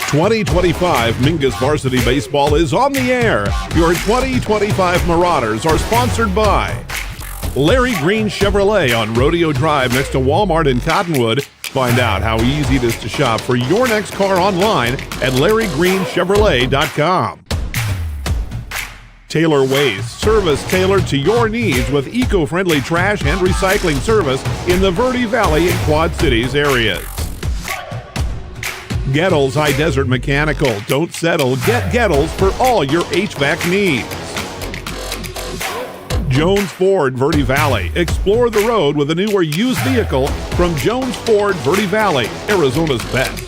2025 Mingus Varsity Baseball is on the air. Your 2025 Marauders are sponsored by Larry Green Chevrolet on Rodeo Drive next to Walmart in Cottonwood. Find out how easy it is to shop for your next car online at LarryGreenChevrolet.com. Taylor Waste, service tailored to your needs with eco-friendly trash and recycling service in the Verde Valley and Quad Cities areas. Gettles High Desert Mechanical. Don't settle. Get Gettles for all your HVAC needs. Jones Ford Verde Valley. Explore the road with a new or used vehicle from Jones Ford Verde Valley, Arizona's best.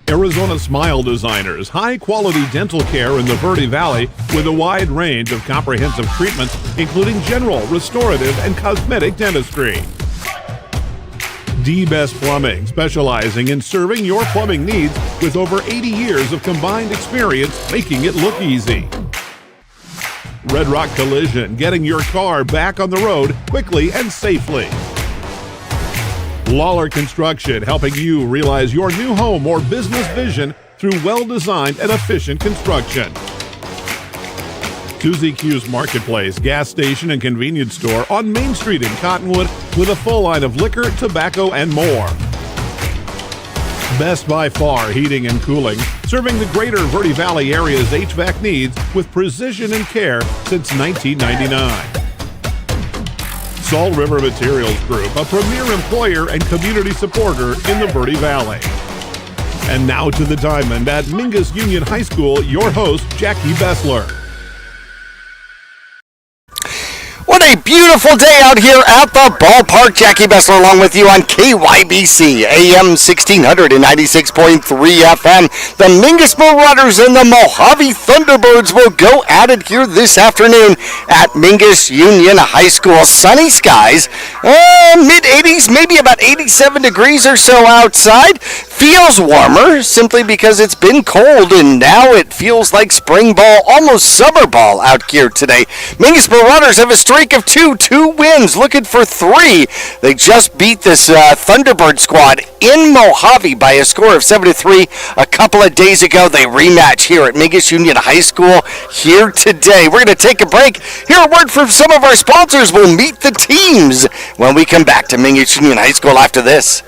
Arizona Smile Designers. High-quality dental care in the Verde Valley with a wide range of comprehensive treatments, including general, restorative, and cosmetic dentistry. D-Best Plumbing, specializing in serving your plumbing needs with over 80 years of combined experience, making it look easy. Red Rock Collision, getting your car back on the road quickly and safely. Lawler Construction, helping you realize your new home or business vision through well-designed and efficient construction. Susie Q's Marketplace, gas station and convenience store on Main Street in Cottonwood with a full line of liquor, tobacco, and more. Best by Far Heating and Cooling, serving the greater Verde Valley area's HVAC needs with precision and care since 1999. Salt River Materials Group, a premier employer and community supporter in the Verde Valley. And now to the diamond at Mingus Union High School, your host, Jackie Bessler. What a beautiful day out here at the ballpark. Jackie Bessler along with you on KYBC, AM 1696.3 FM. The Mingus Marauders and the Mohave Thunderbirds will go at it here this afternoon at Mingus Union High School. Sunny skies, mid-80s, maybe about 87 degrees or so outside. Feels warmer simply because it's been cold, and now it feels like spring ball, almost summer ball out here today. Mingus Marauders have a streak of two wins, looking for 3. They just beat this Thunderbird squad in Mohave by a score of 7-3 a couple of days ago. They rematch here at Mingus Union High School here today. We're going to take a break, hear a word from some of our sponsors. We'll meet the teams when we come back to Mingus Union High School after this.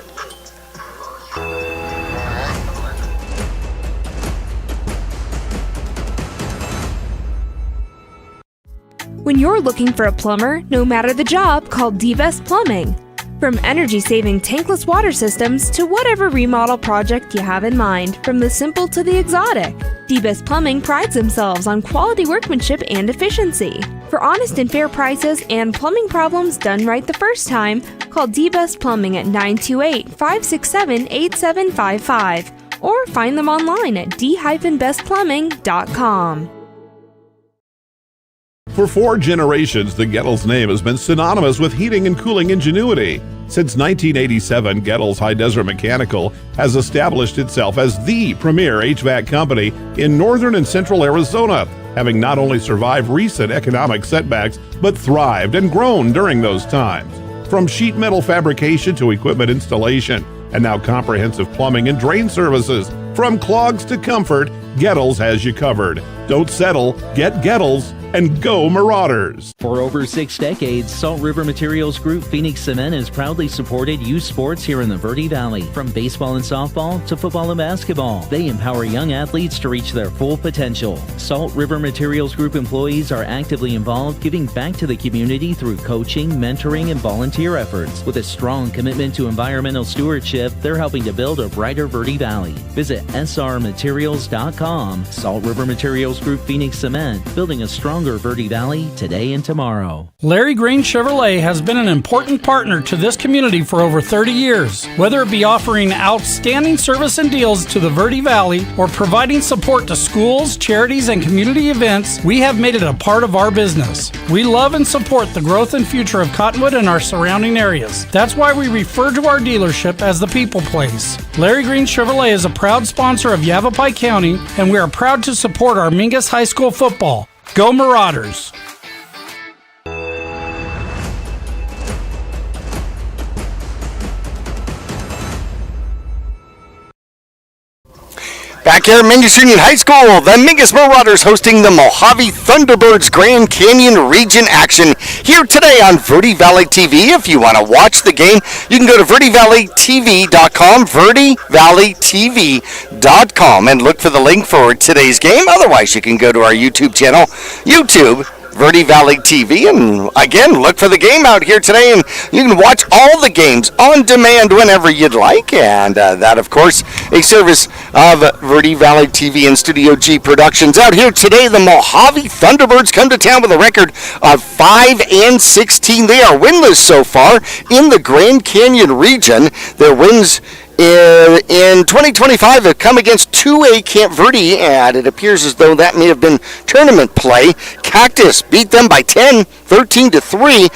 When you're looking for a plumber, no matter the job, call D-Best Plumbing. From energy-saving tankless water systems to whatever remodel project you have in mind, from the simple to the exotic, D-Best Plumbing prides themselves on quality workmanship and efficiency. For honest and fair prices and plumbing problems done right the first time, call D-Best Plumbing at 928-567-8755 or find them online at d-bestplumbing.com. For 4 generations, the Gettles name has been synonymous with heating and cooling ingenuity. Since 1987, Gettles High Desert Mechanical has established itself as the premier HVAC company in northern and central Arizona, having not only survived recent economic setbacks, but thrived and grown during those times. From sheet metal fabrication to equipment installation, and now comprehensive plumbing and drain services. From clogs to comfort, Gettles has you covered. Don't settle, get Gettles, and go Marauders. For over 6 decades, Salt River Materials Group Phoenix Cement has proudly supported youth sports here in the Verde Valley. From baseball and softball to football and basketball, they empower young athletes to reach their full potential. Salt River Materials Group employees are actively involved, giving back to the community through coaching, mentoring, and volunteer efforts. With a strong commitment to environmental stewardship, they're helping to build a brighter Verde Valley. Visit srmaterials.com. Salt River Materials Group Phoenix Cement, building a stronger Verde Valley today and tomorrow. Larry Green Chevrolet has been an important partner to this community for over 30 years. Whether it be offering outstanding service and deals to the Verde Valley or providing support to schools, charities, and community events, we have made it a part of our business. We love and support the growth and future of Cottonwood and our surrounding areas. That's why we refer to our dealership as the People Place. Larry Green Chevrolet is a proud sponsor of Yavapai County, and we are proud to support our Mingus High School football. Go Marauders! Back here at Mingus Union High School, the Mingus Marauders hosting the Mohave Thunderbirds Grand Canyon Region action here today on Verde Valley TV. If you want to watch the game, you can go to verdevalleytv.com, verdevalleytv.com, and look for the link for today's game. Otherwise, you can go to our YouTube channel, YouTube, Verde Valley TV, and again, look for the game out here today, and you can watch all the games on demand whenever you'd like, and that, of course, a service of Verde Valley TV and Studio G Productions. Out here today, the Mohave Thunderbirds come to town with a record of 5-16. They are winless so far in the Grand Canyon region. Their wins in 2025 have come against 2A Camp Verde, and it appears as though that may have been tournament play. Cactus beat them by 10, 13-3.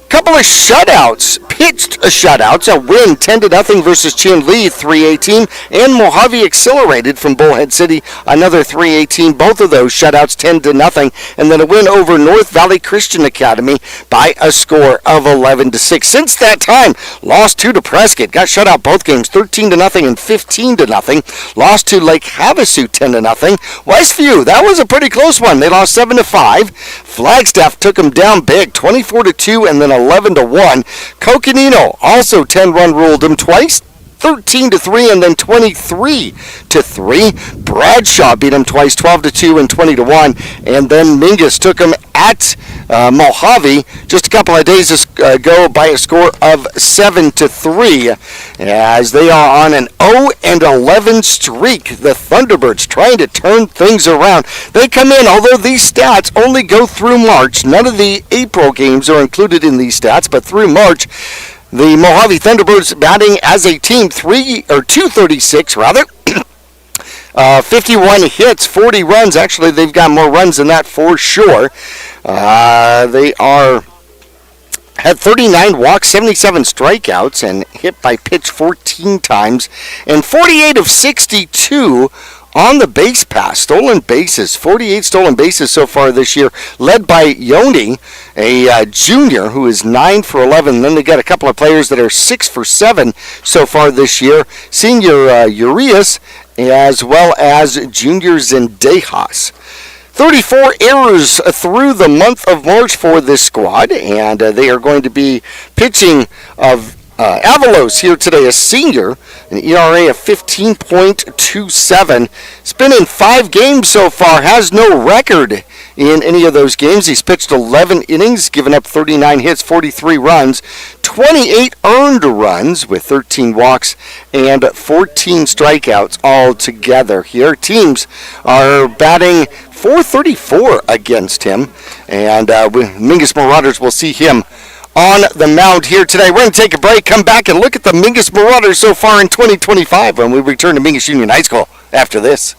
Couple of shutouts, pitched shutouts, a win 10-0 versus Chin-Lee, 3-18, and Mohave accelerated from Bullhead City, another 3-18, both of those shutouts 10-0, and then a win over North Valley Christian Academy by a score of 11-6. Since that time, lost 2 to Prescott, got shut out both games, 13-0 and 15-0, lost to Lake Havasu 10-0. Westview, that was a pretty close one, they lost 7-5. Flagstaff took them down big, 24-2, and then 11-1. Coconino also 10-run ruled them twice, 13-3 and then 23-3. Bradshaw beat them twice, 12-2 and 20-1. And then Mingus took them at Mohave just a couple of days ago by a score of 7-3, as they are on an 0-11 streak. The Thunderbirds trying to turn things around. They come in, although these stats only go through March. None of the April games are included in these stats, but through March, the Mohave Thunderbirds batting as a team 236 rather. 51 hits, 40 runs. Actually, they've got more runs than that for sure. They had 39 walks, 77 strikeouts, and hit by pitch 14 times, and 48 of 62 on the base pass, stolen bases, 48 stolen bases so far this year, led by Yoni, a junior who is 9 for 11. Then they got a couple of players that are 6 for 7 so far this year. Senior Urias, as well as junior Zendejas. 34 errors through the month of March for this squad, and they are going to be pitching of Avalos here today, a senior, an ERA of 15.27. It's been in 5 games so far, has no record in any of those games. He's pitched 11 innings, given up 39 hits, 43 runs, 28 earned runs with 13 walks and 14 strikeouts altogether here. Teams are batting .434 against him, and Mingus Marauders will see him on the mound here today. We're going to take a break, come back, and look at the Mingus Marauders so far in 2025 when we return to Mingus Union High School after this.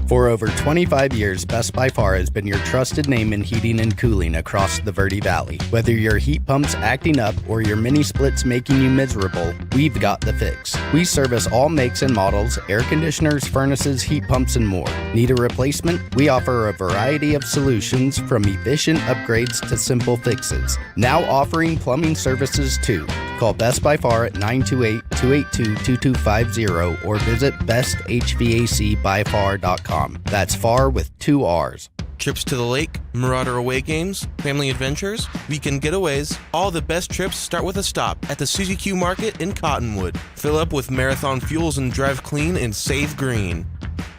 For over 25 years, Best by Far has been your trusted name in heating and cooling across the Verde Valley. Whether your heat pump's acting up or your mini split's making you miserable, we've got the fix. We service all makes and models, air conditioners, furnaces, heat pumps, and more. Need a replacement? We offer a variety of solutions, from efficient upgrades to simple fixes. Now offering plumbing services too. Call Best by Far at 928-282-2250 or visit besthvacbyfar.com. That's far with 2 R's. Trips to the lake, Marauder away games, family adventures, weekend getaways, all the best trips start with a stop at the Suzy Q Market in Cottonwood. Fill up with Marathon fuels and drive clean and save green.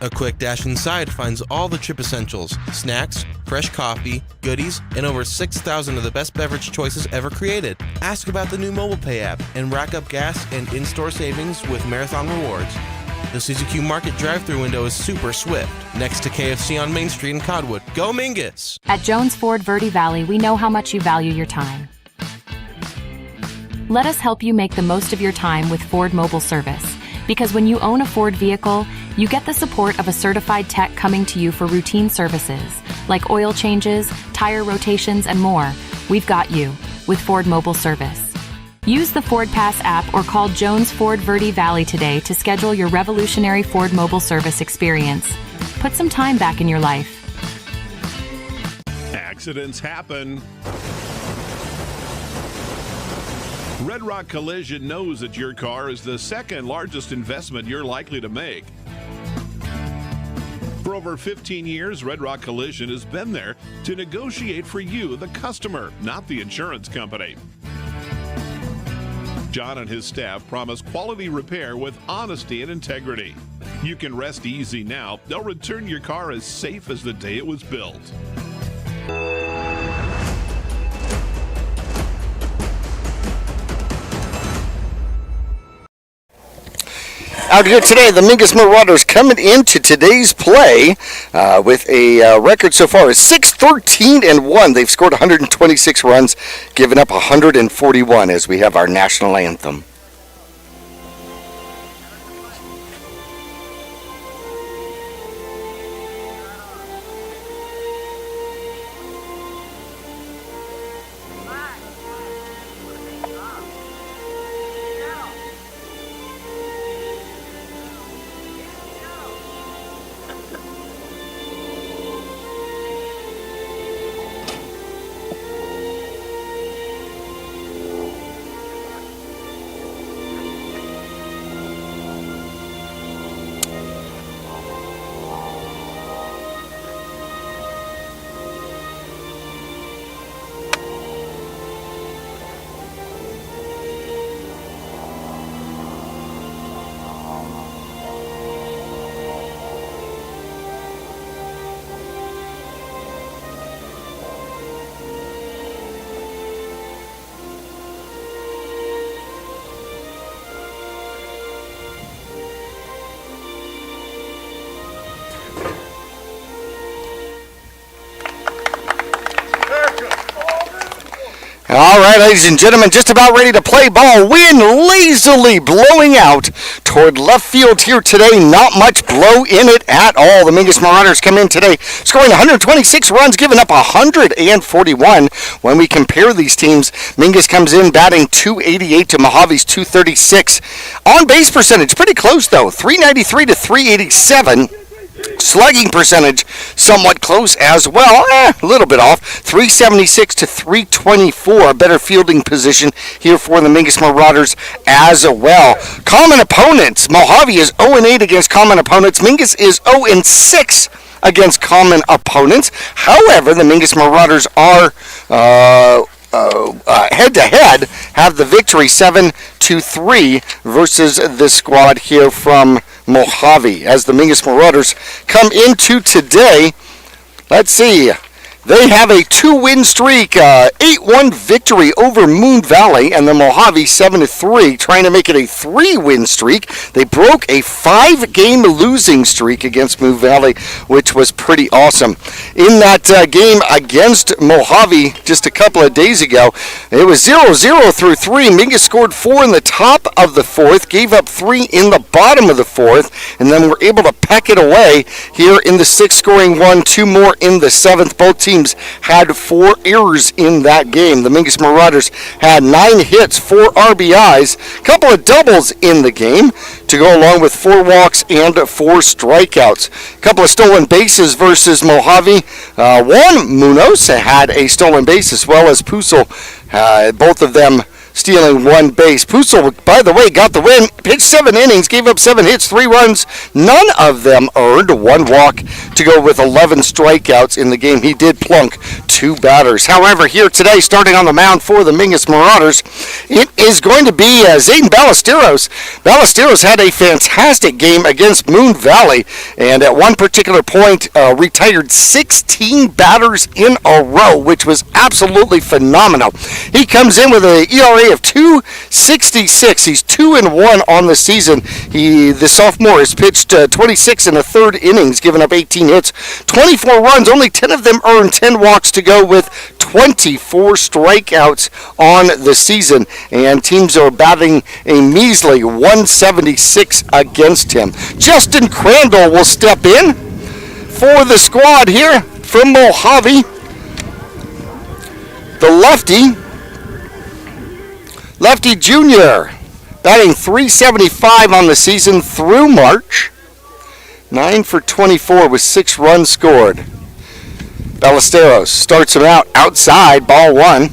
A quick dash inside finds all the trip essentials, snacks, fresh coffee, goodies, and over 6,000 of the best beverage choices ever created. Ask about the new mobile pay app and rack up gas and in-store savings with Marathon Rewards. The Suzy Q Market drive-thru window is super swift, next to KFC on Main Street in Cottonwood. Go Mingus! At Jones Ford Verde Valley, we know how much you value your time. Let us help you make the most of your time with Ford Mobile Service. Because when you own a Ford vehicle, you get the support of a certified tech coming to you for routine services, like oil changes, tire rotations, and more. We've got you with Ford Mobile Service. Use the Ford Pass app or call Jones Ford Verde Valley today to schedule your revolutionary Ford Mobile Service experience. Put some time back in your life. Accidents happen. Red Rock Collision knows that your car is the second largest investment you're likely to make. For over 15 years, Red Rock Collision has been there to negotiate for you, the customer, not the insurance company. John and his staff promise quality repair with honesty and integrity. You can rest easy now. They'll return your car as safe as the day it was built. Out here today, the Mingus Marauders coming into today's play with a record so far of 6-13-1. They've scored 126 runs, given up 141 as we have our national anthem. All right, ladies and gentlemen, just about ready to play ball. Wind lazily blowing out toward left field here today. Not much blow in it at all. The Mingus Marauders come in today scoring 126 runs, giving up 141. When we compare these teams, Mingus comes in batting 288 to Mojave's 236. On base percentage, pretty close though, 393 to 387. Slugging percentage, somewhat close as well, a little bit off, 376 to 324. Better fielding position here for the Mingus Marauders as well. Common opponents, Mohave is 0-8 against common opponents. Mingus is 0-6 against common opponents. However, the Mingus Marauders are head-to-head have the victory 7-3 versus the squad here from Mohave. As the Mingus Marauders come into today, let's see, they have a 2-win streak, 8-1 victory over Moon Valley, and the Mohave 7-3, trying to make it a 3-win streak. They broke a 5-game losing streak against Moon Valley, which was pretty awesome. In that game against Mohave just a couple of days ago, it was 0-0 through 3. Mingus scored 4 in the top of the 4th, gave up 3 in the bottom of the 4th, and then were able to peck it away here in the 6th, scoring 1, 2 more in the 7th. Both teams had 4 errors in that game. The Mingus Marauders had 9 hits, 4 RBIs, a couple of doubles in the game to go along with 4 walks and 4 strikeouts. A couple of stolen bases versus Mohave. Juan Munoz had a stolen base as well as Pusel, both of them stealing 1 base. Pusel, by the way, got the win, pitched 7 innings, gave up 7 hits, 3 runs, none of them earned, 1 walk to go with 11 strikeouts in the game. He did plunk 2 batters. However, here today, starting on the mound for the Mingus Marauders, it is going to be Zayden Ballesteros. Ballesteros had a fantastic game against Moon Valley, and at one particular point, retired 16 batters in a row, which was absolutely phenomenal. He comes in with an ERA of 2.66. He's 2-1 on the season. The sophomore has pitched 26 and a third innings, giving up 18 hits, 24 runs, only 10 of them earned, 10 walks to go with 24 strikeouts on the season, and teams are batting a measly 176 against him. Justin Crandall will step in for the squad here from Mohave. The lefty junior, batting 375 on the season through March. 9 for 24 with 6 runs scored. Ballesteros starts him out outside, ball 1.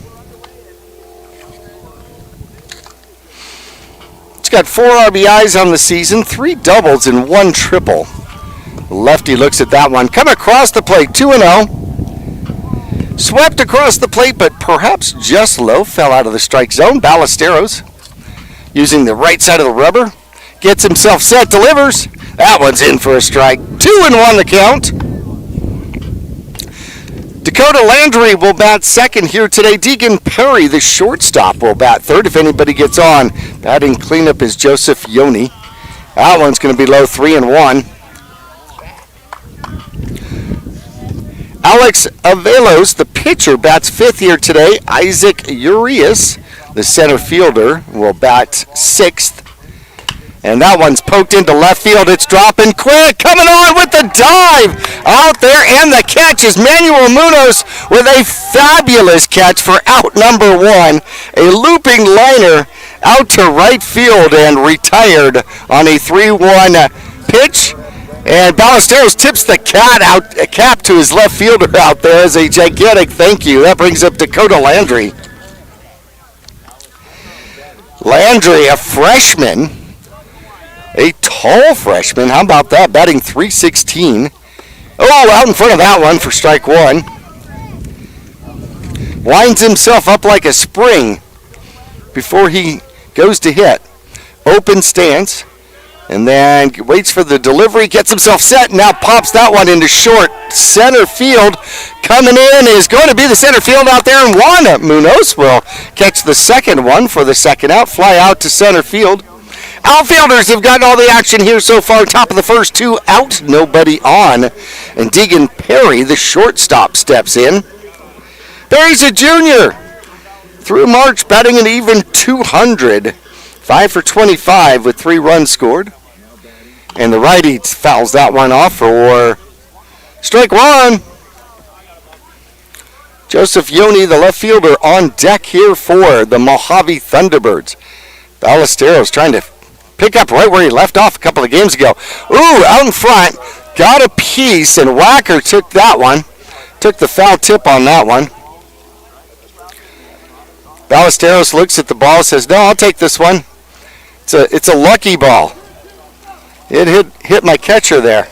He's got 4 RBIs on the season, 3 doubles and 1 triple. Lefty looks at that one. Come across the plate, 2-0. Swept across the plate, but perhaps just low. Fell out of the strike zone. Ballesteros using the right side of the rubber. Gets himself set, delivers. That one's in for a strike. 2-1 the count. Dakota Landry will bat second here today. Deegan Perry, the shortstop, will bat third if anybody gets on. Batting cleanup is Joseph Yoni. That one's going to be low, 3-1. Alex Avelos, the pitcher, bats fifth here today. Isaac Urias, the center fielder, will bat sixth. And that one's poked into left field. It's dropping quick. Coming on with the dive out there. And the catch is Manuel Munoz with a fabulous catch for out number 1. A looping liner out to right field and retired on a 3-1 pitch. And Ballesteros tips the cap to his left fielder out there as a gigantic thank you. That brings up Dakota Landry. Landry, a freshman. A tall freshman. How about that? Batting .316. Oh, out in front of that one for strike 1. Winds himself up like a spring before he goes to hit. Open stance. And then waits for the delivery. Gets himself set. Now pops that one into short center field. Coming in is going to be the center field out there. And Juan Munoz will catch the second one for the second out. Fly out to center field. Outfielders have gotten all the action here so far. Top of the first, 2 out, nobody on. And Deegan Perry, the shortstop, steps in. Perry's a junior. Through March, batting an even 200. 5 for 25 with 3 runs scored. And the righty fouls that one off for strike 1. Joseph Yoni, the left fielder, on deck here for the Mohave Thunderbirds. Ballesteros trying to pick up right where he left off a couple of games ago. Ooh, out in front. Got a piece, and Wacker took that one. Took the foul tip on that one. Ballesteros looks at the ball, says, no, I'll take this one. It's a lucky ball. It hit my catcher there.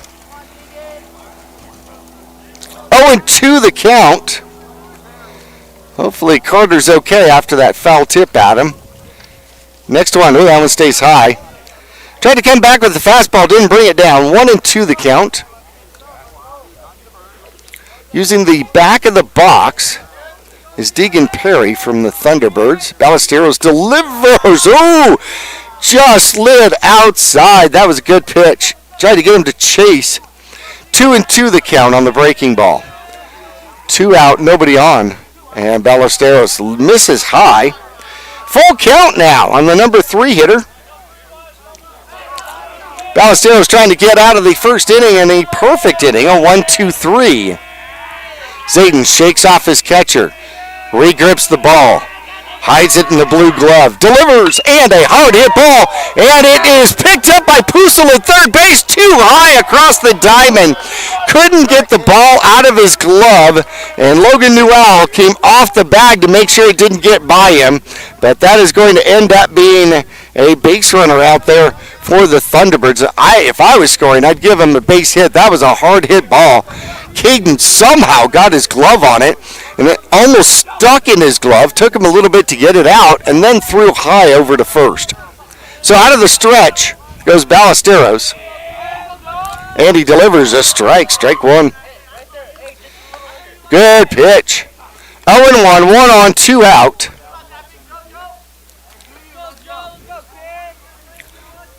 0-2 the count. Hopefully Carter's okay after that foul tip at him. Next one, that one stays high. Tried to come back with the fastball, didn't bring it down. 1-2 the count. Using the back of the box is Deegan Perry from the Thunderbirds. Ballesteros delivers. Ooh, just slid outside. That was a good pitch. Tried to get him to chase. 2-2 the count on the breaking ball. 2 out, nobody on. And Ballesteros misses high. Full count now on the number 3 hitter. Ballesteros trying to get out of the first inning in a perfect inning, a 1-2-3. Zayden shakes off his catcher, regrips the ball, hides it in the blue glove, delivers, and a hard hit ball, and it is picked up by Pusel at third base, too high across the diamond. Couldn't get the ball out of his glove, and Logan Newell came off the bag to make sure it didn't get by him, but that is going to end up being a base runner out there for the Thunderbirds. If I was scoring, I'd give him a base hit. That was a hard hit ball. Caden somehow got his glove on it, and it almost stuck in his glove. Took him a little bit to get it out, and then threw high over to first. So out of the stretch goes Ballesteros, and he delivers a strike. Strike 1. Good pitch. 0-1, 1 on, 2 out.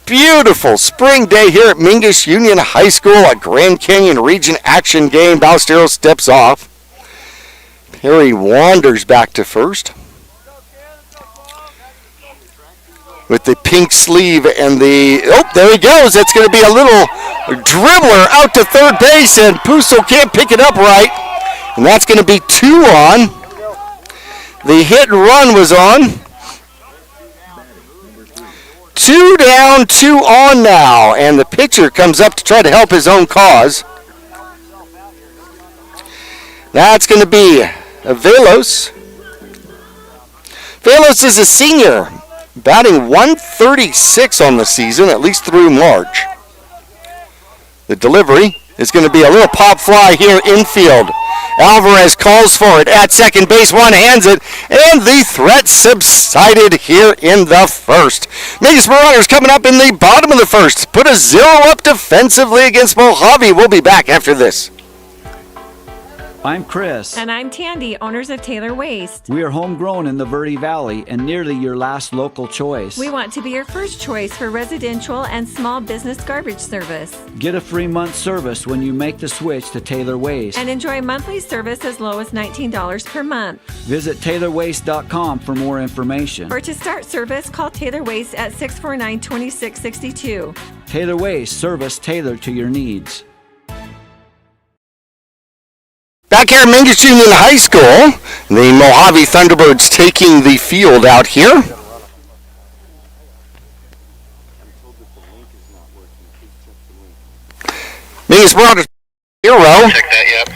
Beautiful spring day here at Mingus Union High School, a Grand Canyon Region action game. Ballesteros steps off. Perry wanders back to first with the pink sleeve and the, there he goes. That's going to be a little dribbler out to third base, and Pusel can't pick it up right. And that's going to be 2 on. The hit and run was on. 2 down, 2 on now, and the pitcher comes up to try to help his own cause. That's going to be Velos. Velos is a senior batting 136 on the season, at least through March. The delivery is going to be a little pop fly here infield. Alvarez calls for it at second base, one-hands it, and the threat subsided here in the first. Mingus Marauders coming up in the bottom of the first. Put a 0 up defensively against Mohave. We'll be back after this. I'm Chris. And I'm Tandy, owners of Taylor Waste. We are homegrown in the Verde Valley and nearly your last local choice. We want to be your first choice for residential and small business garbage service. Get a free month service when you make the switch to Taylor Waste. And enjoy monthly service as low as $19 per month. Visit TaylorWaste.com for more information. Or to start service, call Taylor Waste at 649-2662. Taylor Waste, service tailored to your needs. Back here at Mingus Union High School, the Mohave Thunderbirds taking the field out here. Mingus Marauders hero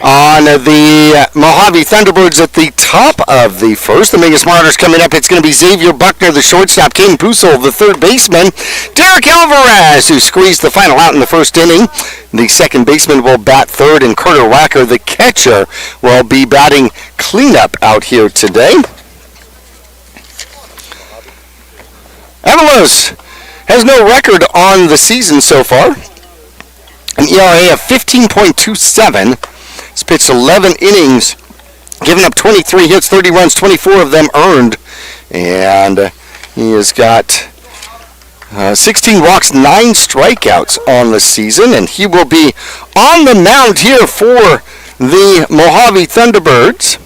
on the Mohave Thunderbirds at the top of the first. The Mingus Marauders coming up. It's going to be Xavier Buckner, the shortstop, Caden Pusel, the third baseman, Derek Alvarez, who squeezed the final out in the first inning. The second baseman will bat third, and Carter Wacker, the catcher, will be batting cleanup out here today. Avalos has no record on the season so far. An ERA of 15.27. He's pitched 11 innings, given up 23 hits, 30 runs, 24 of them earned. And he has got 16 walks, 9 strikeouts on the season. And he will be on the mound here for the Mohave Thunderbirds.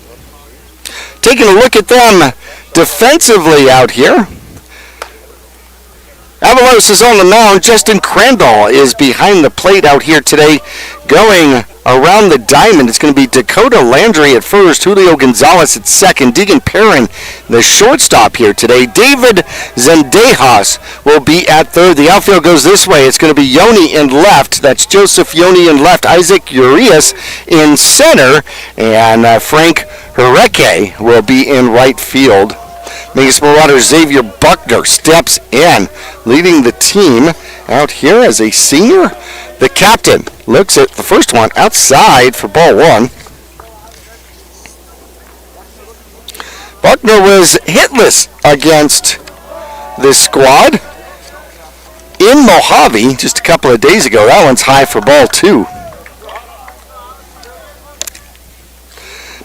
Taking a look at them defensively out here. Avalos is on the mound. Justin Crandall is behind the plate out here today. Going around the diamond, it's going to be Dakota Landry at first, Julio Gonzalez at second, Deegan Perrin, the shortstop here today. David Zendejas will be at third. The outfield goes this way. It's going to be Yoni in left. That's Joseph Yoni in left. Isaac Urias in center. And Frank Hereke will be in right field. Mingus Marauders Xavier Buckner steps in, leading the team out here as a senior. The captain looks at the first one outside for ball one. Buckner was hitless against this squad in Mohave just a couple of days ago. That one's high for ball two.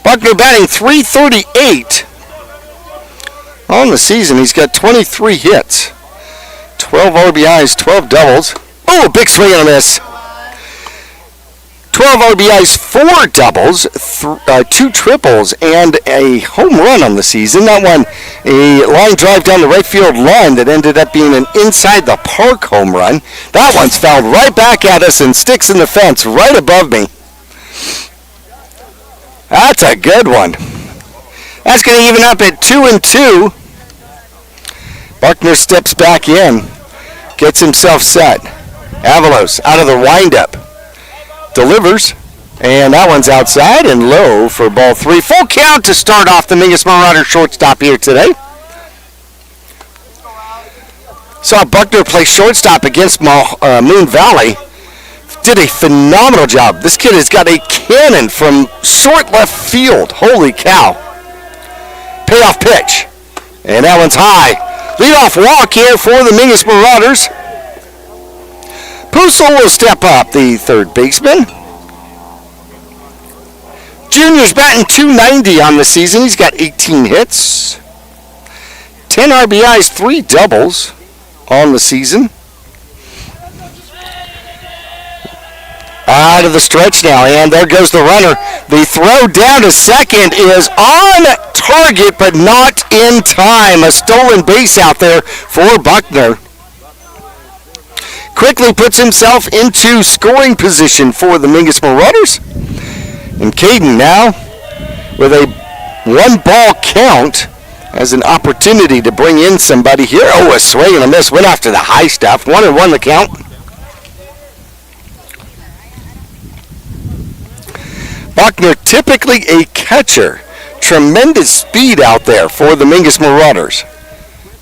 Buckner batting .338. On the season, he's got 23 hits, 12 RBIs, 12 doubles. Oh, big swing and a miss. 12 RBIs, 4 doubles, 2 triples, and a home run on the season. That one, a line drive down the right field line that ended up being an inside the park home run. That one's fouled right back at us and sticks in the fence right above me. That's a good one. That's going to even up at 2-2. Buckner steps back in, gets himself set. Avalos out of the windup, delivers, and that one's outside and low for ball three. Full count to start off the Mingus Marauder shortstop here today. Saw Buckner play shortstop against Moon Valley. Did a phenomenal job. This kid has got a cannon from short left field. Holy cow. Payoff pitch. And that one's high. Leadoff walk here for the Mingus Marauders. Pusel will step up, the third baseman. Junior's batting .290 on the season. He's got 18 hits, 10 RBIs, 3 doubles on the season. Out of the stretch now, and there goes the runner. The throw down to second is on target, but not in time. A stolen base out there for Buckner. Quickly puts himself into scoring position for the Mingus Marauders. And Caden now, with a 1-ball count, has an opportunity to bring in somebody here. Oh, a swing and a miss. Went after the high stuff. 1-1 the count. Buckner, typically a catcher. Tremendous speed out there for the Mingus Marauders.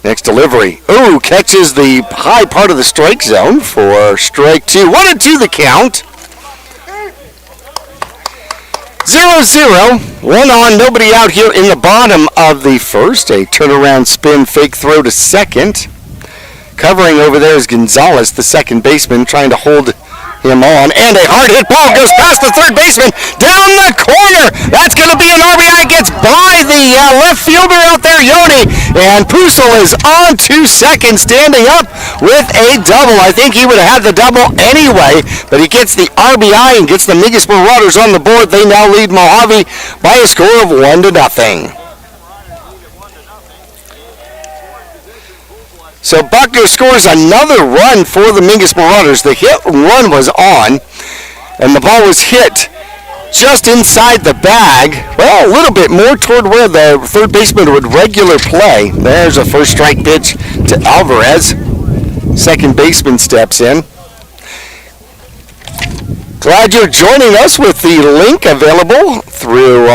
Next delivery. Ooh, catches the high part of the strike zone for strike 2. 1-2 the count. 0-0. 1 on, nobody out here in the bottom of the first. A turnaround spin fake throw to second. Covering over there is Gonzalez, the second baseman, trying to hold him on, and a hard hit ball goes past the third baseman down the corner. That's going to be an RBI. Gets by the left fielder out there, Yoni, and Pusel is on to second, standing up with a double. I think he would have had the double anyway, but he gets the RBI and gets the Mingus Marauders on the board. They now lead Mohave by a score of 1-0. So Buckner scores another run for the Mingus Marauders. The hit run was on, and the ball was hit just inside the bag. Well, a little bit more toward where the third baseman would regular play. There's a first strike pitch to Alvarez. Second baseman steps in. Glad you're joining us with the link available through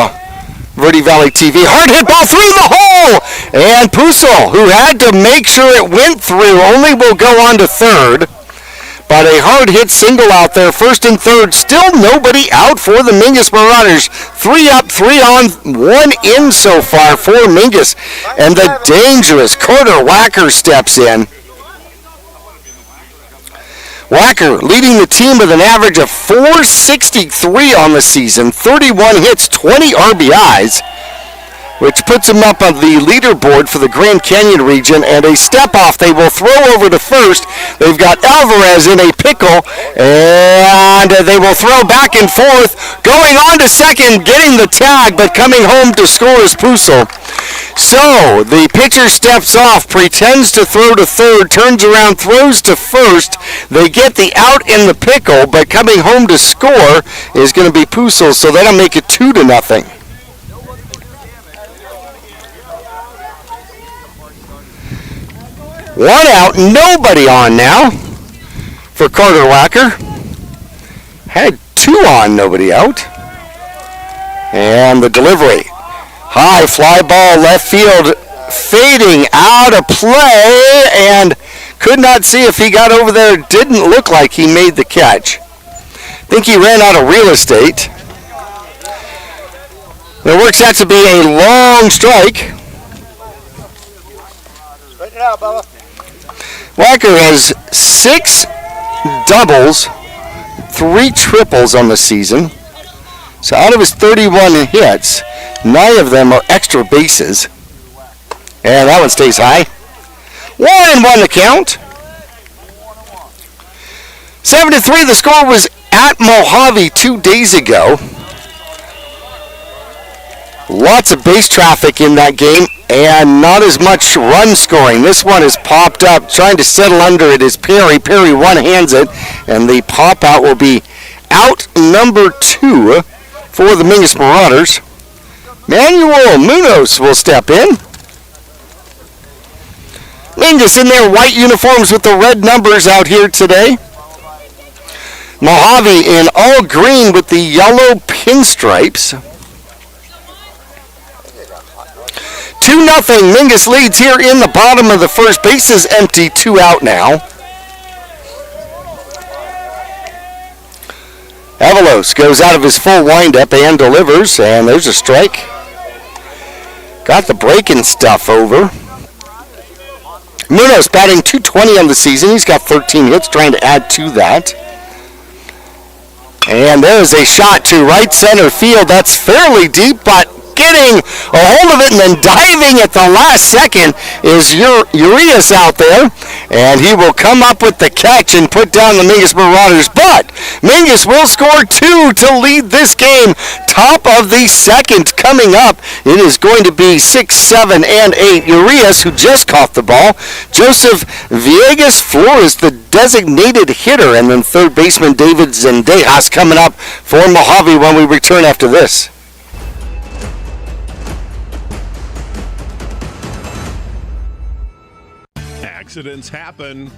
Verde Valley TV. Hard hit ball through the hole, and Pusel, who had to make sure it went through, only will go on to third. But a hard hit single out there, first and third. Still nobody out for the Mingus Marauders. 3 up, 3 on, 1 in so far for Mingus. And the dangerous Carter Wacker steps in. Wacker leading the team with an average of .463 on the season, 31 hits, 20 RBIs, which puts him up on the leaderboard for the Grand Canyon region. And a step off, they will throw over to first. They've got Alvarez in a pickle, and they will throw back and forth, going on to second, getting the tag, but coming home to score is Pusel. So the pitcher steps off, pretends to throw to third, turns around, throws to first. They get the out in the pickle, but coming home to score is going to be Pusel, so that'll make it 2-0. One out, nobody on now for Carter Wacker. Had 2 on, nobody out. And the delivery. High fly ball left field, fading out of play, and could not see if he got over there. Didn't look like he made the catch. Think he ran out of real estate. It works out to be a long strike. Straighten it out, Bubba. Wacker has 6 doubles, 3 triples on the season. So out of his 31 hits, 9 of them are extra bases. And that one stays high. 1-1 the count. 7-3 the score was at Mohave 2 days ago. Lots of base traffic in that game and not as much run scoring. This one is popped up. Trying to settle under it is Perry. Perry one-hands it, and the pop out will be out number 2 for the Mingus Marauders. Manuel Munoz will step in. Mingus in their white uniforms with the red numbers out here today. Mohave in all green with the yellow pinstripes. 2-0. Mingus leads here in the bottom of the first. Base is empty. 2 out now. Avalos goes out of his full windup and delivers, and there's a strike. Got the breaking stuff over. Munoz batting .220 on the season. He's got 13 hits, trying to add to that. And there's a shot to right center field. That's fairly deep, but getting a hold of it and then diving at the last second is Urias out there, and he will come up with the catch and put down the Mingus Marauders. But Mingus will score 2 to lead this game. Top of the second coming up. It is going to be 6, 7, and 8. Urias, who just caught the ball. Joseph Villegas Flores, the designated hitter, and then third baseman David Zendejas coming up for Mohave when we return after this. Accidents happen.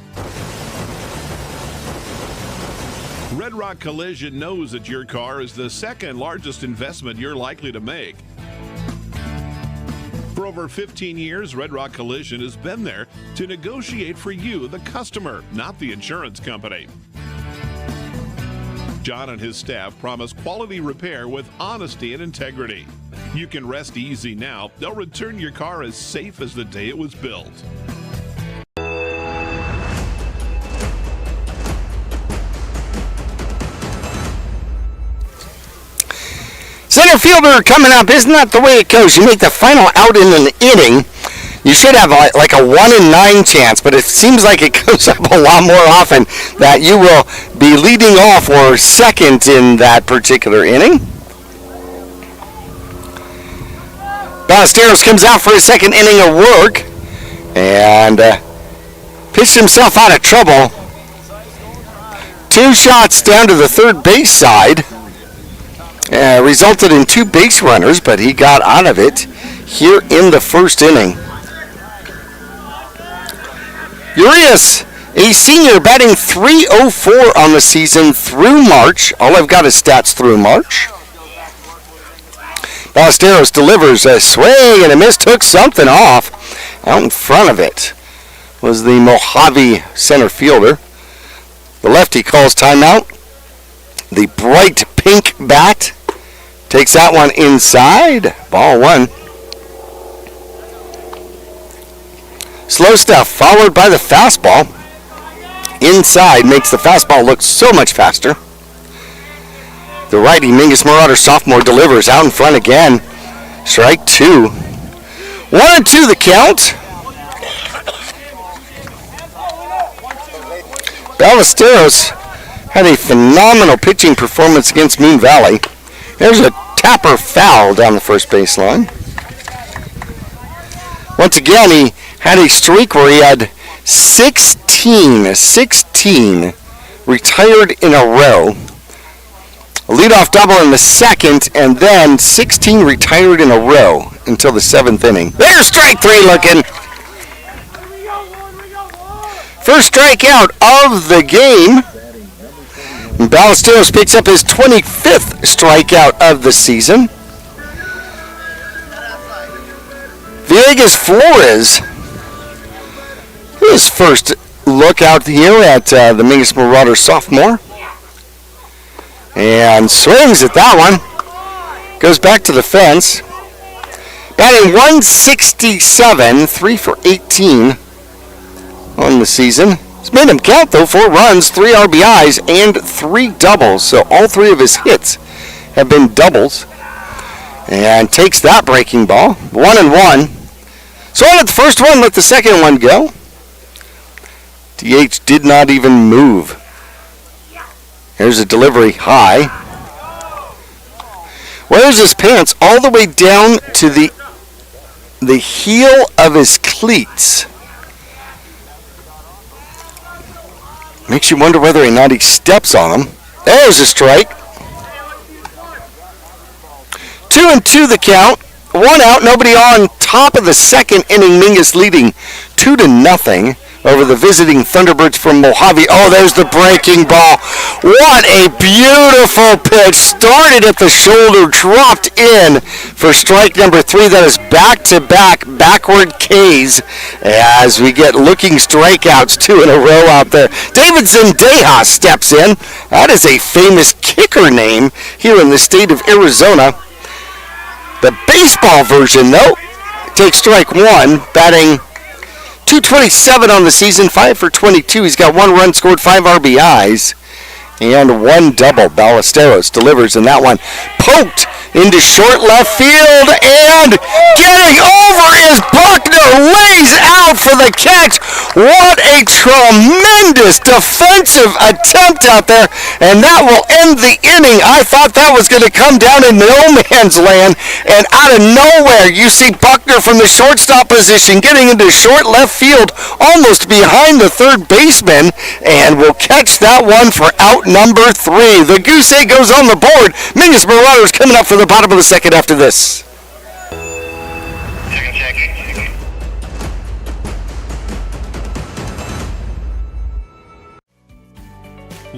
Red Rock Collision knows that your car is the second largest investment you're likely to make. For over 15 years, Red Rock Collision has been there to negotiate for you, the customer, not the insurance company. John and his staff promise quality repair with honesty and integrity. You can rest easy now. They'll return your car as safe as the day it was built. Center fielder coming up. Isn't that the way it goes? You make the final out in an inning. You should have like a 1 in 9 chance, but it seems like it goes up a lot more often that you will be leading off or second in that particular inning. Ballesteros comes out for his second inning of work and pitched himself out of trouble. 2 shots down to the third base side. Resulted in 2 base runners, but he got out of it here in the first inning. Urias, a senior, batting .304 on the season through March. All I've got is stats through March. Ballesteros delivers a swing and a miss, took something off. Out in front of it was the Mohave center fielder. The lefty calls timeout. The bright pink bat takes that one inside. Ball 1. Slow stuff followed by the fastball. Inside makes the fastball look so much faster. The righty, Mingus Marauder sophomore, delivers out in front again. Strike 2. 1-2 the count. Ballesteros had a phenomenal pitching performance against Moon Valley. There's a tapper foul down the first baseline. Once again, he had a streak where he had 16 retired in a row. A leadoff double in the second, and then 16 retired in a row until the 7th inning. There's strike 3 looking. First strikeout of the game. Ballesteros picks up his 25th strikeout of the season. Villegas Flores, his first look out here at the Mingus Marauder sophomore. And swings at that one. Goes back to the fence. Batting .167, 3 for 18 on the season. It's made him count, though. 4 runs, 3 RBIs, and 3 doubles. So all 3 of his hits have been doubles. And takes that breaking ball. 1-1. So on at the first one, let the second one go. DH did not even move. Here's a delivery high. Wears his pants all the way down to the heel of his cleats. Makes you wonder whether or not he steps on them. There's a strike. 2-2 the count. 1 out, nobody on. Top of the second inning, Mingus leading 2-0 over the visiting Thunderbirds from Mohave. Oh, there's the breaking ball. What a beautiful pitch. Started at the shoulder, dropped in for strike number 3. That is back-to-back backward Ks as we get looking strikeouts 2 in a row out there. David Zendeja steps in. That is a famous kicker name here in the state of Arizona. The baseball version, though, takes strike 1, batting .227 on the season, 5 for 22. He's got 1 run scored, 5 RBIs, and 1 double. Ballesteros delivers in that one. Poked into short left field, and getting over is Buckner. Lays out for the catch. What a tremendous defensive attempt out there, and that will end the inning. I thought that was going to come down in no man's land, and out of nowhere, you see Buckner from the shortstop position getting into short left field, almost behind the third baseman, and will catch that one for out number 3. The goose egg goes on the board. Mingus Marauders coming up for the bottom of the second after this.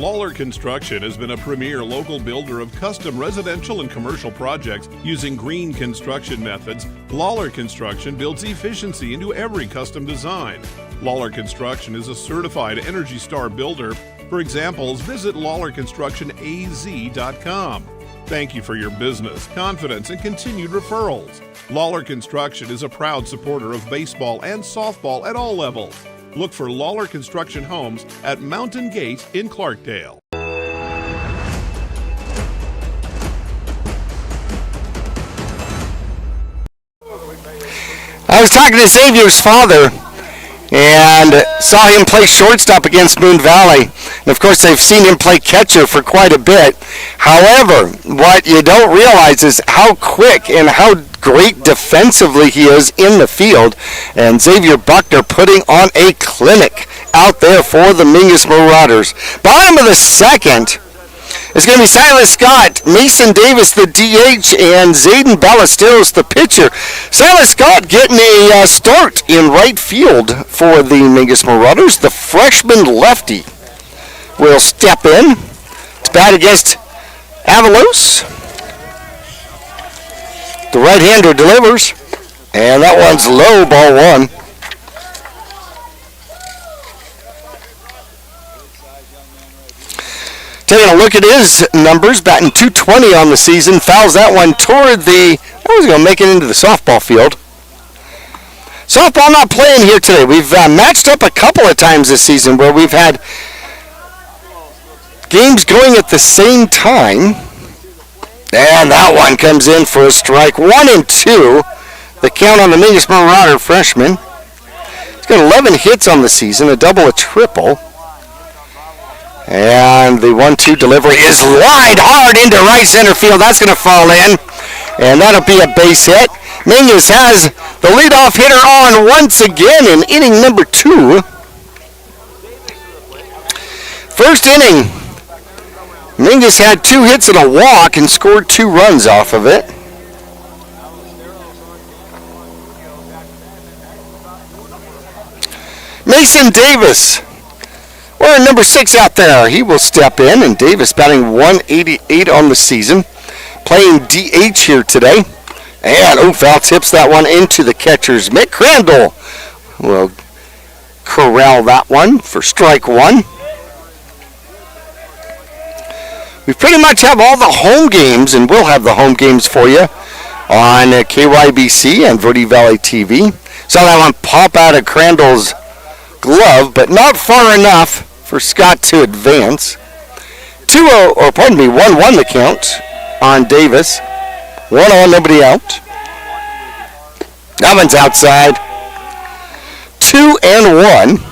Lawler Construction has been a premier local builder of custom residential and commercial projects using green construction methods. Lawler Construction builds efficiency into every custom design. Lawler Construction is a certified Energy Star builder. For examples, visit lawlerconstructionaz.com. Thank you for your business, confidence, and continued referrals. Lawler Construction is a proud supporter of baseball and softball at all levels. Look for Lawler Construction Homes at Mountain Gate in Clarkdale. I was talking to Xavier's father and saw him play shortstop against Moon Valley. And of course, they've seen him play catcher for quite a bit. However, what you don't realize is how quick and how great defensively he is in the field. And Xavier Buckner putting on a clinic out there for the Mingus Marauders. Bottom of the second is going to be Silas Scott, Mason Davis the DH, and Zayden Ballesteros the pitcher. Silas Scott getting a start in right field for the Mingus Marauders. The freshman lefty will step in to bat against Avalos. The right-hander delivers, and that one's low, ball one. Taking a look at his numbers, batting .220 on the season, fouls that one toward that was going to make it into the softball field. Softball not playing here today. We've matched up a couple of times this season where we've had games going at the same time. And that one comes in for a strike. 1-2. The count on the Mingus Marauder freshman. He's got 11 hits on the season, a double, a triple. And the 1-2 delivery is lined hard into right center field. That's going to fall in. And that'll be a base hit. Mingus has the leadoff hitter on once again in inning number 2. First inning, Mingus had 2 hits and a walk and scored 2 runs off of it. Mason Davis, wearing number 6 out there. He will step in, and Davis batting .188 on the season. Playing DH here today. And foul tips that one into the catcher's mitt. Crandall will corral that one for strike 1. We pretty much have all the home games, and we'll have the home games for you on KYBC and Verde Valley TV. Saw that one pop out of Crandall's glove, but not far enough for Scott to advance. 1-1 the count on Davis. 1-0, nobody out. That one's outside. 2-1.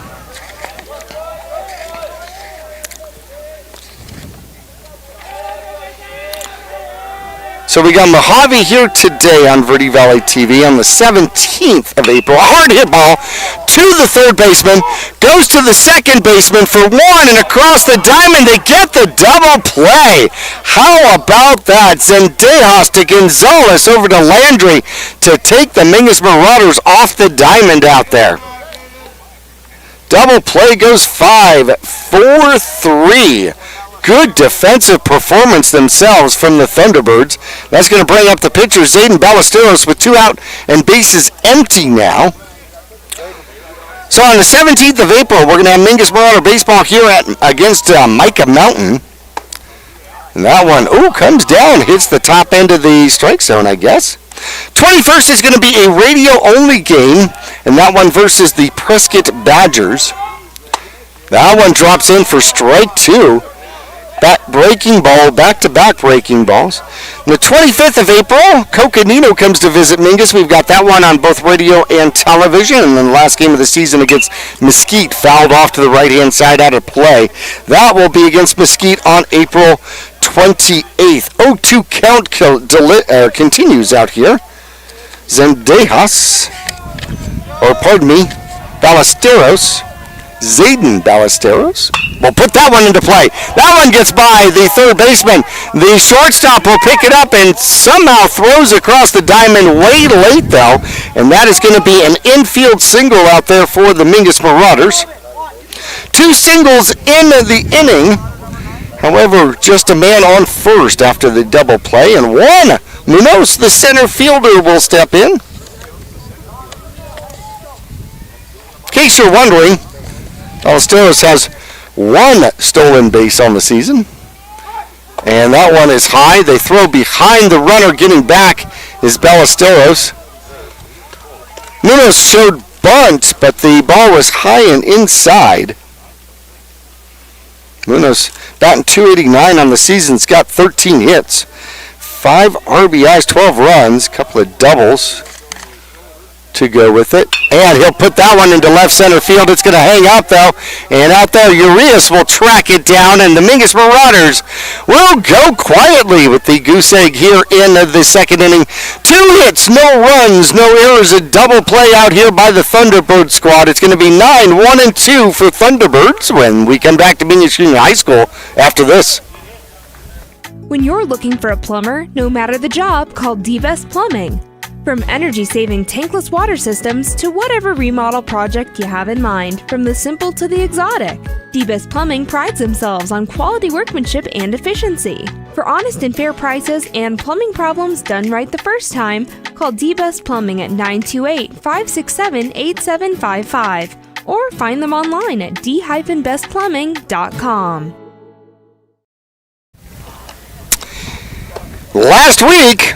So we got Mohave here today on Verde Valley TV on the 17th of April. A hard hit ball to the third baseman, goes to the second baseman for 1, and across the diamond they get the double play. How about that? Zendejas to Gonzalez over to Landry to take the Mingus Marauders off the diamond out there. Double play goes 5, 4-3. Good defensive performance themselves from the Thunderbirds. That's going to bring up the pitcher, Zayden Ballesteros, with 2 out and bases empty now. So on the 17th of April, we're going to have Mingus Marauder baseball here against Micah Mountain. And that one, comes down, hits the top end of the strike zone, I guess. 21st is going to be a radio-only game, and that one versus the Prescott Badgers. That one drops in for strike 2. Breaking ball, back-to-back breaking balls. On the 25th of April, Coconino comes to visit Mingus. We've got that one on both radio and television. And then the last game of the season against Mesquite, fouled off to the right-hand side out of play. That will be against Mesquite on April 28th. 0-2 count continues out here. Ballesteros. Zayden Ballesteros will put that one into play. That one gets by the third baseman. The shortstop will pick it up and somehow throws across the diamond way late, though. And that is going to be an infield single out there for the Mingus Marauders. 2 singles in the inning. However, just a man on first after the double play, and one. MUHS, the center fielder, will step in. In case you're wondering, Ballesteros has one stolen base on the season. And that one is high. They throw behind the runner. Getting back is Ballesteros. MUHS showed bunt, but the ball was high and inside. MUHS batting .289 on the season. It's got 13 hits, 5 RBIs, 12 runs, a couple of doubles to go with it. And he'll put that one into left center field. It's going to hang out, though. And out there, Urias will track it down, and the MUHS Marauders will go quietly with the goose egg here in the second inning. 2 hits, no runs, no errors. A double play out here by the Thunderbird squad. It's going to be 9-1-2 for Thunderbirds when we come back to MUHS Junior High School after this. When you're looking for a plumber, no matter the job, call D-Best Plumbing. From energy-saving tankless water systems to whatever remodel project you have in mind, from the simple to the exotic, D-Best Plumbing prides themselves on quality workmanship and efficiency. For honest and fair prices and plumbing problems done right the first time, call D-Best Plumbing at 928-567-8755 or find them online at d-bestplumbing.com. Last week,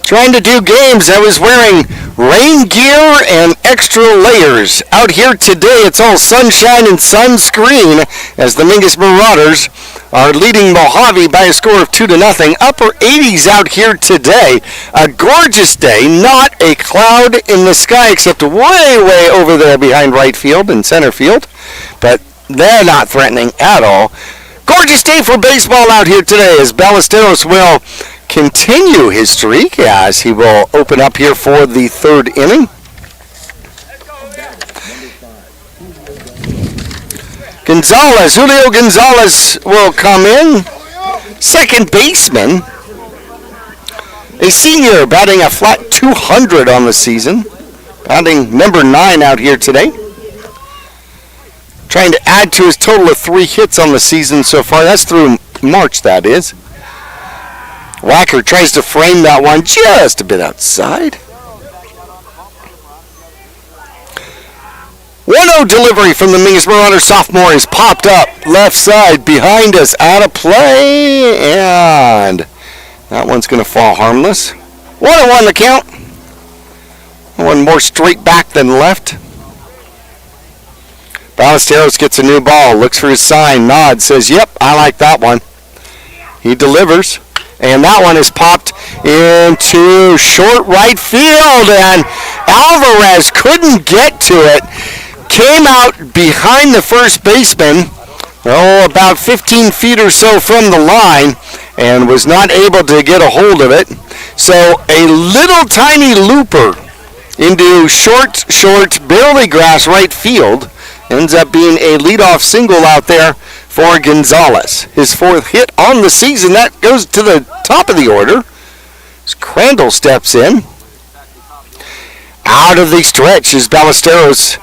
trying to do games, I was wearing rain gear and extra layers. Out here today, it's all sunshine and sunscreen as the MUHS Marauders are leading Mohave by a score of 2-0. Upper 80s out here today. A gorgeous day, not a cloud in the sky except way over there behind right field and center field. But they're not threatening at all. Gorgeous day for baseball out here today as Ballesteros will continue his streak as he will open up here for the third inning. Julio Gonzalez will come in. Second baseman, a senior batting a flat 200 on the season. Batting number 9 out here today. Trying to add to his total of 3 hits on the season so far. That's through March, that is. Wacker tries to frame that one just a bit outside. 1-0 delivery from the MUHS Marauders sophomore is popped up left side behind us, out of play, and that one's going to fall harmless. 1-1 the count. One more straight back than left. Ballesteros gets a new ball, looks for his sign, nods, says, "Yep, I like that one." He delivers. And that one is popped into short right field, and Alvarez couldn't get to it. Came out behind the first baseman, about 15 feet or so from the line, and was not able to get a hold of it. So a little tiny looper into short, barely grass right field. Ends up being a leadoff single out there for Gonzalez. His 4th hit on the season. That goes to the top of the order. As Crandall steps in. Out of the stretch is Ballesteros.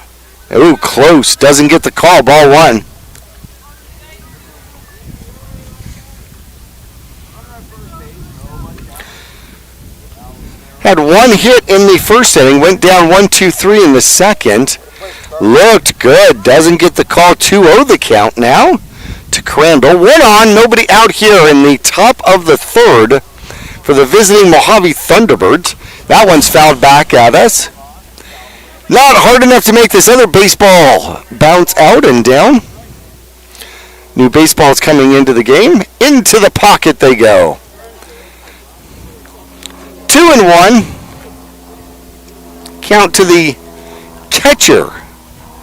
Ooh, close. Doesn't get the call. Ball 1. Had 1 hit in the first inning. Went down 1-2-3 in the second. Looked good. Doesn't get the call. 2-0 the count now to Crandall. 1 on. Nobody out here in the top of the third for the visiting Mohave Thunderbirds. That one's fouled back at us. Not hard enough to make this other baseball bounce out and down. New baseball's coming into the game. Into the pocket they go. 2-1. Count to the catcher.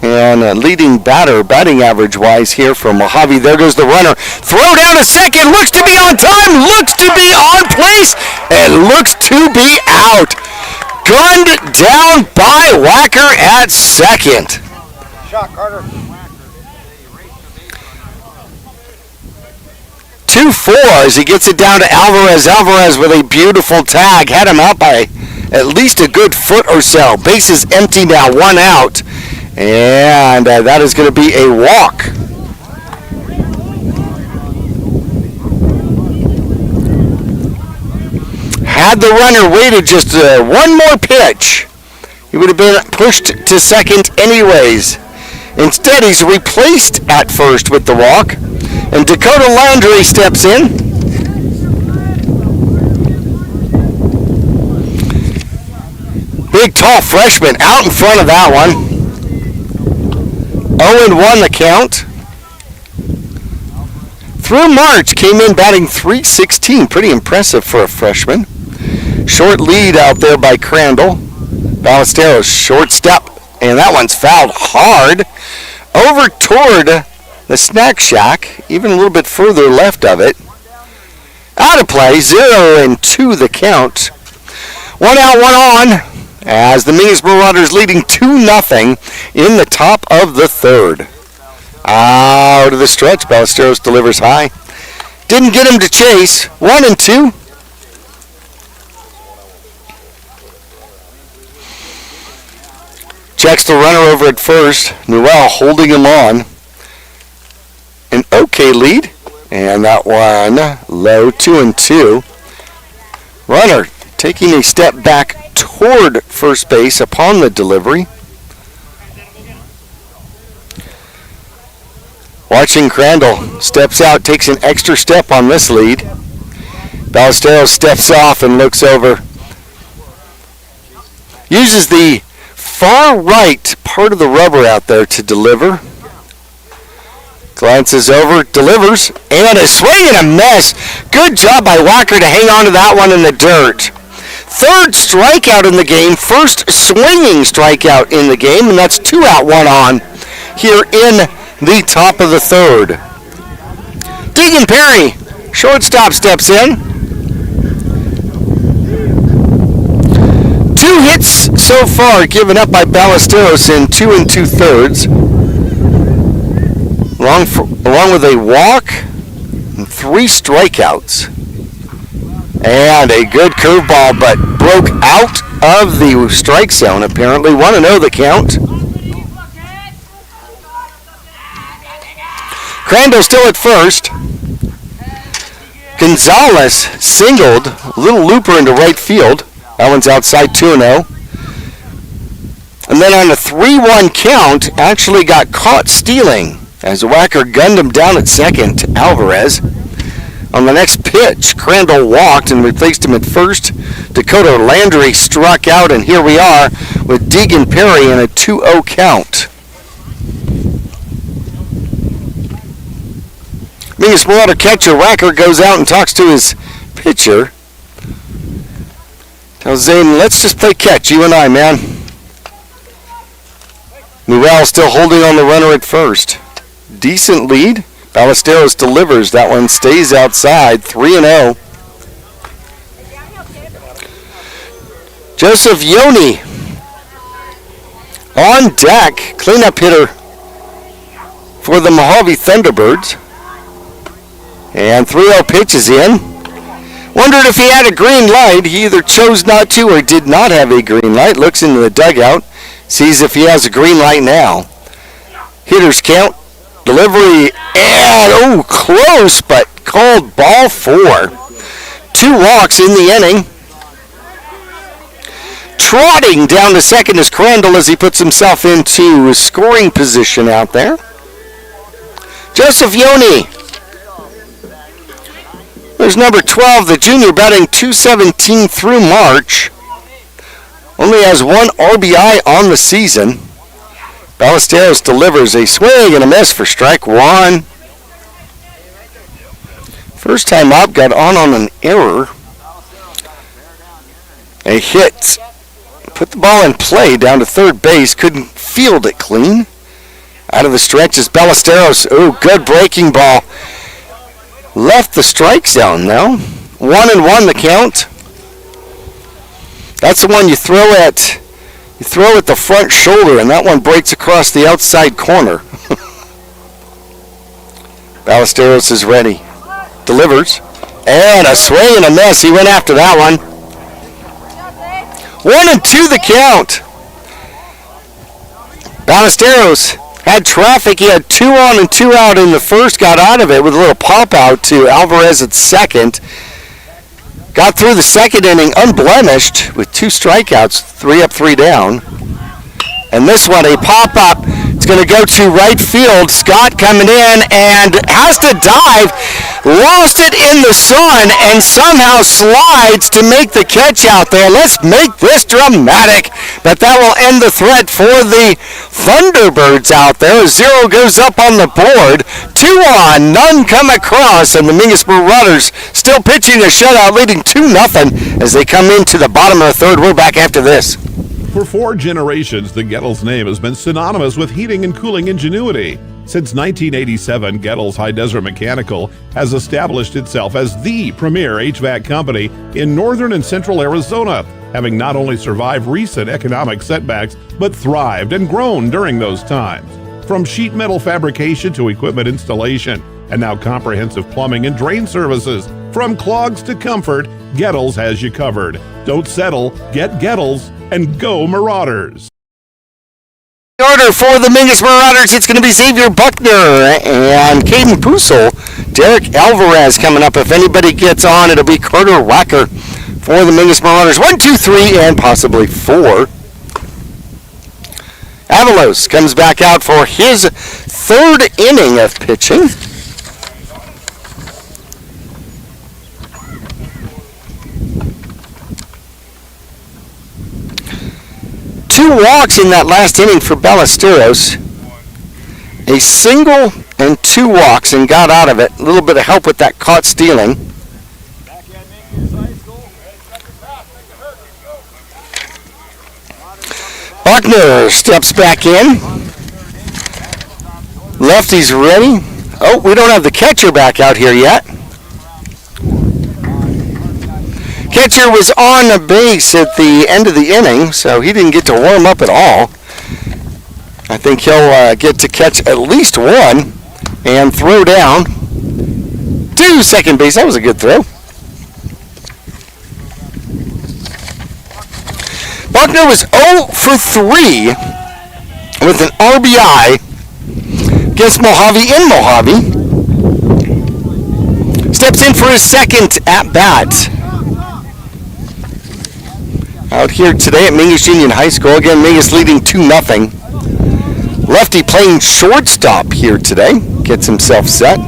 And leading batter, batting average-wise here from Mohave. There goes the runner. Throw down to second. Looks to be on time. Looks to be on place. And looks to be out. Gunned down by Wacker at second. Shot, Carter. 2-4 as he gets it down to Alvarez. Alvarez with a beautiful tag. Had him out by at least a good foot or so. Base is empty now. 1 out. And that is going to be a walk. Had the runner waited just one more pitch, he would have been pushed to second anyways. Instead, he's replaced at first with the walk, and Dakota Landry steps in. Big, tall freshman out in front of that one. 0-1 the count. Through March, came in batting .316. Pretty impressive for a freshman. Short lead out there by Crandall. Ballesteros, short step, and that one's fouled hard over toward the snack shack, even a little bit further left of it. Out of play, 0-2 the count. 1 out, 1 on, as the Mingus Marauders leading 2-0 in the top of the third. Out of the stretch, Ballesteros delivers high. Didn't get him to chase. 1-2. Checks the runner over at first. Newell holding him on. An okay lead. And that one low, 2-2. Runner taking a step back toward first base upon the delivery. Watching Crandall steps out, takes an extra step on this lead. Ballesteros steps off and looks over. Uses the far right part of the rubber out there to deliver. Glances over, delivers, and a swing and a miss. Good job by Walker to hang on to that one in the dirt. Third strikeout in the game, first swinging strikeout in the game, and that's 2 out, 1 on here in the top of the third. Deegan Perry, shortstop, steps in. 2 hits so far given up by Ballesteros in 2 2/3. Along with a walk and 3 strikeouts. And a good curveball, but broke out of the strike zone apparently. 1-0 the count. Crandall still at first. Gonzalez singled, a little looper into right field. That one's outside, 2-0. And then on a 3-1 count, actually got caught stealing as Wacker gunned him down at second to Alvarez. On the next pitch, Crandall walked and replaced him at first. Dakota Landry struck out, and here we are with Deegan Perry in a 2-0 count. Mingus Marauder catcher Wacker goes out and talks to his pitcher. Tells Zane, let's just play catch, you and I, man. Newell still holding on the runner at first. Decent lead. Ballesteros delivers. That one stays outside. 3-0. Joseph Yoni on deck. Cleanup hitter for the Mohave Thunderbirds. And 3-0 pitch is in. Wondered if he had a green light. He either chose not to or did not have a green light. Looks into the dugout. Sees if he has a green light now. Hitters count. Delivery. And, close, but called ball 4. 2 walks in the inning. Trotting down to second is Crandall as he puts himself into scoring position out there. Joseph Yoni. There's number 12, the junior, batting .217 through March. Only has 1 RBI on the season. Ballesteros delivers a swing and a miss for strike 1. First time up, got on an error. A hit. Put the ball in play down to third base. Couldn't field it clean. Out of the stretch is Ballesteros. Good breaking ball. Left the strike zone now. 1-1 the count. That's the one you throw at the front shoulder, and that one breaks across the outside corner. Ballesteros is ready. Delivers. And a swing and a miss. He went after that one. 1-2 the count. Ballesteros had traffic. He had 2 on and 2 out in the first. Got out of it with a little pop out to Alvarez at second. Got through the second inning unblemished with 2 strikeouts, 3 up, 3 down. And this one, a pop-up. It's going to go to right field. Scott coming in and has to dive. Lost it in the sun and somehow slides to make the catch out there. Let's make this dramatic. But that will end the threat for the Thunderbirds out there. 0 goes up on the board. 2 on, none come across, and the Mingus Marauders still pitching a shutout, leading 2-0 as they come into the bottom of the third. We're back after this. For 4 generations, the Gettles name has been synonymous with heating and cooling ingenuity. Since 1987, Gettles High Desert Mechanical has established itself as the premier HVAC company in northern and central Arizona, having not only survived recent economic setbacks, but thrived and grown during those times. From sheet metal fabrication to equipment installation, and now comprehensive plumbing and drain services. From clogs to comfort, Gettles has you covered. Don't settle, get Gettles, and go Marauders. Order for the Mingus Marauders, it's going to be Xavier Buckner and Caden Pussel. Derek Alvarez coming up. If anybody gets on, it'll be Carter Wacker for the Mingus Marauders. 1, 2, 3, and possibly 4. Avalos comes back out for his 3rd inning of pitching. Two walks in that last inning for Ballesteros. A single and 2 walks and got out of it. A little bit of help with that caught stealing. Buckner steps back in. Lefty's ready. Oh, we don't have the catcher back out here yet. Catcher was on the base at the end of the inning, so he didn't get to warm up at all. I think he'll get to catch at least 1 and throw down to second base. That was a good throw. Buckner was 0 for 3 with an RBI against Mohave in Mohave. Steps in for his 2nd at bat. Out here today at Mingus Union High School. Again, Mingus leading 2-0. Lefty playing shortstop here today. Gets himself set.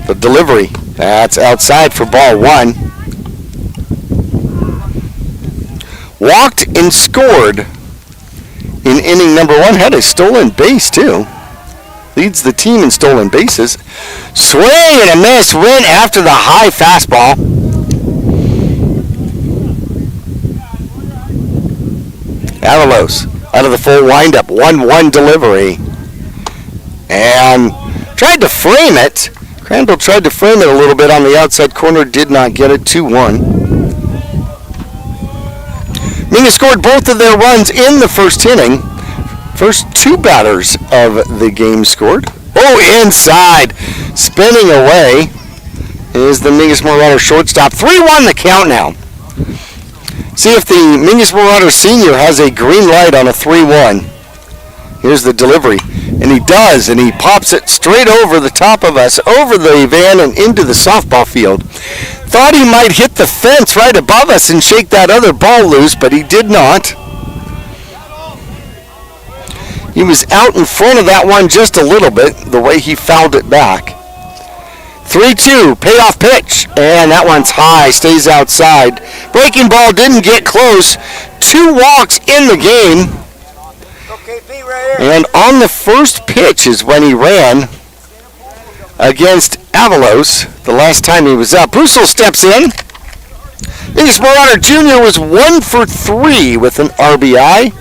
The delivery, that's outside for ball 1. Walked and scored in inning number 1. Had a stolen base too. Leads the team in stolen bases. Swing and a miss. Went after the high fastball. Avalos out of the full windup. 1-1 delivery. And tried to frame it. Crandall tried to frame it a little bit on the outside corner. Did not get it. 2-1. Mingus scored both of their runs in the first inning. First 2 batters of the game scored. Oh, inside. Spinning away is the Mingus Marauder shortstop. 3-1 the count now. See if the Mingus Marauder senior has a green light on a 3-1. Here's the delivery. And he does, and he pops it straight over the top of us, over the van and into the softball field. Thought he might hit the fence right above us and shake that other ball loose, but he did not. He was out in front of that one just a little bit, the way he fouled it back. 3-2, payoff pitch, and that one's high, stays outside. Breaking ball didn't get close. 2 walks in the game. And on the first pitch is when he ran against Avalos the last time he was up. Pussel steps in. Mingus Marauder Jr. was 1 for 3 with an RBI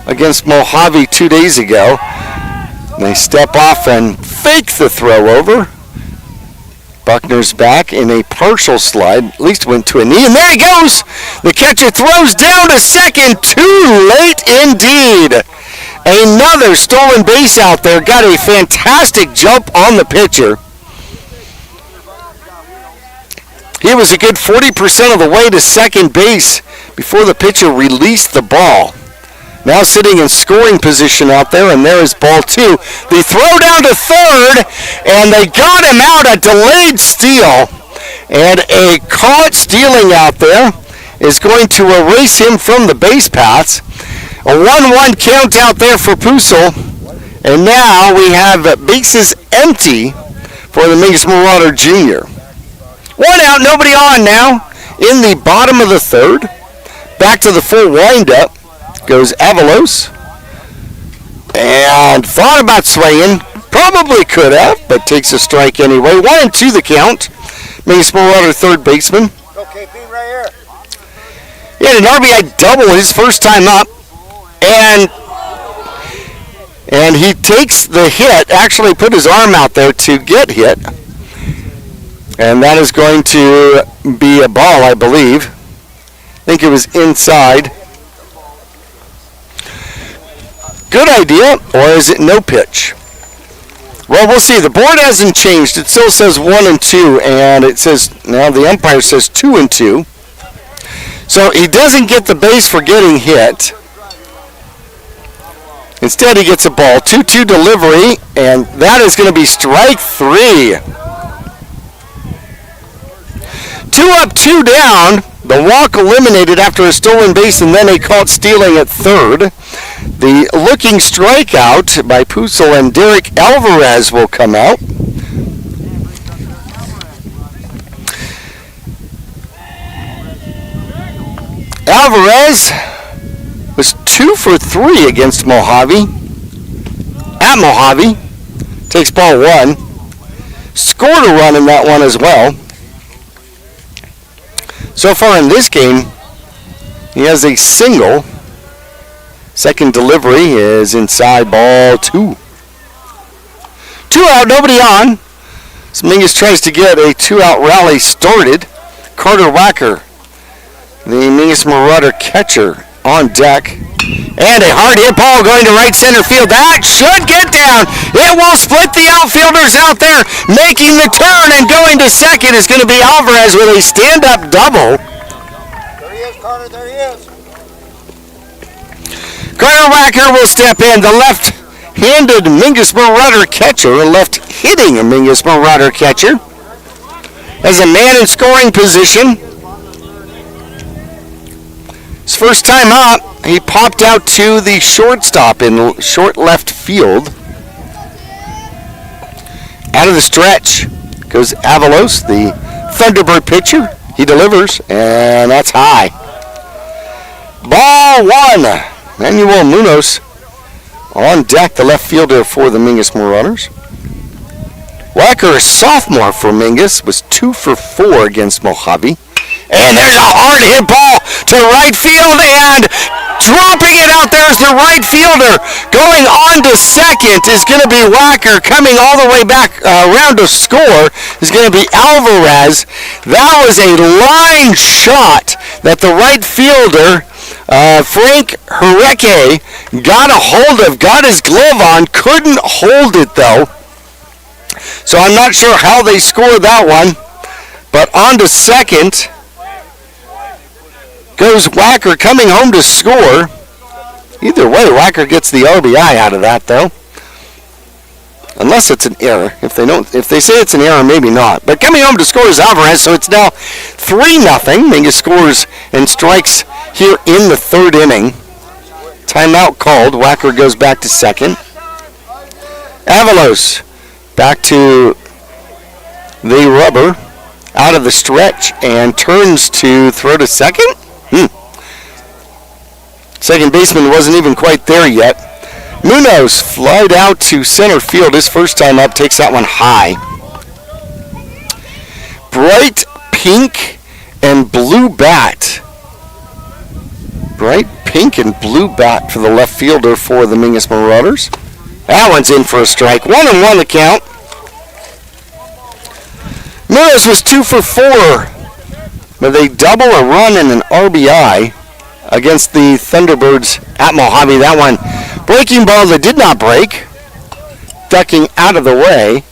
against Mohave 2 days ago. They step off and fake the throw over. Buckner's back in a partial slide, at least went to a knee, and there he goes! The catcher throws down to second, too late indeed. Another stolen base out there, got a fantastic jump on the pitcher. He was a good 40% of the way to second base before the pitcher released the ball. Now sitting in scoring position out there, and there is ball 2. They throw down to third, and they got him out, a delayed steal. And a caught stealing out there is going to erase him from the base paths. A 1-1 count out there for Pusil. And now we have bases empty for the Mingus Marauder Jr. 1 out, nobody on now in the bottom of the third. Back to the full windup goes Avalos. And thought about swinging. Probably could have, but takes a strike anyway. 1-2 the count. Mingus Marauder third baseman. Okay, be right here. He had an RBI double his first time up. And he takes the hit, actually put his arm out there to get hit. And that is going to be a ball, I believe. I think it was inside. Good idea, or is it no pitch? Well, we'll see. The board hasn't changed. It still says 1-2, and it says, now the umpire says 2-2. So he doesn't get the base for getting hit. Instead, he gets a ball. 2-2 delivery, and that is going to be strike 3. 2 up, 2 down. The walk eliminated after a stolen base, and then a caught stealing at third. The looking strikeout by Pusil and Derek Alvarez will come out. Alvarez was 2 for 3 against Mohave. At Mohave. Takes ball 1. Scored a run in that one as well. So far in this game, he has a single. Second delivery is inside, ball 2. 2 out, nobody on. Mingus tries to get a 2-out rally started. Carter Wacker, the Mingus Marauder catcher, on deck. And a hard hit ball going to right center field. That should get down. It will split the outfielders out there. Making the turn and going to second is going to be Alvarez with a stand-up double. There he is, Carter. There he is. Carter Wacker will step in. The left-handed Mingus Marauder catcher, a left-hitting Mingus Marauder catcher, as a man in scoring position. His first time up, he popped out to the shortstop in short left field. Out of the stretch goes Avalos, the Thunderbird pitcher. He delivers, and that's high. Ball 1. Manuel Munoz on deck, the left fielder for the Mingus Marauders. Wacker, a sophomore for Mingus, was 2 for 4 against Mohave. And there's a hard hit ball to right field, and dropping it out there is the right fielder. Going on to second is going to be Wacker. Coming all the way back around to score is going to be Alvarez. That was a line shot that the right fielder, Frank Hereke, got a hold of, got his glove on, couldn't hold it though. So I'm not sure how they scored that one. But on to second goes Wacker, coming home to score. Either way, Wacker gets the RBI out of that though. Unless it's an error. If they say it's an error, maybe not. But coming home to score is Alvarez, so it's now 3-0. Mingus scores and strikes here in the third inning. Timeout called. Wacker goes back to second. Avalos back to the rubber, out of the stretch, and turns to throw to second. Second baseman wasn't even quite there yet. Munoz flied out to center field. His first time up, takes that one high. Bright pink and blue bat. Bright pink and blue bat for the left fielder for the Mingus Marauders. That one's in for a strike. 1-1 the count. Munoz was 2 for 4 with a double, a run, and an RBI against the Thunderbirds at Mohave. That one, breaking ball that did not break, ducking out of the way.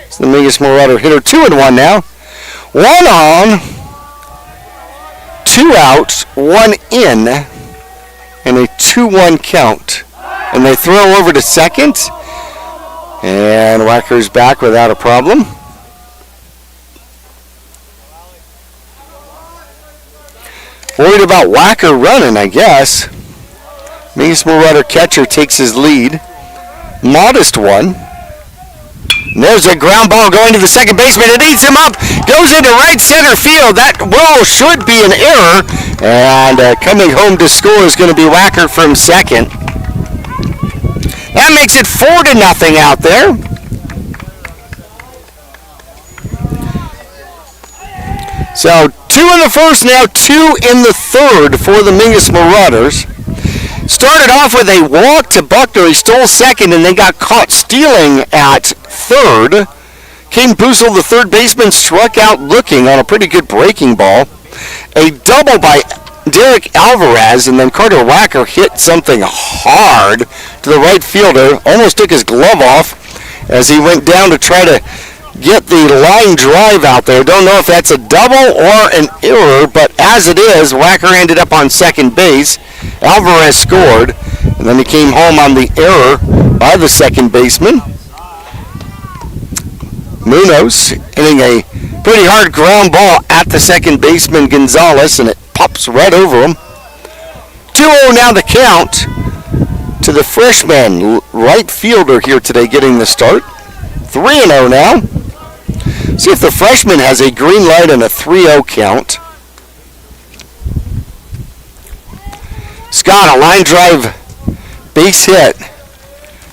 It's the Mingus Marauder hitter. 2-1 now. 1 on, 2 out, 1 in, and a 2-1 count. And they throw over to second, and Wacker's back without a problem. Worried about Wacker running, I guess. Mingus Marauder catcher takes his lead. Modest one. And there's a ground ball going to the second baseman. It eats him up. Goes into right center field. That should be an error. And coming home to score is going to be Wacker from second. That makes it 4-0 out there. So 2 in the first, now 2 in the third for the Mingus Marauders. Started off with a walk to Buckner. He stole second and then got caught stealing at third. King Puzel, the third baseman, struck out looking on a pretty good breaking ball. A double by Derek Alvarez, and then Carter Wacker hit something hard to the right fielder. Almost took his glove off as he went down to try to get the line drive out there. Don't know if that's a double or an error, but as it is, Wacker ended up on second base. Alvarez scored, and then he came home on the error by the second baseman. Munoz hitting a pretty hard ground ball at the second baseman, Gonzalez, and it pops right over him. 2-0 now the count to the freshman right fielder here today getting the start. 3-0 now. See if the freshman has a green light and a 3-0 count. Scott, a line drive base hit.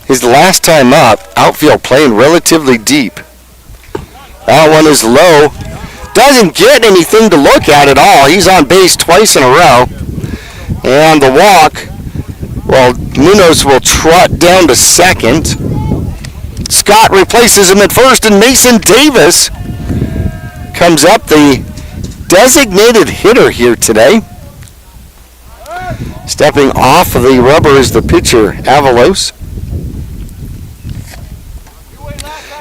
His last time up, outfield playing relatively deep. That one is low. Doesn't get anything to look at all. He's on base twice in a row. And the walk, well, Munoz will trot down to second. Scott replaces him at first, and Mason Davis comes up, the designated hitter here today. Stepping off of the rubber is the pitcher, Avalos.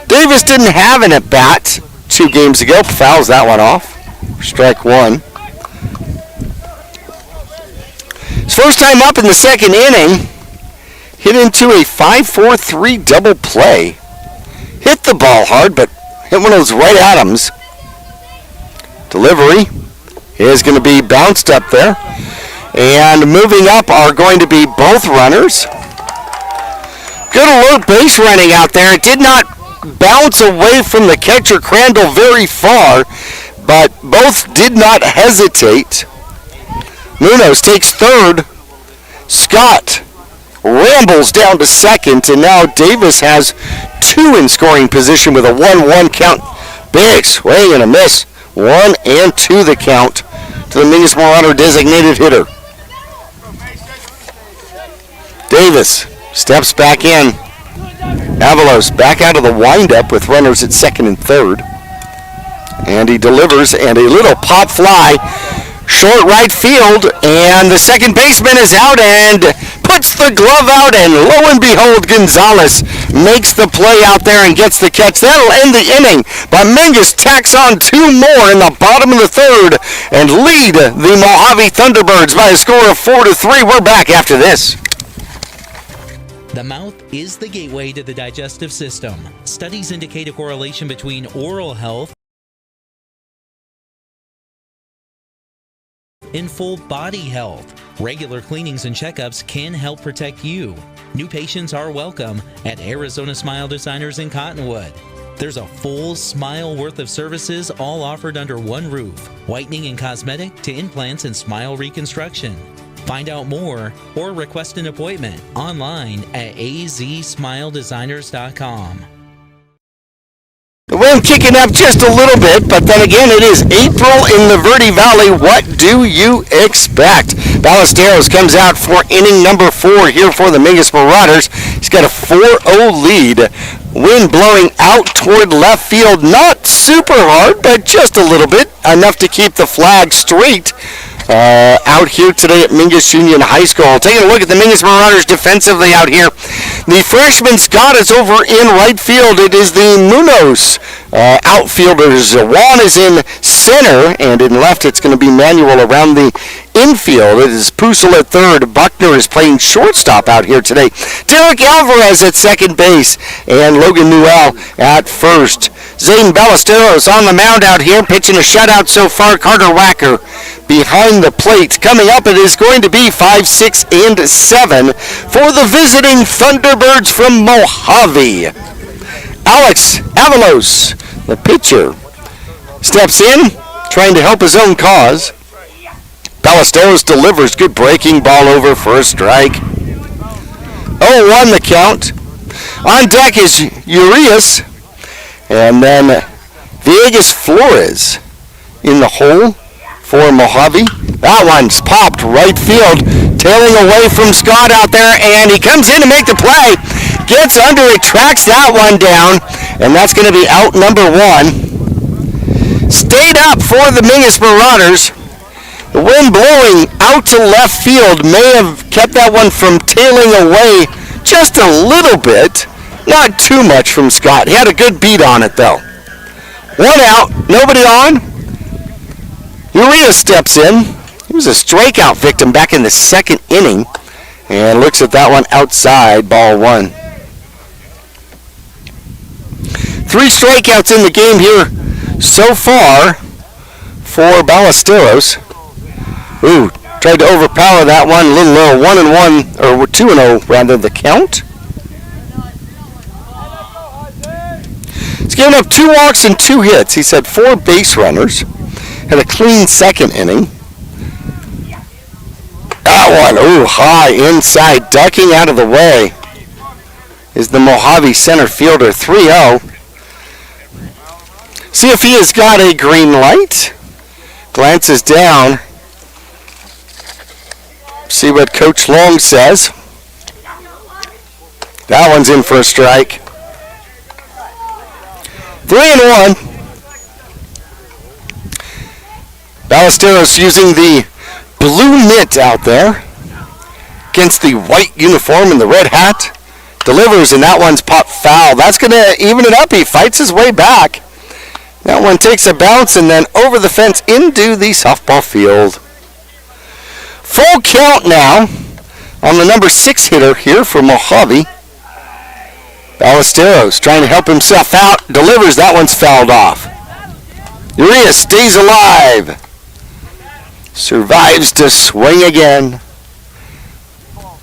Davis didn't have an at-bat 2 games ago. Fouls that one off. Strike one. His first time up in the second inning. Hit into a 5-4-3 double play. Hit the ball hard, but hit one of those right atoms. Delivery is going to be bounced up there. And moving up are going to be both runners. Good alert base running out there. It did not bounce away from the catcher Crandall very far, but both did not hesitate. Munoz takes third. Scott rambles down to second, and now Davis has 2 in scoring position with a 1-1 count. Big swing and a miss. 1 and 2 the count to the Mingus Marauder designated hitter. Davis steps back in. Avalos back out of the windup with runners at second and third. And he delivers, and a little pop fly. Short right field, and the second baseman is out and puts the glove out, and lo and behold, Gonzalez makes the play out there and gets the catch. That'll end the inning, but Mingus tacks on 2 more in the bottom of the third and lead the Mohave Thunderbirds by a score of 4-3. We're back after this. The mouth is the gateway to the digestive system. Studies indicate a correlation between oral health and full body health. Regular cleanings and checkups can help protect you. New patients are welcome at Arizona Smile Designers in Cottonwood. There's a full smile worth of services all offered under one roof. Whitening and cosmetic to implants and smile reconstruction. Find out more or request an appointment online at azsmiledesigners.com. The wind kicking up just a little bit, but then again, it is April in the Verde Valley. What do you expect? Ballesteros comes out for inning number 4 here for the Mingus Marauders. He's got a 4-0 lead. Wind blowing out toward left field. Not super hard, but just a little bit. Enough to keep the flag straight. Out here today at Mingus Union High School. Taking a look at the Mingus Marauders defensively out here. The freshman Scott is over in right field. It is the Munoz outfielders. Juan is in center, and in left it's going to be Manuel around the infield. It is Pusel at third. Buckner is playing shortstop out here today. Derek Alvarez at second base. And Logan Newell at first. Zane Ballesteros on the mound out here, pitching a shutout so far. Carter Wacker behind the plate. Coming up, it is going to be 5, 6, and 7 for the visiting Thunderbirds from Mohave. Alex Avalos, the pitcher, steps in, trying to help his own cause. Ballesteros delivers. Good breaking ball over for a strike. 0-1 the count. On deck is Urias. And then Villegas Flores in the hole for Mohave. That one's popped right field, tailing away from Scott out there, and he comes in to make the play. Gets under it, tracks that one down, and that's going to be out number 1. Stayed up for the Mingus Marauders. The wind blowing out to left field may have kept that one from tailing away just a little bit. Not too much from Scott. He had a good beat on it, though. 1 out, nobody on. Urias steps in. He was a strikeout victim back in the second inning. And looks at that one outside, ball 1. 3 strikeouts in the game here so far for Ballesteros. Ooh, tried to overpower that one. A little low, 1-1, or 2-0 rather, the count. He's given up 2 walks and 2 hits. He's had 4 base runners. Had a clean second inning. That one, ooh, high inside, ducking out of the way is the Mohave center fielder. 3-0. See if he has got a green light. Glances down. See what Coach Long says. That one's in for a strike. 3-1. Ballesteros using the blue mitt out there against the white uniform and the red hat. Delivers, and that one's popped foul. That's going to even it up. He fights his way back. That one takes a bounce and then over the fence into the softball field. Full count now on the number 6 hitter here for Mohave. Ballesteros trying to help himself out. Delivers. That one's fouled off. Urias stays alive. Survives to swing again.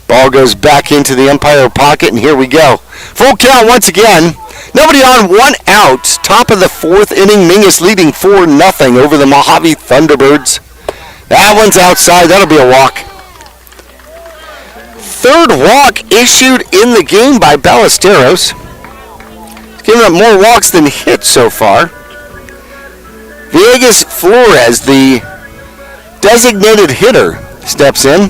Ball goes back into the umpire pocket, and here we go. Full count once again. Nobody on, 1 out. Top of the 4th inning. Mingus leading 4-0 over the Mohave Thunderbirds. That one's outside. That'll be a walk. 3rd walk issued in the game by Ballesteros. He's given up more walks than hits so far. Villegas Flores, the designated hitter, steps in.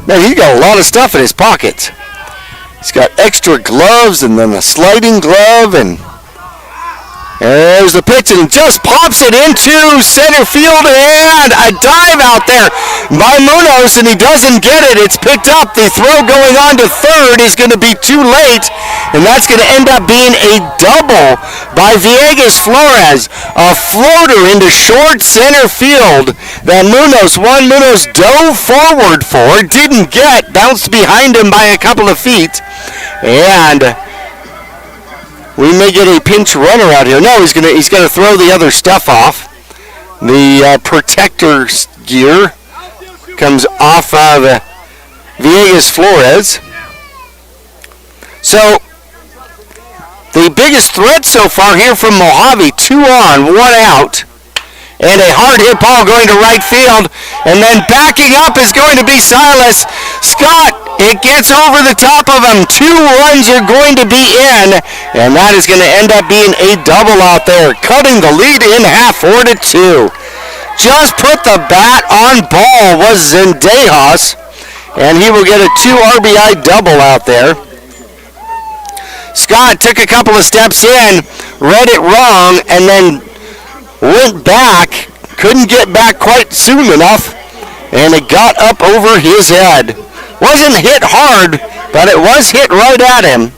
Man, he's got a lot of stuff in his pockets. He's got extra gloves and then a sliding glove, and there's the pitch, and just pops it into center field, and a dive out there by Munoz, and he doesn't get it. It's picked up. The throw going on to third is going to be too late, and that's going to end up being a double by Villegas Flores. A floater into short center field that Munoz dove forward for, didn't get, bounced behind him by a couple of feet, and we may get a pinch runner out here. No, he's gonna throw the other stuff off. The protector gear comes off of Villegas Flores. So the biggest threat so far here from Mohave, 2 on, 1 out. And a hard hit ball going to right field. And then backing up is going to be Silas Scott. It gets over the top of him. 2 runs are going to be in. And that is going to end up being a double out there. Cutting the lead in half, 4-2. Just put the bat on ball was Zendejas. And he will get a 2 RBI double out there. Scott took a couple of steps in, read it wrong, and then went back, couldn't get back quite soon enough, and it got up over his head. Wasn't hit hard, but it was hit right at him.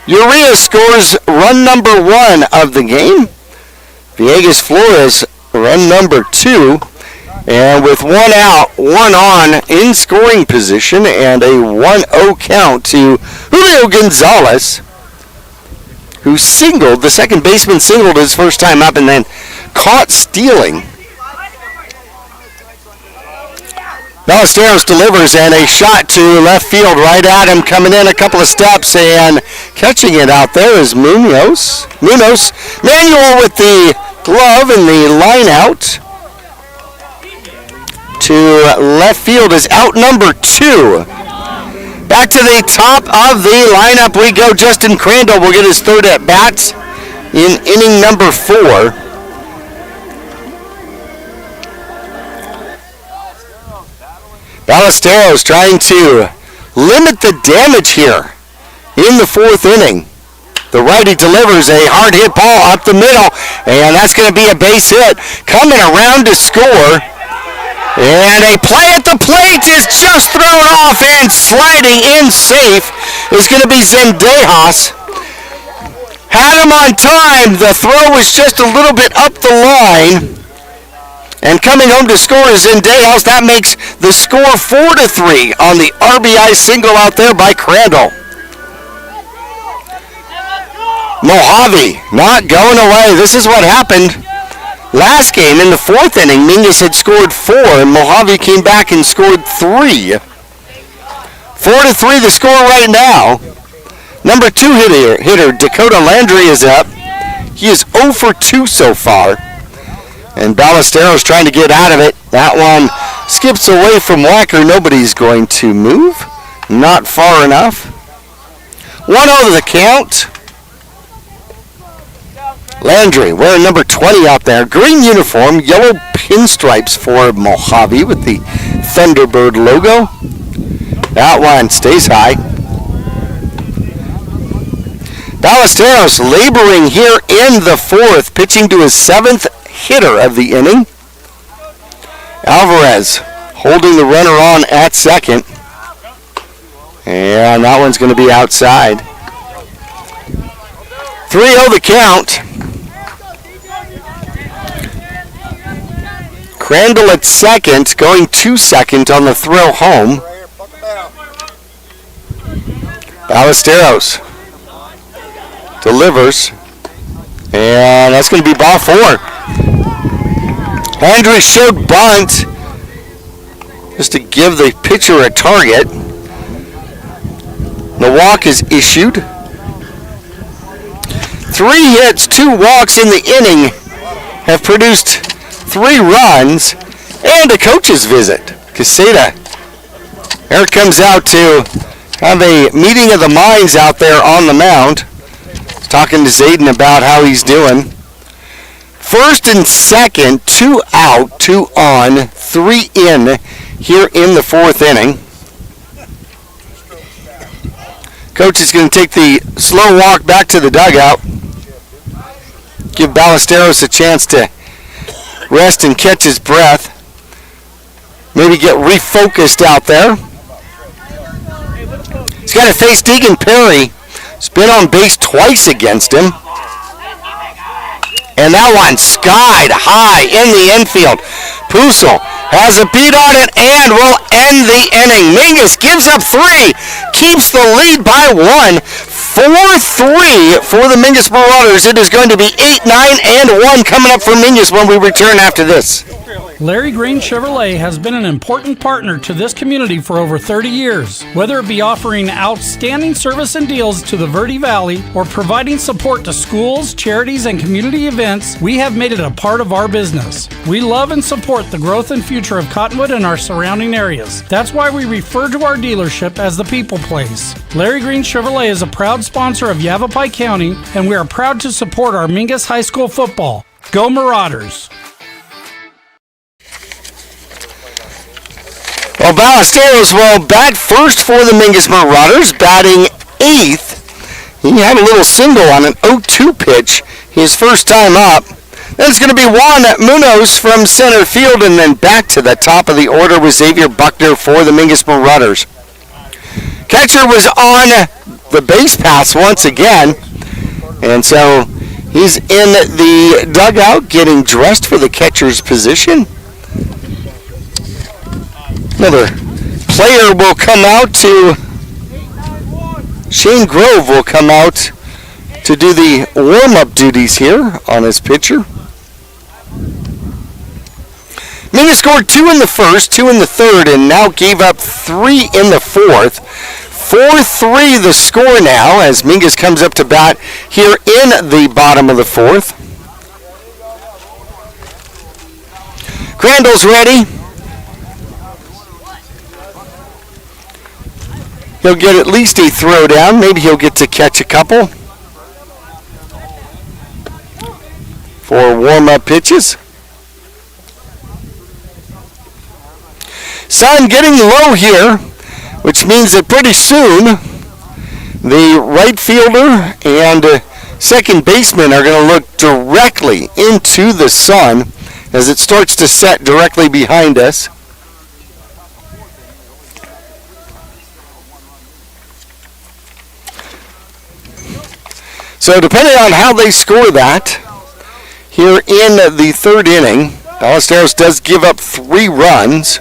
Urias scores run number 1 of the game. Villegas Flores run number 2. And with one out, one on in scoring position, and a 1-0 count to Julio Gonzalez, who singled, the second baseman singled his first time up and then caught stealing. Ballesteros delivers, and a shot to left field right at him, coming in a couple of steps and catching it out there is Munoz. Manuel with the glove and the line out to left field is out number 2. Back to the top of the lineup we go. Justin Crandall will get his third at bat in inning number 4. Ballesteros trying to limit the damage here in the 4th inning. The righty delivers a hard hit ball up the middle, and that's going to be a base hit. Coming around to score, and a play at the plate is just thrown off, and sliding in safe is going to be Zendejas. Had him on time. The throw was just a little bit up the line. And coming home to score is Zendejas. That makes the score 4-3 on the RBI single out there by Crandall. Mohave not going away. This is what happened last game. In the 4th inning, Mingus had scored 4, and Mohave came back and scored 3. 4-3 the score right now. Number 2 hitter Dakota Landry is up. He is 0 for 2 so far. And Ballesteros trying to get out of it. That one skips away from Wacker. Nobody's going to move. Not far enough. 1-0 the count. Landry wearing number 20 out there. Green uniform, yellow pinstripes for Mohave with the Thunderbird logo. That one stays high. Ballesteros laboring here in the 4th, pitching to his 7th hitter of the inning. Alvarez holding the runner on at second. And that one's going to be outside. 3-0 the count. Crandall at second, going to second on the throw home. Ballesteros delivers. And that's going to be ball 4. Andrews showed bunt just to give the pitcher a target. The walk is issued. 3 hits, 2 walks in the inning have produced 3 runs and a coach's visit. Caseta there comes out to have a meeting of the minds out there on the mound. Talking to Zayden about how he's doing. 1st and 2nd, 2 out, 2 on, 3 in here in the 4th inning. Coach is going to take the slow walk back to the dugout. Give Ballesteros a chance to rest and catch his breath. Maybe get refocused out there. He's got to face Deegan Perry. He's been on base twice against him. And that one skied high in the infield. Pusel has a beat on it and will end the inning. Mingus gives up 3, keeps the lead by 1. 4-3 for the Mingus Marauders. It is going to be 8, 9, and 1 coming up for Mingus when we return after this. Larry Green Chevrolet has been an important partner to this community for over 30 years. Whether it be offering outstanding service and deals to the Verde Valley or providing support to schools, charities, and community events, we have made it a part of our business. We love and support the growth and future of Cottonwood and our surrounding areas. That's why we refer to our dealership as the People Place. Larry Green Chevrolet is a proud sponsor of Yavapai County, and we are proud to support our Mingus High School football. Go Marauders! Well, Ballesteros will bat first for the Mingus Marauders, batting 8th. He had a little single on an 0-2 pitch his first time up. Then it's going to be Juan Munoz from center field, and then back to the top of the order with Xavier Buckner for the Mingus Marauders. Catcher was on the base paths once again, and so he's in the dugout getting dressed for the catcher's position. Another player will come out to, Shane Grove will come out to do the warm-up duties here on his pitcher. Mingus scored 2 in the first, 2 in the third, and now gave up 3 in the fourth. 4-3 the score now as Mingus comes up to bat here in the bottom of the fourth. Crandall's ready. He'll get at least a throw down. Maybe he'll get to catch a couple for warm-up pitches. Sun getting low here, which means that pretty soon the right fielder and second baseman are going to look directly into the sun as it starts to set directly behind us. So depending on how they score that, here in the third inning, Ballesteros does give up 3 runs.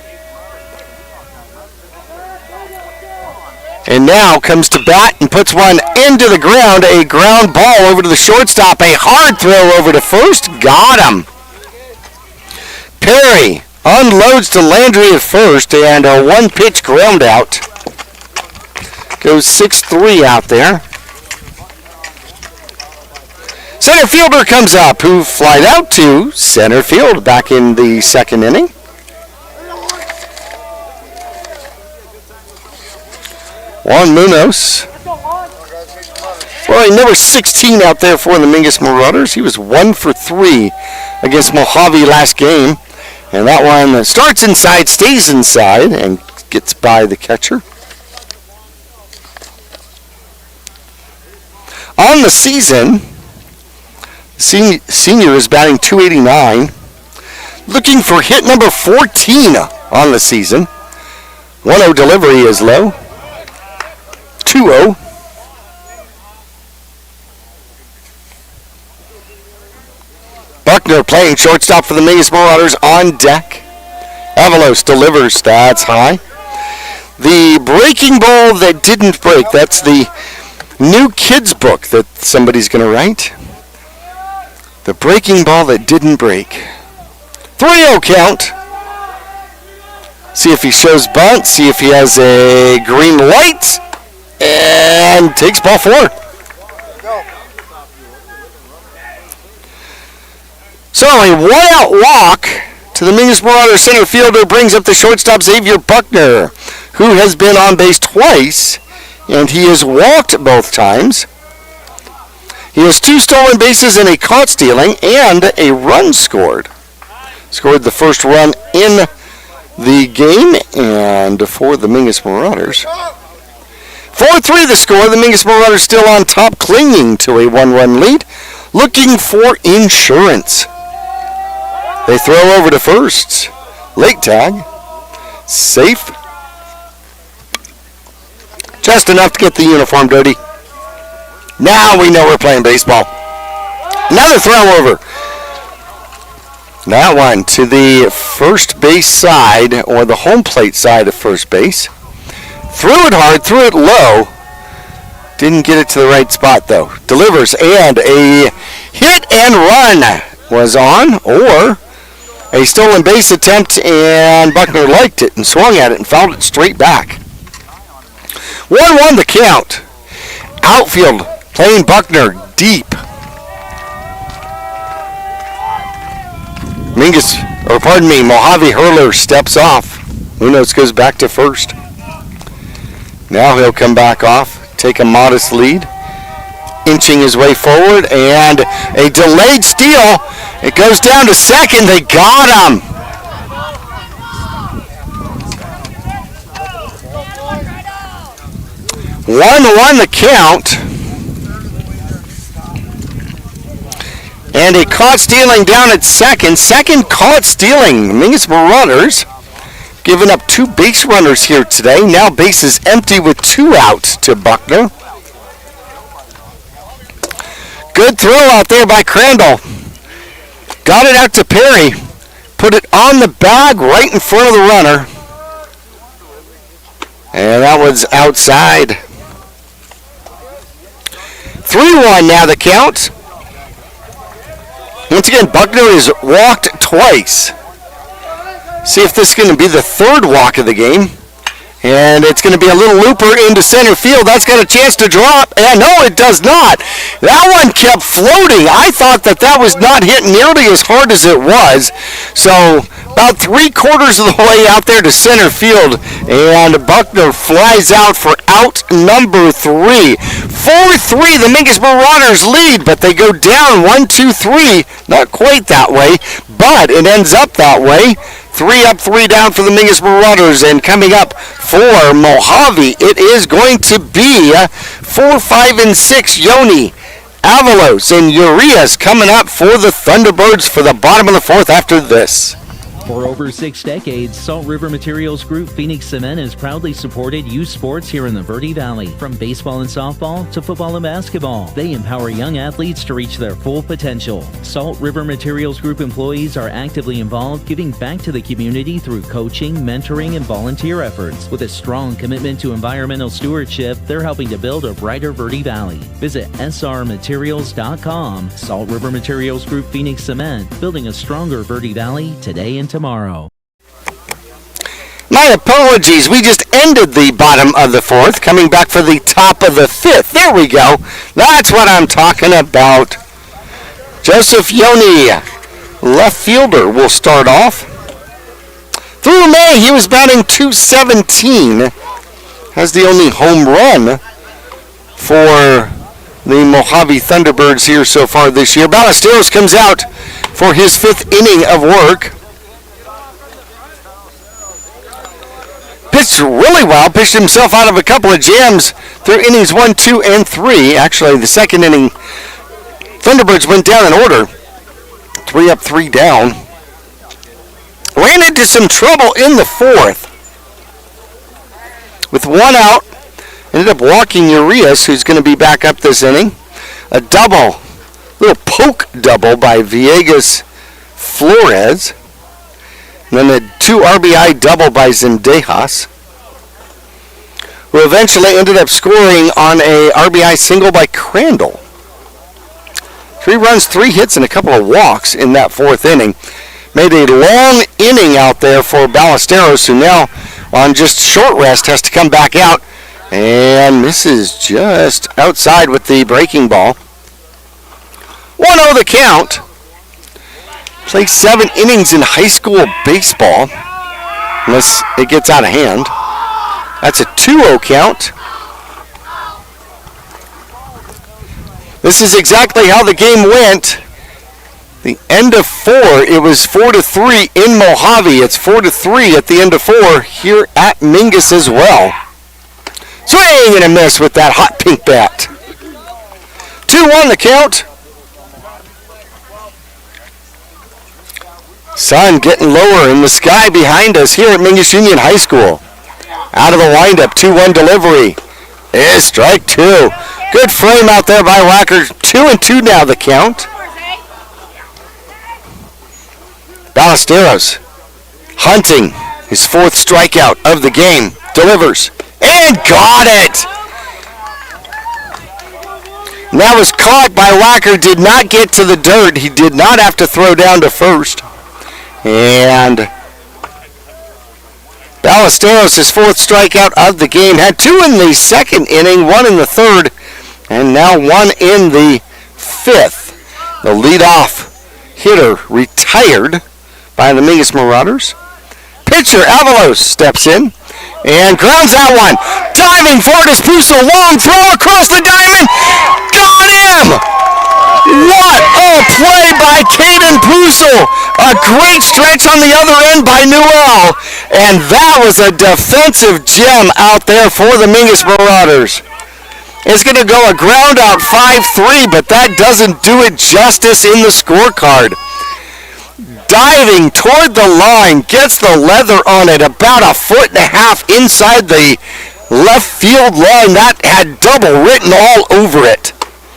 And now comes to bat and puts one into the ground. A ground ball over to the shortstop. A hard throw over to first. Got him. Perry unloads to Landry at first, and a 1-pitch ground out. Goes 6-3 out there. Center fielder comes up, who flied out to center field back in the second inning. Juan Munoz. Well, number 16 out there for the Mingus Marauders. He was 1 for 3 against Mohave last game. And that one starts inside, stays inside, and gets by the catcher. On the season, senior is batting .289. Looking for hit number 14 on the season. 1-0 delivery is low. 2-0. Buckner playing shortstop for the Mingus Marauders on deck. Avalos delivers, that's high. The breaking ball that didn't break, that's the new kids book that somebody's going to write. The breaking ball that didn't break. 3-0 count. See if he shows bunt, see if he has a green light. And takes ball 4. So a 1-out walk to the Mingus Marauders center fielder brings up the shortstop Xavier Buckner, who has been on base twice, and he has walked both times. He has 2 stolen bases and a caught stealing, and a run scored. Scored the first run in the game, and for the Mingus Marauders. 4-3 the score. The Mingus Marauders still on top, clinging to a 1-run lead, looking for insurance. They throw over to first. Late tag. Safe. Just enough to get the uniform dirty. Now we know we're playing baseball. Another throw over. That one to the first base side, or the home plate side of first base. Threw it hard, threw it low. Didn't get it to the right spot, though. Delivers, and a hit and run was on, or a stolen base attempt, and Buckner liked it and swung at it and fouled it straight back. 1-1 the count. Outfield playing Buckner deep. Mohave hurler steps off. Munoz goes back to first. Now he'll come back off, take a modest lead, inching his way forward, and a delayed steal. It goes down to second. They got him. One the count. And a caught stealing down at second. Second caught stealing. Mingus Marauders giving up 2 base runners here today. Now base is empty with 2 out to Buckner. Good throw out there by Crandall. Got it out to Perry. Put it on the bag right in front of the runner. And that was outside. 3-1 now the count. Once again, Buckner has walked twice. See if this is going to be the third walk of the game. And it's going to be a little looper into center field. That's got a chance to drop. And no, it does not. That one kept floating. I thought that was not hit nearly as hard as it was. So about 3/4 of the way out there to center field. And Buckner flies out for out number 3. 4-3, the Mingus Marauders lead, but they go down 1-2-3. Not quite that way, but it ends up that way. 3 up, 3 down for the Mingus Marauders, and coming up for Mohave, it is going to be 4, 5, and 6. Yoni, Avalos, and Urias coming up for the Thunderbirds for the bottom of the 4th after this. For over 6 decades, Salt River Materials Group Phoenix Cement has proudly supported youth sports here in the Verde Valley. From baseball and softball to football and basketball, they empower young athletes to reach their full potential. Salt River Materials Group employees are actively involved, giving back to the community through coaching, mentoring, and volunteer efforts. With a strong commitment to environmental stewardship, they're helping to build a brighter Verde Valley. Visit srmaterials.com. Salt River Materials Group Phoenix Cement, building a stronger Verde Valley today and tomorrow. My apologies. We just ended the bottom of the 4th, coming back for the top of the 5th. There we go. That's what I'm talking about. Joseph Yoni, left fielder, will start off. Through May, he was batting .217. Has the only home run for the Mohave Thunderbirds here so far this year. Ballesteros comes out for his 5th inning of work. Pitched really well, pitched himself out of a couple of jams through innings 1, 2, and 3. Actually, the second inning, Thunderbirds went down in order. 3 up, 3 down. Ran into some trouble in the 4th. With 1 out, ended up walking Urias, who's going to be back up this inning. A double, little poke double by Villegas Flores. And then a 2 RBI double by Zendejas, who eventually ended up scoring on a RBI single by Crandall. 3 runs, 3 hits, and a couple of walks in that 4th inning. Made a long inning out there for Ballesteros, who now on just short rest has to come back out and misses just outside with the breaking ball. 1-0 the count. Played 7 innings in high school baseball, unless it gets out of hand. That's a 2-0 count. This is exactly how the game went. The end of 4, it was 4-3 in Mohave. It's 4-3 at the end of 4 here at Mingus as well. Swing and a miss with that hot pink bat. 2-1 the count. Sun getting lower in the sky behind us here at Mingus Union High School. Out of the windup, 2-1 delivery. Is strike 2. Good frame out there by Wacker. 2-2 now the count. Ballesteros hunting his 4th strikeout of the game. Delivers and got it. And that was caught by Wacker. Did not get to the dirt. He did not have to throw down to first. And Ballesteros, his 4th strikeout of the game, had 2 in the 2nd inning, 1 in the 3rd, and now 1 in the 5th. The leadoff hitter retired by the Mingus Marauders. Pitcher Avalos steps in and grounds that one. Diving for it is Puso. Long throw across the diamond. Got him! What a play by Caden Puso. A great stretch on the other end by Newell. And that was a defensive gem out there for the Mingus Marauders. It's going to go a ground out 5-3, but that doesn't do it justice in the scorecard. Diving toward the line, gets the leather on it about 1.5 feet inside the left field line. That had double written all over it.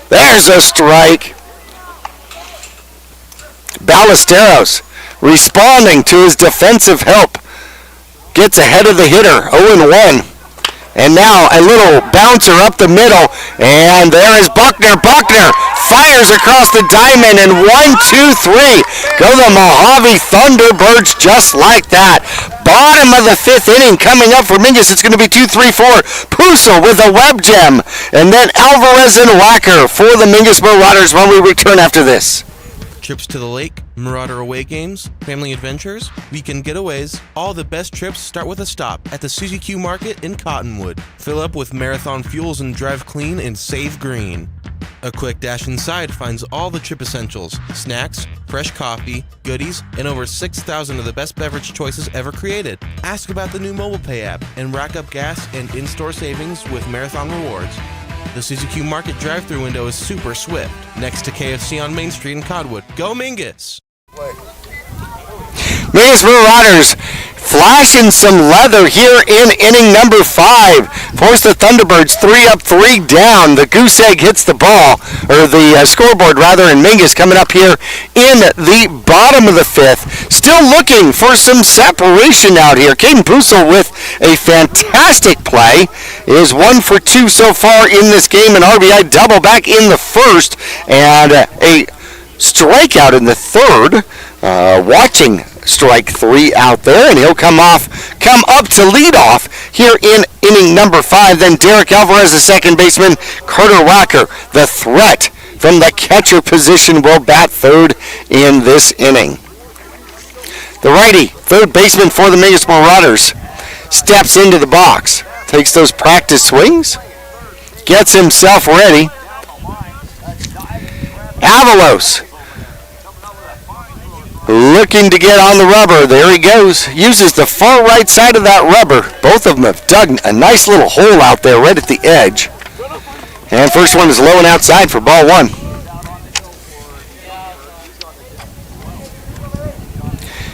There's a strike. Ballesteros responding to his defensive help. Gets ahead of the hitter, 0-1. And now a little bouncer up the middle, and there is Buckner. Buckner fires across the diamond, and 1, 2, 3. Go the Mohave Thunderbirds just like that. Bottom of the 5th inning coming up for Mingus. It's going to be 2, 3, 4. Puso with a web gem, and then Alvarez and Wacker for the Mingus Marauders when we return after this. Trips to the lake, Marauder away games, family adventures, weekend getaways, all the best trips start with a stop at the Suzy Q Market in Cottonwood. Fill up with Marathon fuels and drive clean and save green. A quick dash inside finds all the trip essentials, snacks, fresh coffee, goodies, and over 6,000 of the best beverage choices ever created. Ask about the new mobile pay app and rack up gas and in-store savings with Marathon Rewards. The Suzy Q Market drive-thru window is super swift, next to KFC on Main Street in Cottonwood. Go Mingus! Mingus Marauders flashing some leather here in inning number 5. Force the Thunderbirds 3 up, 3 down. The goose egg hits the ball, or the scoreboard rather, and Mingus coming up here in the bottom of the 5th. Still looking for some separation out here. Caden Puso with a fantastic play. Is 1 for 2 so far in this game. An RBI double back in the 1st, and a strikeout in the 3rd. Watching strike 3 out there, and he'll come up to lead off here in inning number 5. Then Derek Alvarez, the second baseman. Carter Wacker, the threat from the catcher position, will bat 3rd in this inning. The righty, third baseman for the Mingus Marauders, steps into the box, takes those practice swings, gets himself ready. Avalos looking to get on the rubber. There he goes. Uses the far right side of that rubber. Both of them have dug a nice little hole out there right at the edge. And first one is low and outside for ball 1.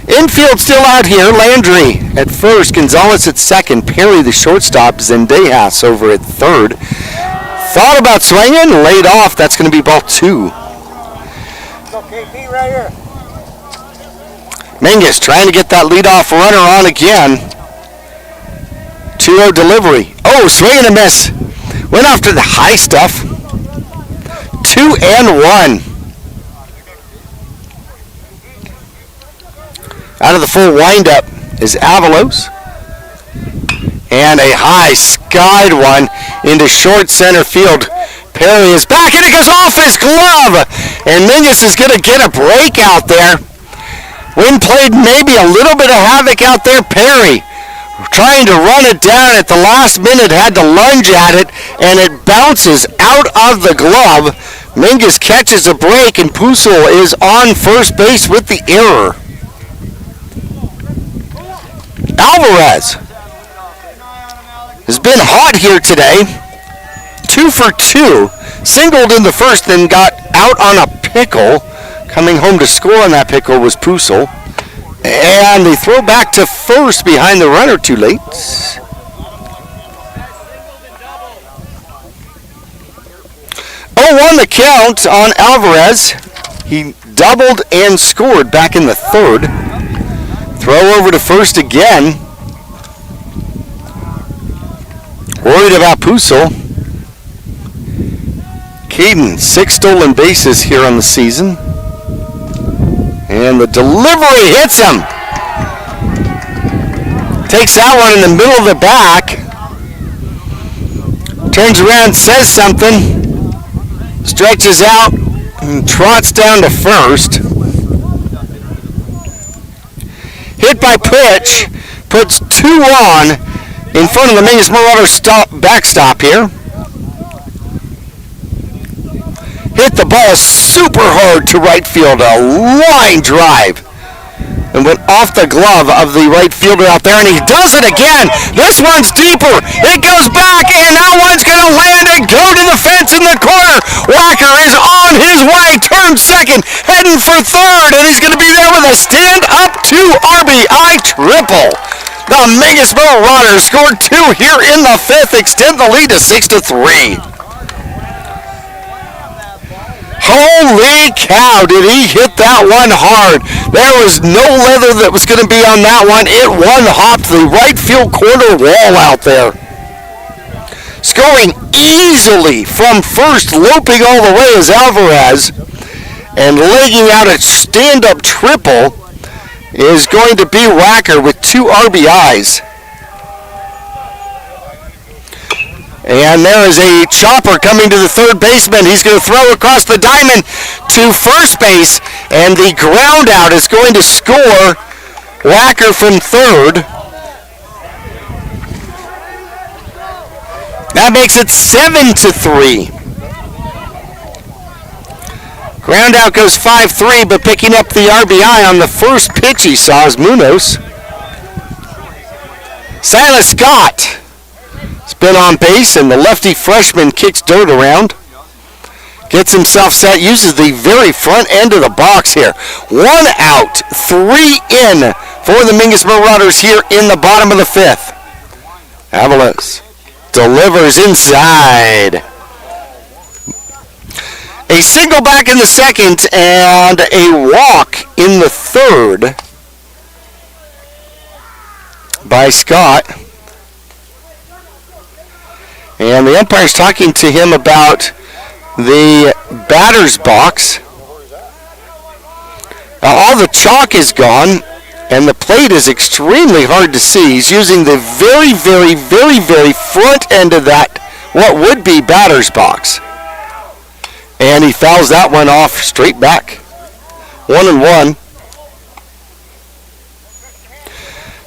Infield still out here. Landry at first. Gonzalez at second. Perry, the shortstop. Zendejas over at third. Thought about swinging. Laid off. That's going to be ball 2. Okay, Pete, right here. Mingus trying to get that leadoff runner on again. 2-0 delivery. Oh, swing and a miss. Went after the high stuff. 2-1. Out of the full windup is Avalos. And a high skied one into short center field. Perry is back, and it goes off his glove. And Mingus is going to get a break out there. Wind played maybe a little bit of havoc out there. Perry trying to run it down at the last minute, had to lunge at it, and it bounces out of the glove. Mingus catches a break, and Puso is on first base with the error. Alvarez has been hot here today. 2 for 2. Singled in the first, then got out on a pickle. Coming home to score on that pickle was Puso. And they throw back to first behind the runner, too late. 0-1 the count on Alvarez. He doubled and scored back in the 3rd. Throw over to first again. Worried about Puso. Caden, 6 stolen bases here on the season. And the delivery hits him. Takes that one in the middle of the back. Turns around, says something. Stretches out and trots down to first. Hit by pitch. Puts 2 on in front of the Mingus Marauder backstop here. Hit the ball super hard to right field, a line drive, and went off the glove of the right fielder out there, and he does it again. This one's deeper. It goes back, and that one's going to land and go to the fence in the corner. Wacker is on his way, turns second, heading for third, and he's going to be there with a stand-up 2 RBI triple. The Mingus Marauders scored 2 here in the 5th, extend the lead to 6-3. Holy cow, did he hit that one hard. There was no leather that was going to be on that one. It one-hopped the right field corner wall out there. Scoring easily from first, loping all the way is Alvarez. And legging out a stand-up triple is going to be Wacker with 2 RBIs. And there is a chopper coming to the third baseman. He's going to throw across the diamond to first base. And the ground out is going to score Wacker from third. That makes it 7-3. Ground out goes 5-3, but picking up the RBI on the first pitch he saw is Munoz. Silas Scott has been on base, and the lefty freshman kicks dirt around. Gets himself set, uses the very front end of the box here. 1 out, 3 in for the Mingus Marauders here in the bottom of the 5th. Avalos delivers inside. A single back in the second and a walk in the third by Scott. And the umpire's talking to him about the batter's box. All the chalk is gone, and the plate is extremely hard to see. He's using the very, very, very, very front end of that, what would be batter's box. And he fouls that one off straight back. 1-1.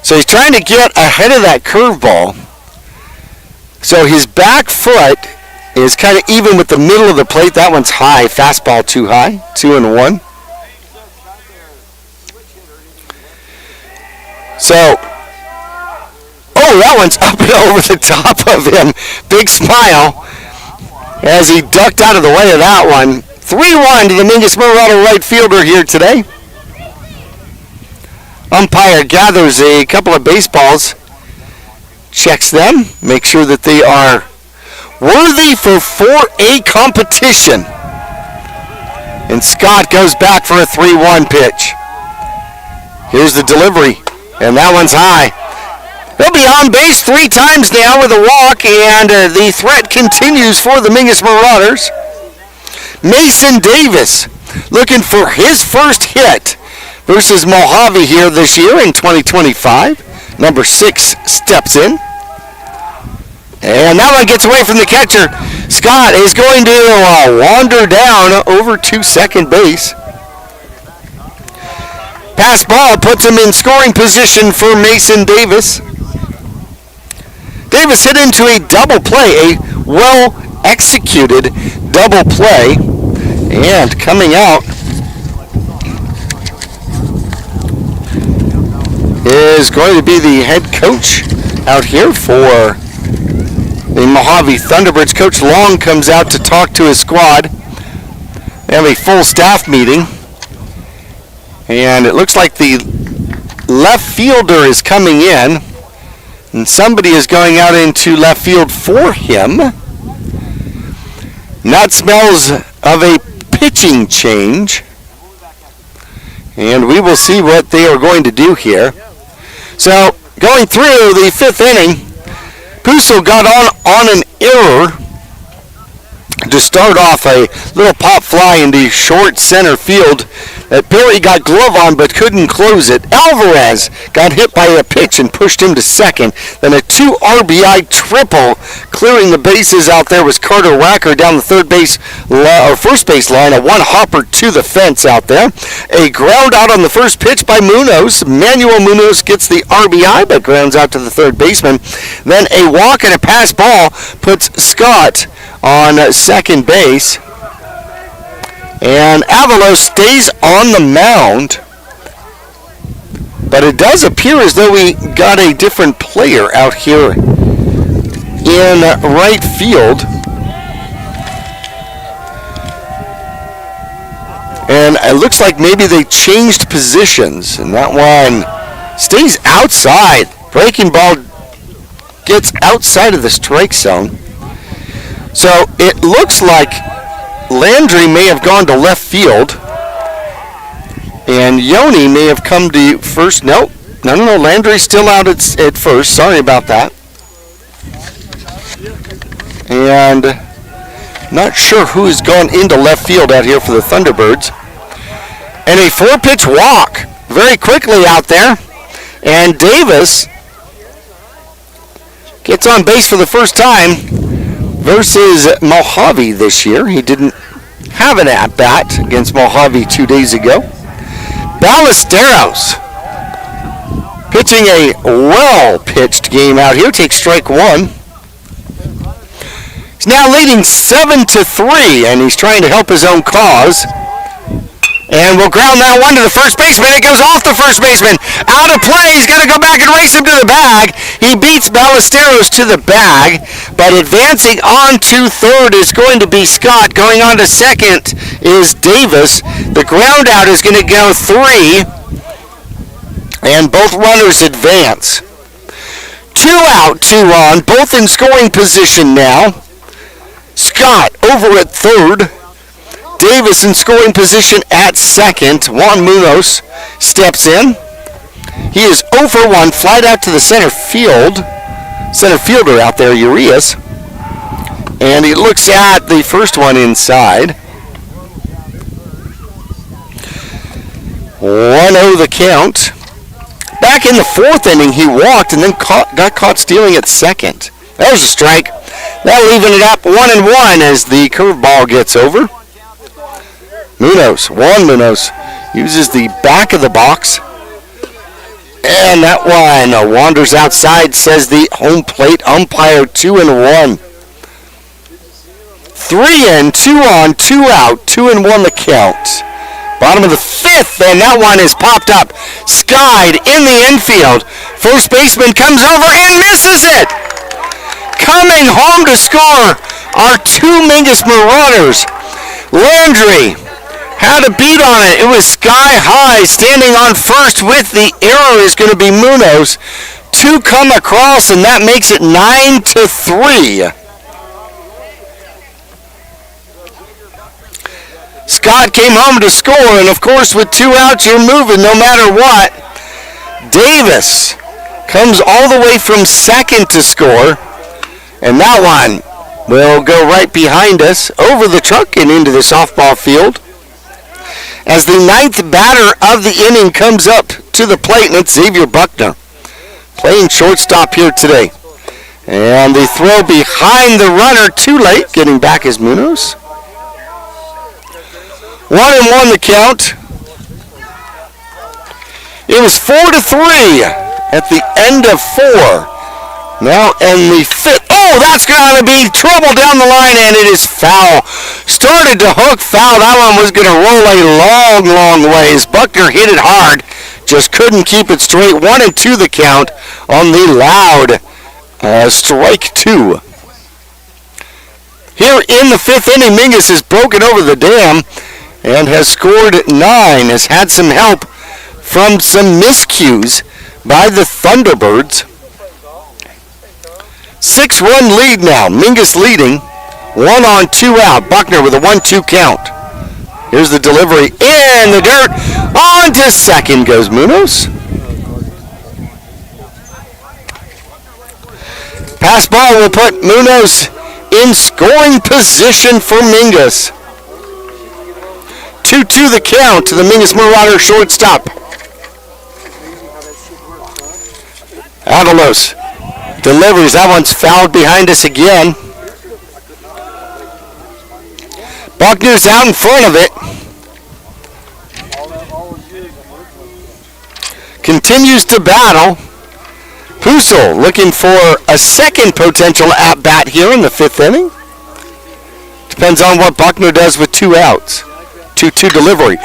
So he's trying to get ahead of that curveball. So his back foot is kind of even with the middle of the plate. That one's high. Fastball too high. 2-1. So, that one's up and over the top of him. Big smile as he ducked out of the way of that one. 3-1 to the Mingus Marauder right fielder here today. Umpire gathers a couple of baseballs, checks them, makes sure that they are worthy for 4A competition. And Scott goes back for a 3-1 pitch. Here's the delivery, and that one's high. He'll be on base 3 times now with a walk, and the threat continues for the Mingus Marauders. Mason Davis looking for his first hit versus Mohave here this year in 2025. Number 6 steps in. And that one gets away from the catcher. Scott is going to wander down over to second base. Pass ball puts him in scoring position for Mason Davis. Davis hit into a double play, a well-executed double play. And coming out is going to be the head coach out here for the Mohave Thunderbirds. Coach Long comes out to talk to his squad. They have a full staff meeting. And it looks like the left fielder is coming in. And somebody is going out into left field for him. And that smells of a pitching change. And we will see what they are going to do here. So, going through the 5th inning, Puso got on an error to start off. A little pop fly into short center field that Perry got glove on but couldn't close it. Alvarez got hit by a pitch and pushed him to second. Then a 2 RBI triple clearing the bases out there was Carter Wacker down the first base line. A 1 hopper to the fence out there. A ground out on the first pitch by Munoz. Manuel Munoz gets the RBI but grounds out to the third baseman. Then a walk and a pass ball puts Scott on second base. And Avalos stays on the mound. But it does appear as though we got a different player out here in right field. And it looks like maybe they changed positions. And that one stays outside. Breaking ball gets outside of the strike zone. So it looks like Landry may have gone to left field, and Yoni may have come to first. No, Landry's still out at first. Sorry about that. And not sure who has gone into left field out here for the Thunderbirds. And a 4-pitch walk very quickly out there. And Davis gets on base for the first time versus Mohave this year. He didn't have an at-bat against Mohave 2 days ago. Ballesteros pitching a well-pitched game out here. Takes strike one. He's now leading 7-3, and he's trying to help his own cause. And will ground that one to the first baseman. It goes off the first baseman. Out of play. He's got to go back and race him to the bag. He beats Ballesteros to the bag. But advancing on to third is going to be Scott. Going on to second is Davis. The ground out is going to go 3. And both runners advance. 2 out, 2 on. Both in scoring position now. Scott over at third. Davis in scoring position at second. Juan Munoz steps in. He is 0 for 1, flied out to the center field. Center fielder out there, Urias. And he looks at the first one inside. 1-0 the count. Back in the 4th inning, he walked and then got caught stealing at second. That was a strike. That'll even it up 1-1 as the curveball gets over. Juan Munoz, uses the back of the box. And that one wanders outside, says the home plate umpire. 2-1. 3 in, 2 on, 2 out, 2-1 the count. Bottom of the 5th, and that one is popped up. Skied in the infield. First baseman comes over and misses it. Coming home to score are 2 Mingus Marauders. Landry had a beat on it. It was sky high. Standing on first with the error is going to be Munoz. 2 come across, and that makes it 9-3. Scott came home to score, and of course with 2 outs, you're moving no matter what. Davis comes all the way from second to score, and that one will go right behind us, over the truck and into the softball field. As the 9th batter of the inning comes up to the plate, and it's Xavier Buckner, playing shortstop here today. And the throw behind the runner, too late. Getting back is Munoz. 1-1 the count. It was 4-3 at the end of 4. Now in the 5th. Oh, that's going to be trouble down the line, and it is foul. Started to hook foul. That one was going to roll a long, long ways. Buckner hit it hard. Just couldn't keep it straight. 1-2 the count on the loud strike 2. Here in the 5th inning, Mingus has broken over the dam and has scored 9. Has had some help from some miscues by the Thunderbirds. 6-1 lead now. Mingus leading. 1 on, 2 out. Buckner with a 1-2 count. Here's the delivery in the dirt. On to second goes Munoz. Pass ball will put Munoz in scoring position for Mingus. 2-2 the count to the Mingus Marauder shortstop. Avalos delivers. That one's fouled behind us again. Buckner's out in front of it. Continues to battle. Pusel looking for a second potential at-bat here in the 5th inning. Depends on what Buckner does with 2 outs. 2-2 delivery.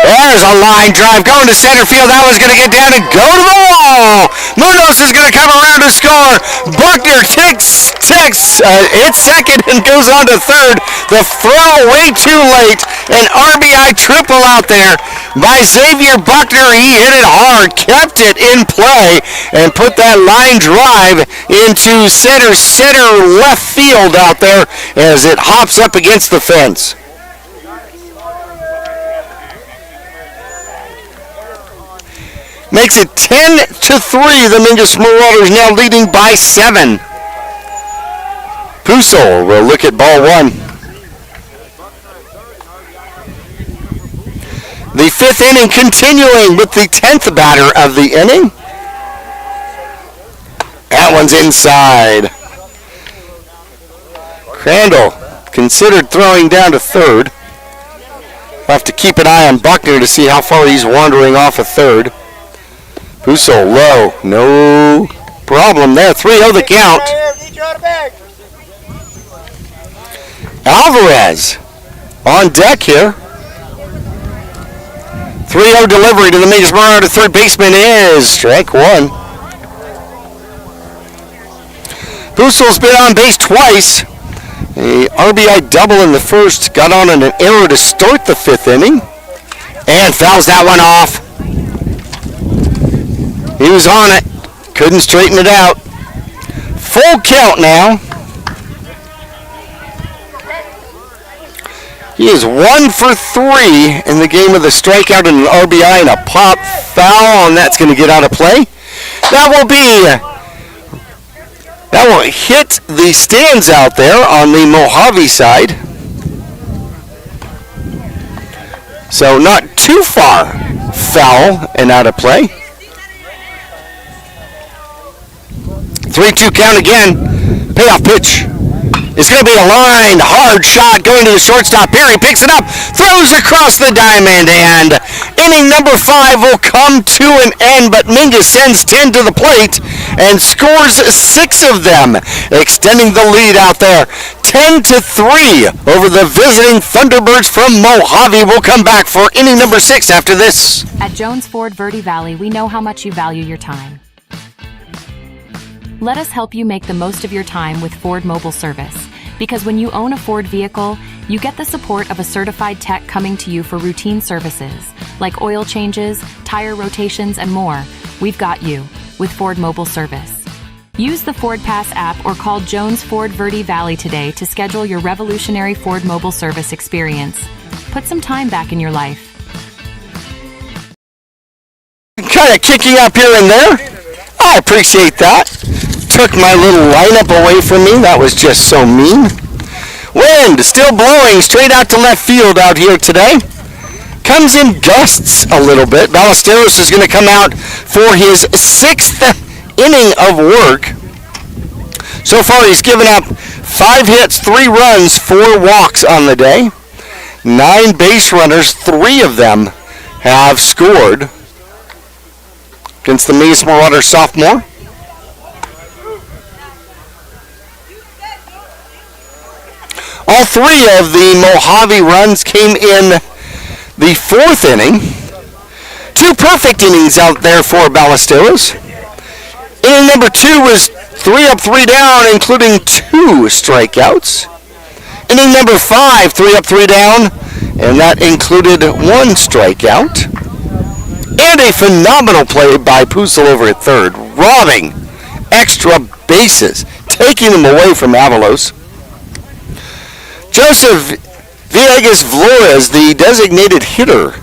There's a line drive going to center field. That one's going to get down and go to the wall. Munoz is going to come around to score. Buckner hits second and goes on to third. The throw way too late. An RBI triple out there by Xavier Buckner. He hit it hard, kept it in play, and put that line drive into center left field out there as it hops up against the fence. Makes it 10-3. The Mingus Marauders now leading by 7. Pusol will look at ball one. The fifth inning continuing with the 10th batter of the inning. That one's inside. Crandall considered throwing down to third. We'll have to keep an eye on Buckner to see how far he's wandering off of third. Pusol low. No problem there. 3-0 the count. Alvarez on deck here. 3-0 delivery to the Mingus Marauder third baseman is strike one. Pusol's been on base twice. A RBI double in the first, got on an error to start the fifth inning, and fouls that one off. He was on it, couldn't straighten it out. Full count now. He is 1 for 3 in the game with a strikeout and an RBI and a pop foul, and that's going to get out of play. That will hit the stands out there on the Mohave side. So not too far foul and out of play. 3-2 count again. Payoff pitch. It's going to be a line, hard shot going to the shortstop. Perry picks it up, throws across the diamond, and inning number 5 will come to an end, but Mingus sends 10 to the plate and scores 6 of them, extending the lead out there. 10-3 over the visiting Thunderbirds from Mohave. Will come back for inning number 6 after this. At Jones Ford Verde Valley, we know how much you value your time. Let us help you make the most of your time with Ford Mobile Service. Because when you own a Ford vehicle, you get the support of a certified tech coming to you for routine services, like oil changes, tire rotations, and more. We've got you with Ford Mobile Service. Use the Ford Pass app or call Jones Ford Verde Valley today to schedule your revolutionary Ford Mobile Service experience. Put some time back in your life. Kind of kicking up here and there. I appreciate that. Took my little lineup away from me. That was just so mean. Wind still blowing straight out to left field out here today. Comes in gusts a little bit. Ballesteros is going to come out for his 6th inning of work. So far he's given up 5 hits, 3 runs, 4 walks on the day. 9 base runners, 3 of them have scored against the Mingus Marauder sophomore. All 3 of the Mohave runs came in the 4th inning. 2 perfect innings out there for Ballesteros. Inning number 2 was 3 up, 3 down, including 2 strikeouts. Inning number 5, 3 up, 3 down, and that included 1 strikeout. And a phenomenal play by Pusol over at third, robbing extra bases, taking them away from Avalos. Joseph Villegas Flores, the designated hitter,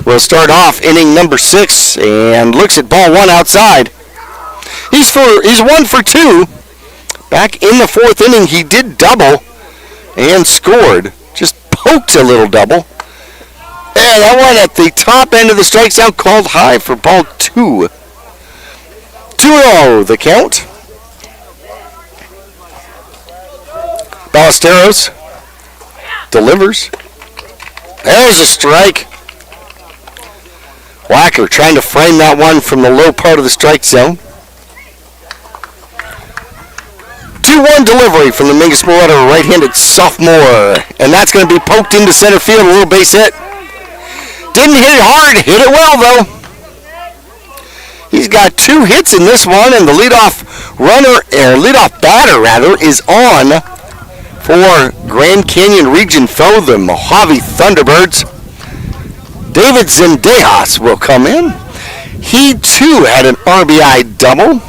will start off inning number 6 and looks at ball 1 outside. He's 1 for 2. Back in the 4th inning, he did double and scored. Just poked a little double. And that one at the top end of the strike zone, called high for ball 2. 2-0 the count. Ballesteros delivers. There's a strike. Wacker trying to frame that one from the low part of the strike zone. 2-1 delivery from the Mingus Marauder right-handed sophomore. And that's going to be poked into center field, a little base hit. Didn't hit it hard, hit it well though. He's got 2 hits in this one, and the leadoff batter is on for Grand Canyon Region foe, the Mohave Thunderbirds. David Zendejas will come in. He too had an RBI double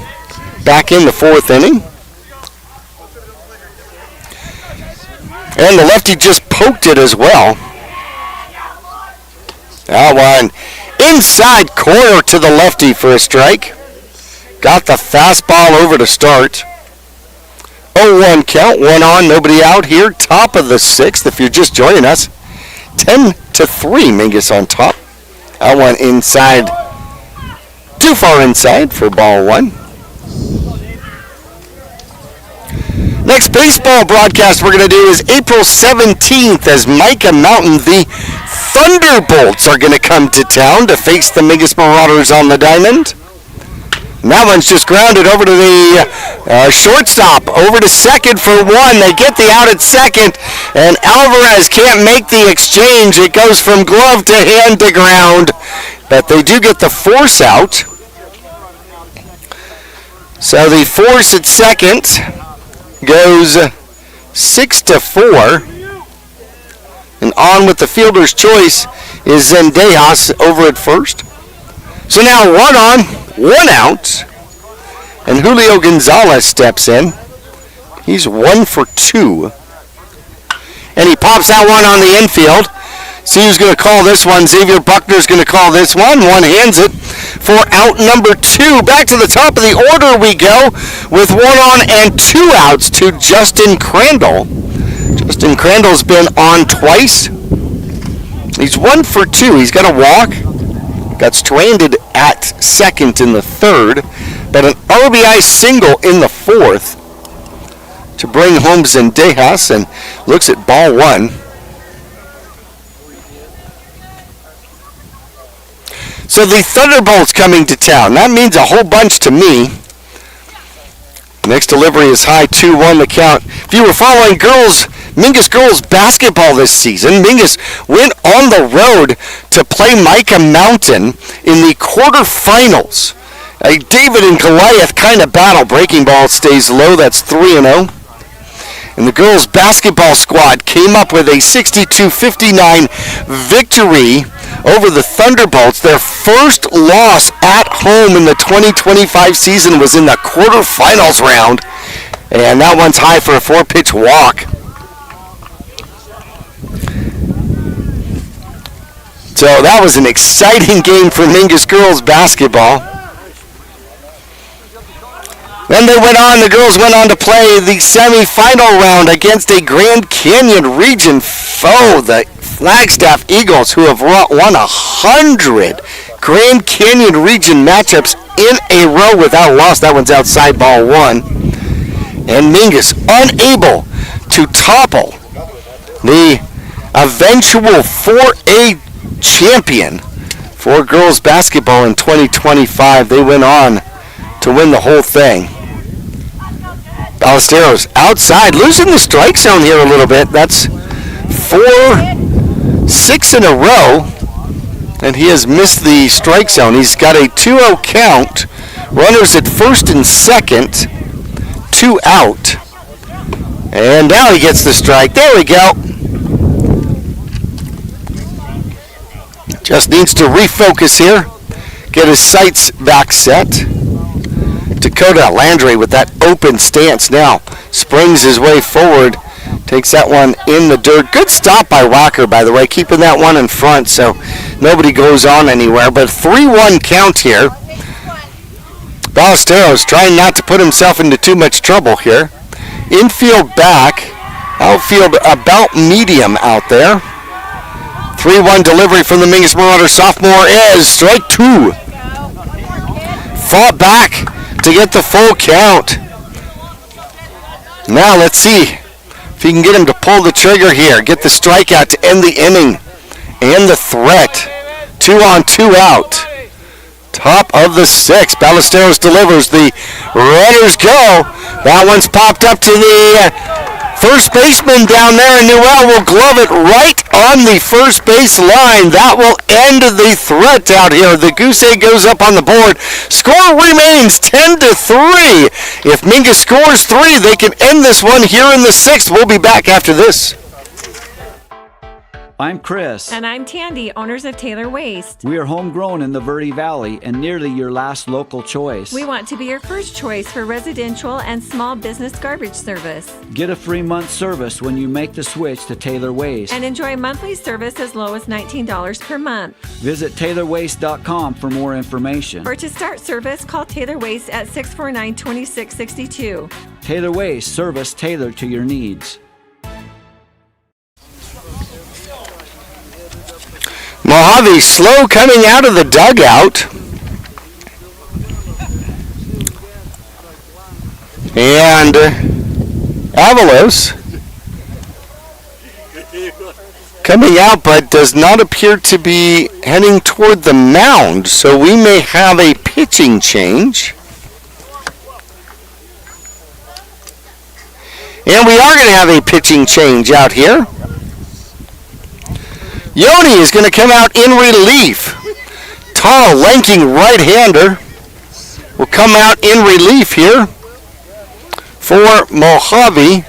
back in the 4th inning. And the lefty just poked it as well. That one inside corner to the lefty for a strike. Got the fastball over to start. 0-1 count, one on, nobody out here. Top of the sixth, if you're just joining us. 10-3, Mingus on top. That one inside, too far inside for ball one. Next baseball broadcast we're going to do is April 17th as Micah Mountain, the Thunderbolts, are going to come to town to face the Mingus Marauders on the diamond. And that one's just grounded over to the shortstop, over to second for one. They get the out at second, and Alvarez can't make the exchange. It goes from glove to hand to ground, but they do get the force out. So the force at second goes 6-4, and on with the fielder's choice is Zendejas over at first. So now one on, one out, and Julio Gonzalez steps in. He's 1 for 2, and he pops that one on the infield. See who's going to call this one. Xavier Buckner's going to call this one. One hands it for out number 2. Back to the top of the order we go with 1 on and 2 outs to Justin Crandall. Justin Crandall's been on twice. He's 1 for 2. He's got a walk. Got stranded at second in the third, but an RBI single in the fourth to bring home Zendejas, and looks at ball one. So the Thunderbolts coming to town. That means a whole bunch to me. Next delivery is high, 2-1 the count. If you were following Mingus girls basketball this season, Mingus went on the road to play Micah Mountain in the quarterfinals. A David and Goliath kind of battle. Breaking ball stays low. That's 3-0. And the girls basketball squad came up with a 62-59 victory over the Thunderbolts. Their first loss at home in the 2025 season was in the quarterfinals round. And that one's high for a 4-pitch walk. So that was an exciting game for Mingus girls basketball. Then the girls went on to play the semifinal round against a Grand Canyon region foe, the Flagstaff Eagles, who have won 100 Grand Canyon region matchups in a row without a loss. That one's outside ball one. And Mingus unable to topple the eventual 4A champion for girls basketball in 2025. They went on to win the whole thing. Ballesteros outside, losing the strike zone here a little bit. That's 4-6 in a row, and he has missed the strike zone. He's got a 2-0 count. Runners at first and second, 2 out. And now he gets the strike. There we go. Just needs to refocus here, get his sights back set. Dakota Landry with that open stance now springs his way forward, takes that one in the dirt. Good stop by Walker, by the way, keeping that one in front so nobody goes on anywhere. But 3-1 count here. Ballesteros trying not to put himself into too much trouble here. Infield back, outfield about medium out there. 3-1 delivery from the Mingus Marauder sophomore is strike 2. Fought back to get the full count. Now let's see if he can get him to pull the trigger here, get the strikeout to end the inning and the threat. 2 on, 2 out. Top of the 6th. Ballesteros delivers. The runners go. That one's popped up to the first baseman down there, and Newell will glove it right on the first base line. That will end the threat out here. The goose egg goes up on the board. Score remains 10-3. If Mingus scores 3, they can end this one here in the 6th. We'll be back after this. I'm Chris. And I'm Tandy, owners of Taylor Waste. We are homegrown in the Verde Valley and nearly your last local choice. We want to be your first choice for residential and small business garbage service. Get a free month service when you make the switch to Taylor Waste. And enjoy monthly service as low as $19 per month. Visit TaylorWaste.com for more information. Or to start service, call Taylor Waste at 649-2662. Taylor Way, service tailored to your needs. Mohave slow coming out of the dugout. And Avalos coming out, but does not appear to be heading toward the mound. So we may have a pitching change. And we are going to have a pitching change out here. Yoni is going to come out in relief. Tall, lanking right-hander will come out in relief here for Mohave.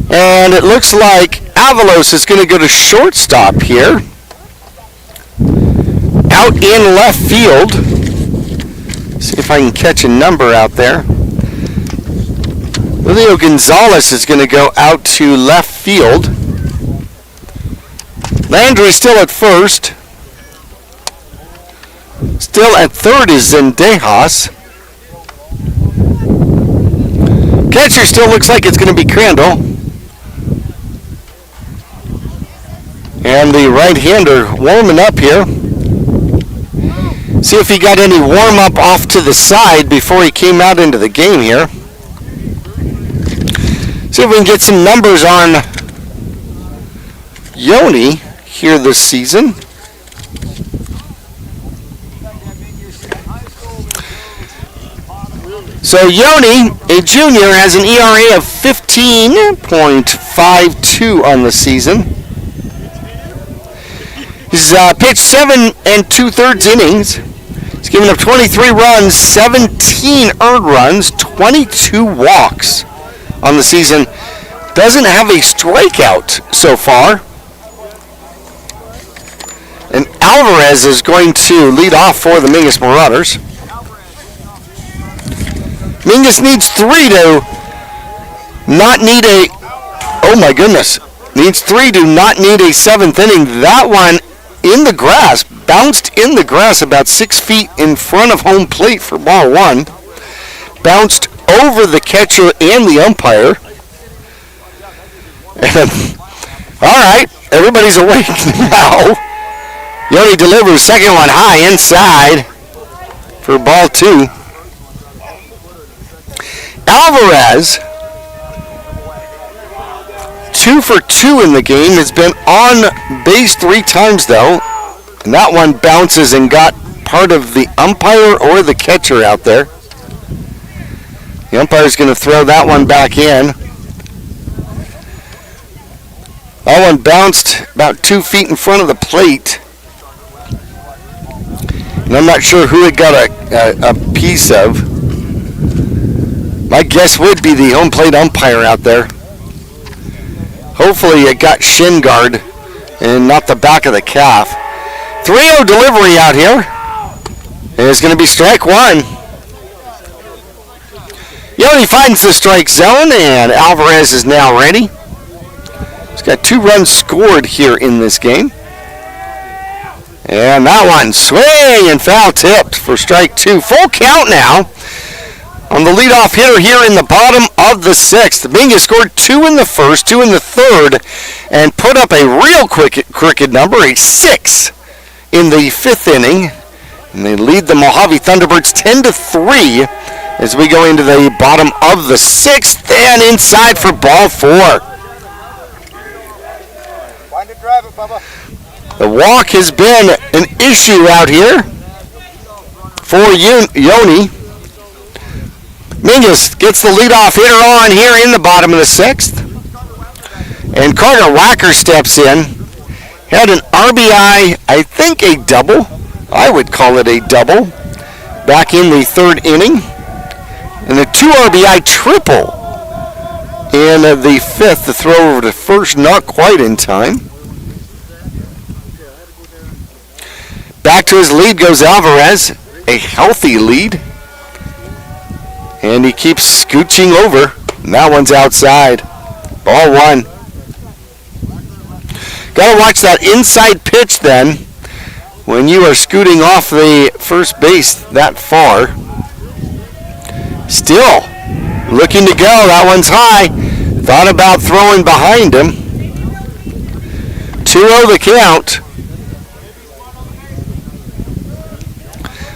And it looks like Avalos is going to go to shortstop here. Out in left field. See if I can catch a number out there. Julio Gonzalez is going to go out to left field. Landry still at first. Still at third is Zendejas. Catcher still looks like it's going to be Crandall. And the right-hander warming up here. See if he got any warm-up off to the side before he came out into the game here. See if we can get some numbers on Yoni here this season. So Yoni, a junior, has an ERA of 15.52 on the season. He's pitched 7 2/3 innings. He's given up 23 runs, 17 earned runs, 22 walks on the season. Doesn't have a strikeout so far. And Alvarez is going to lead off for the Mingus Marauders. Mingus needs 3 to not need a, oh my goodness, needs 3 to not need a 7th inning. That one in the grass, bounced in the grass about 6 feet in front of home plate for ball 1. Bounced over the catcher and the umpire. And, all right, everybody's awake now. Yoni delivers second one high inside for ball 2. Alvarez, 2 for 2 in the game, has been on base 3 times though, and that one bounces and got part of the umpire or the catcher out there. The umpire's going to throw that one back in. That one bounced about 2 feet in front of the plate. And I'm not sure who it got a piece of. My guess would be the home plate umpire out there. Hopefully it got shin guard and not the back of the calf. 3-0 delivery out here. And it's going to be strike 1. Yoni finds the strike zone, and Alvarez is now ready. He's got 2 runs scored here in this game. And that one swing and foul tipped for strike 2. Full count now on the leadoff hitter here in the bottom of the 6th. Mingus scored 2 in the first, 2 in the third, and put up a real crooked number, a 6 in the 5th inning. And they lead the Mohave Thunderbirds 10-3 as we go into the bottom of the 6th and inside for ball 4. Find it, drive it, Bubba. The walk has been an issue out here for Yoni. Mingus gets the leadoff hitter on here in the bottom of the 6th. And Carter Wacker steps in. Had an RBI, I think a double. I would call it a double. Back in the 3rd inning. And a 2 RBI triple in the 5th to throw over to first, not quite in time. Back to his lead goes Alvarez, a healthy lead. And he keeps scooching over. And that one's outside. Ball 1. Got to watch that inside pitch then. when you are scooting off the first base that far. Still looking to go. That one's high. Thought about throwing behind him. 2-0 the count.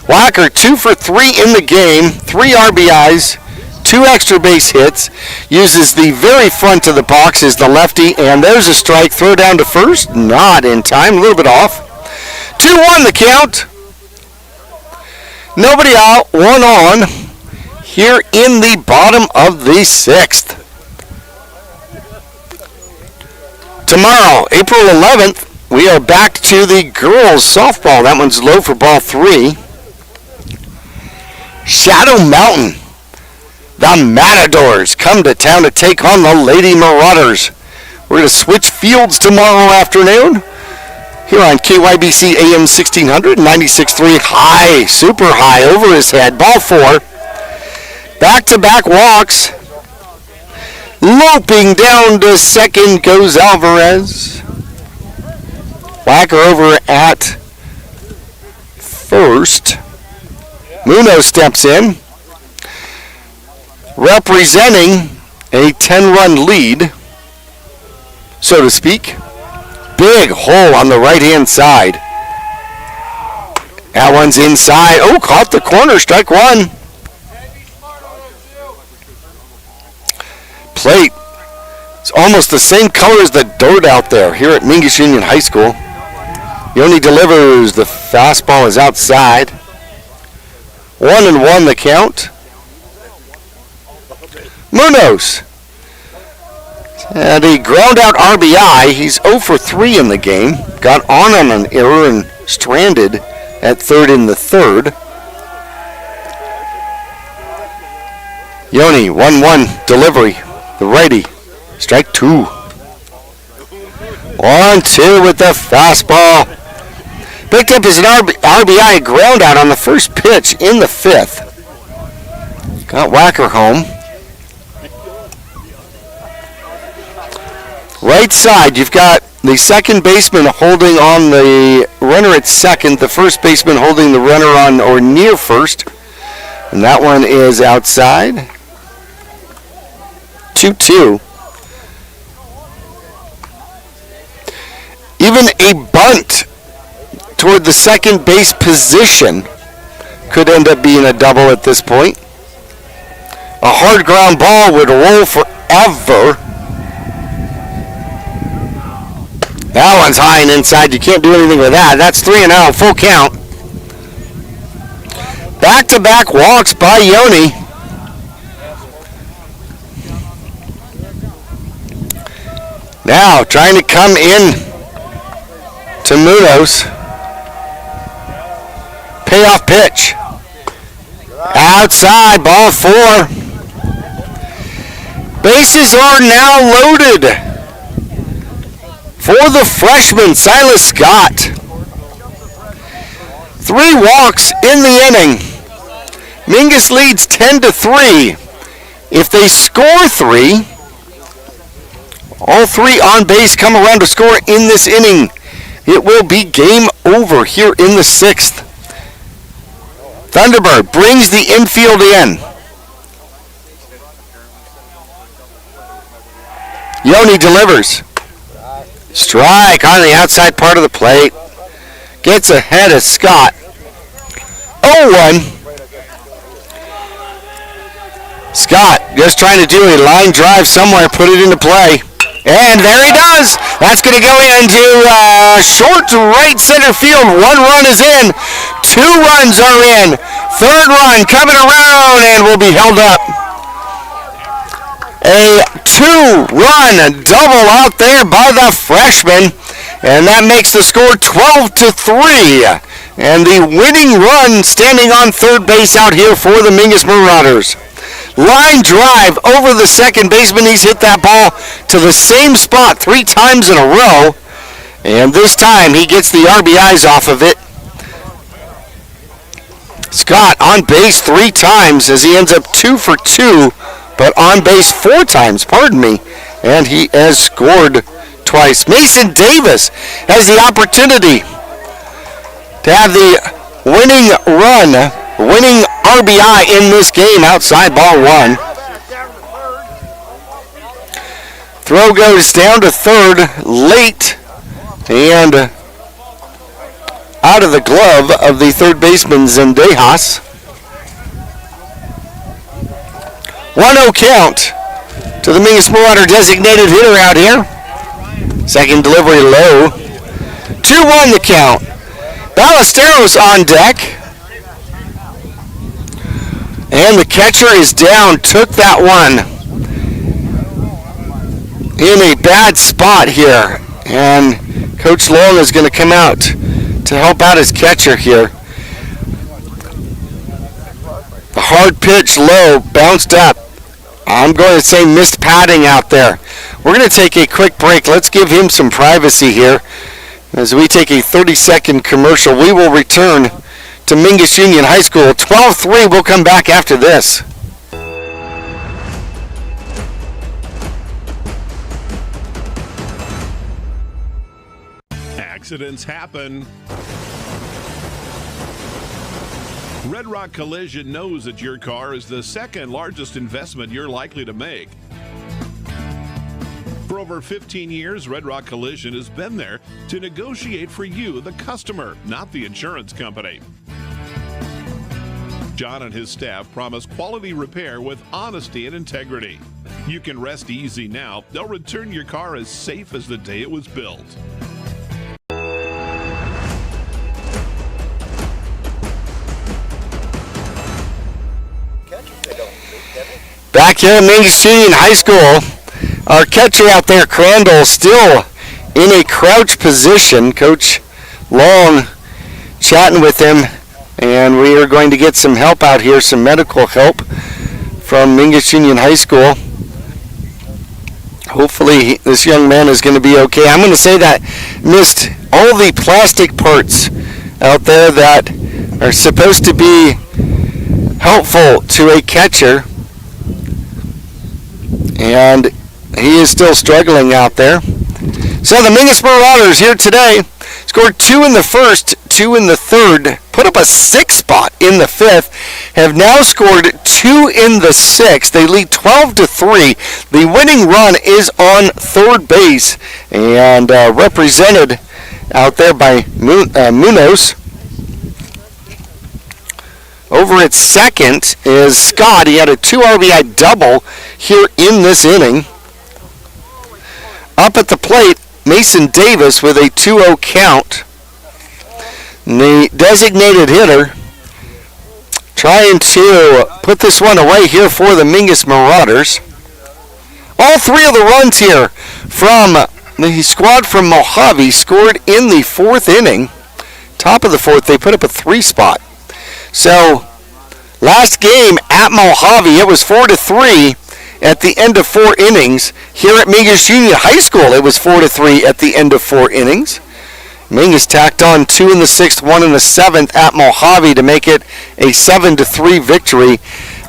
Wacker 2 for 3 in the game. 3 RBIs. 2 extra base hits. Uses the very front of the box as the lefty. And there's a strike. Throw down to first. Not in time. A little bit off. 2-1 the count. Nobody out. 1 on. Here in the bottom of the 6th. Tomorrow, April 11th, we are back to the girls softball. That one's low for ball 3. Shadow Mountain. The Matadors come to town to take on the Lady Marauders. We're going to switch fields tomorrow afternoon. Here on KYBC AM 1600, 96.3 high, super high over his head. Ball 4. Back-to-back walks. Loping down to second goes Alvarez. Whacker over at first. Munoz steps in. Representing a 10-run lead, so to speak. Big hole on the right-hand side. That one's inside. Oh, caught the corner. Strike 1. Plate. It's almost the same color as the dirt out there here at Mingus Union High School. Yoni delivers. The fastball is outside. 1-1 the count. Munoz. And a ground out RBI. He's 0 for 3 in the game. Got on an error and stranded at third in the third. Yoni, 1-1 delivery. The righty. Strike 2. 1-2 with the fastball. Picked up as an RBI ground out on the first pitch in the 5th. Got Wacker home. Right side, you've got the second baseman holding on the runner at second, the first baseman holding the runner on or near first. And that one is outside. 2-2. Even a bunt toward the second base position could end up being a double at this point. A hard ground ball would roll forever. That one's high and inside. You can't do anything with that. That's 3-0, full count. Back-to-back walks by Yoni. Now trying to come in to Munoz. Payoff pitch. Outside, ball 4. Bases are now loaded for the freshman, Silas Scott. 3 walks in the inning. Mingus leads 10-3. If they score 3, all 3 on base come around to score in this inning. It will be game over here in the 6th. Thunderbird brings the infield in. Yoni delivers. Strike on the outside part of the plate. Gets ahead of Scott. 0-1. Scott just trying to do a line drive somewhere, put it into play. And there he does. That's going to go into short to right center field. 1 run is in. 2 runs are in. 3rd run coming around and will be held up. A 2-run double out there by the freshman. And that makes the score 12-3. And the winning run standing on third base out here for the Mingus Marauders. Line drive over the second baseman. He's hit that ball to the same spot 3 times in a row. And this time he gets the RBIs off of it. Scott on base 3 times as he ends up 2 for 2, but on base 4 times, pardon me. And he has scored twice. Mason Davis has the opportunity to have the winning run, winning RBI in this game outside ball one. Throw goes down to third late and out of the glove of the third baseman Zendejas. 1-0 count to the Mingus Marauder designated hitter out here. Second delivery low. 2-1 the count. Ballesteros on deck. And the catcher is down. Took that one in a bad spot here. And Coach Long is going to come out to help out his catcher here. The hard pitch low, bounced up. I'm going to say missed padding out there. We're going to take a quick break. Let's give him some privacy here. As we take a 30-second commercial, we will return to Mingus Union High School. 12-3, we'll come back after this. Accidents happen. Red Rock Collision knows that your car is the second largest investment you're likely to make. For over 15 years, Red Rock Collision has been there to negotiate for you, the customer, not the insurance company. John and his staff promise quality repair with honesty and integrity. You can rest easy now. They'll return your car as safe as the day it was built. Back here at Mingus Union High School, our catcher out there, Crandall, still in a crouch position. Coach Long chatting with him, and we are going to get some help out here, some medical help from Mingus Union High School. Hopefully this young man is going to be okay. I'm going to say that missed all the plastic parts out there that are supposed to be helpful to a catcher. And he is still struggling out there. So the Mingus Marauders here today scored 2 in the first, 2 in the third, put up a 6 spot in the fifth, have now scored 2 in the sixth. They lead 12-3. The winning run is on third base and represented out there by Munoz. Over at second is Scott. He had a 2 RBI double here in this inning. Up at the plate, Mason Davis with a 2-0 count. And the designated hitter trying to put this one away here for the Mingus Marauders. All 3 of the runs here from the squad from Mohave scored in the 4th inning. Top of the 4th, they put up a 3 spot. So, last game at Mohave, it was 4-3 at the end of 4 innings. Here at Mingus Union High School, it was 4-3 at the end of 4 innings. Mingus tacked on 2 in the 6th, 1 in the 7th at Mohave to make it a 7-3 victory.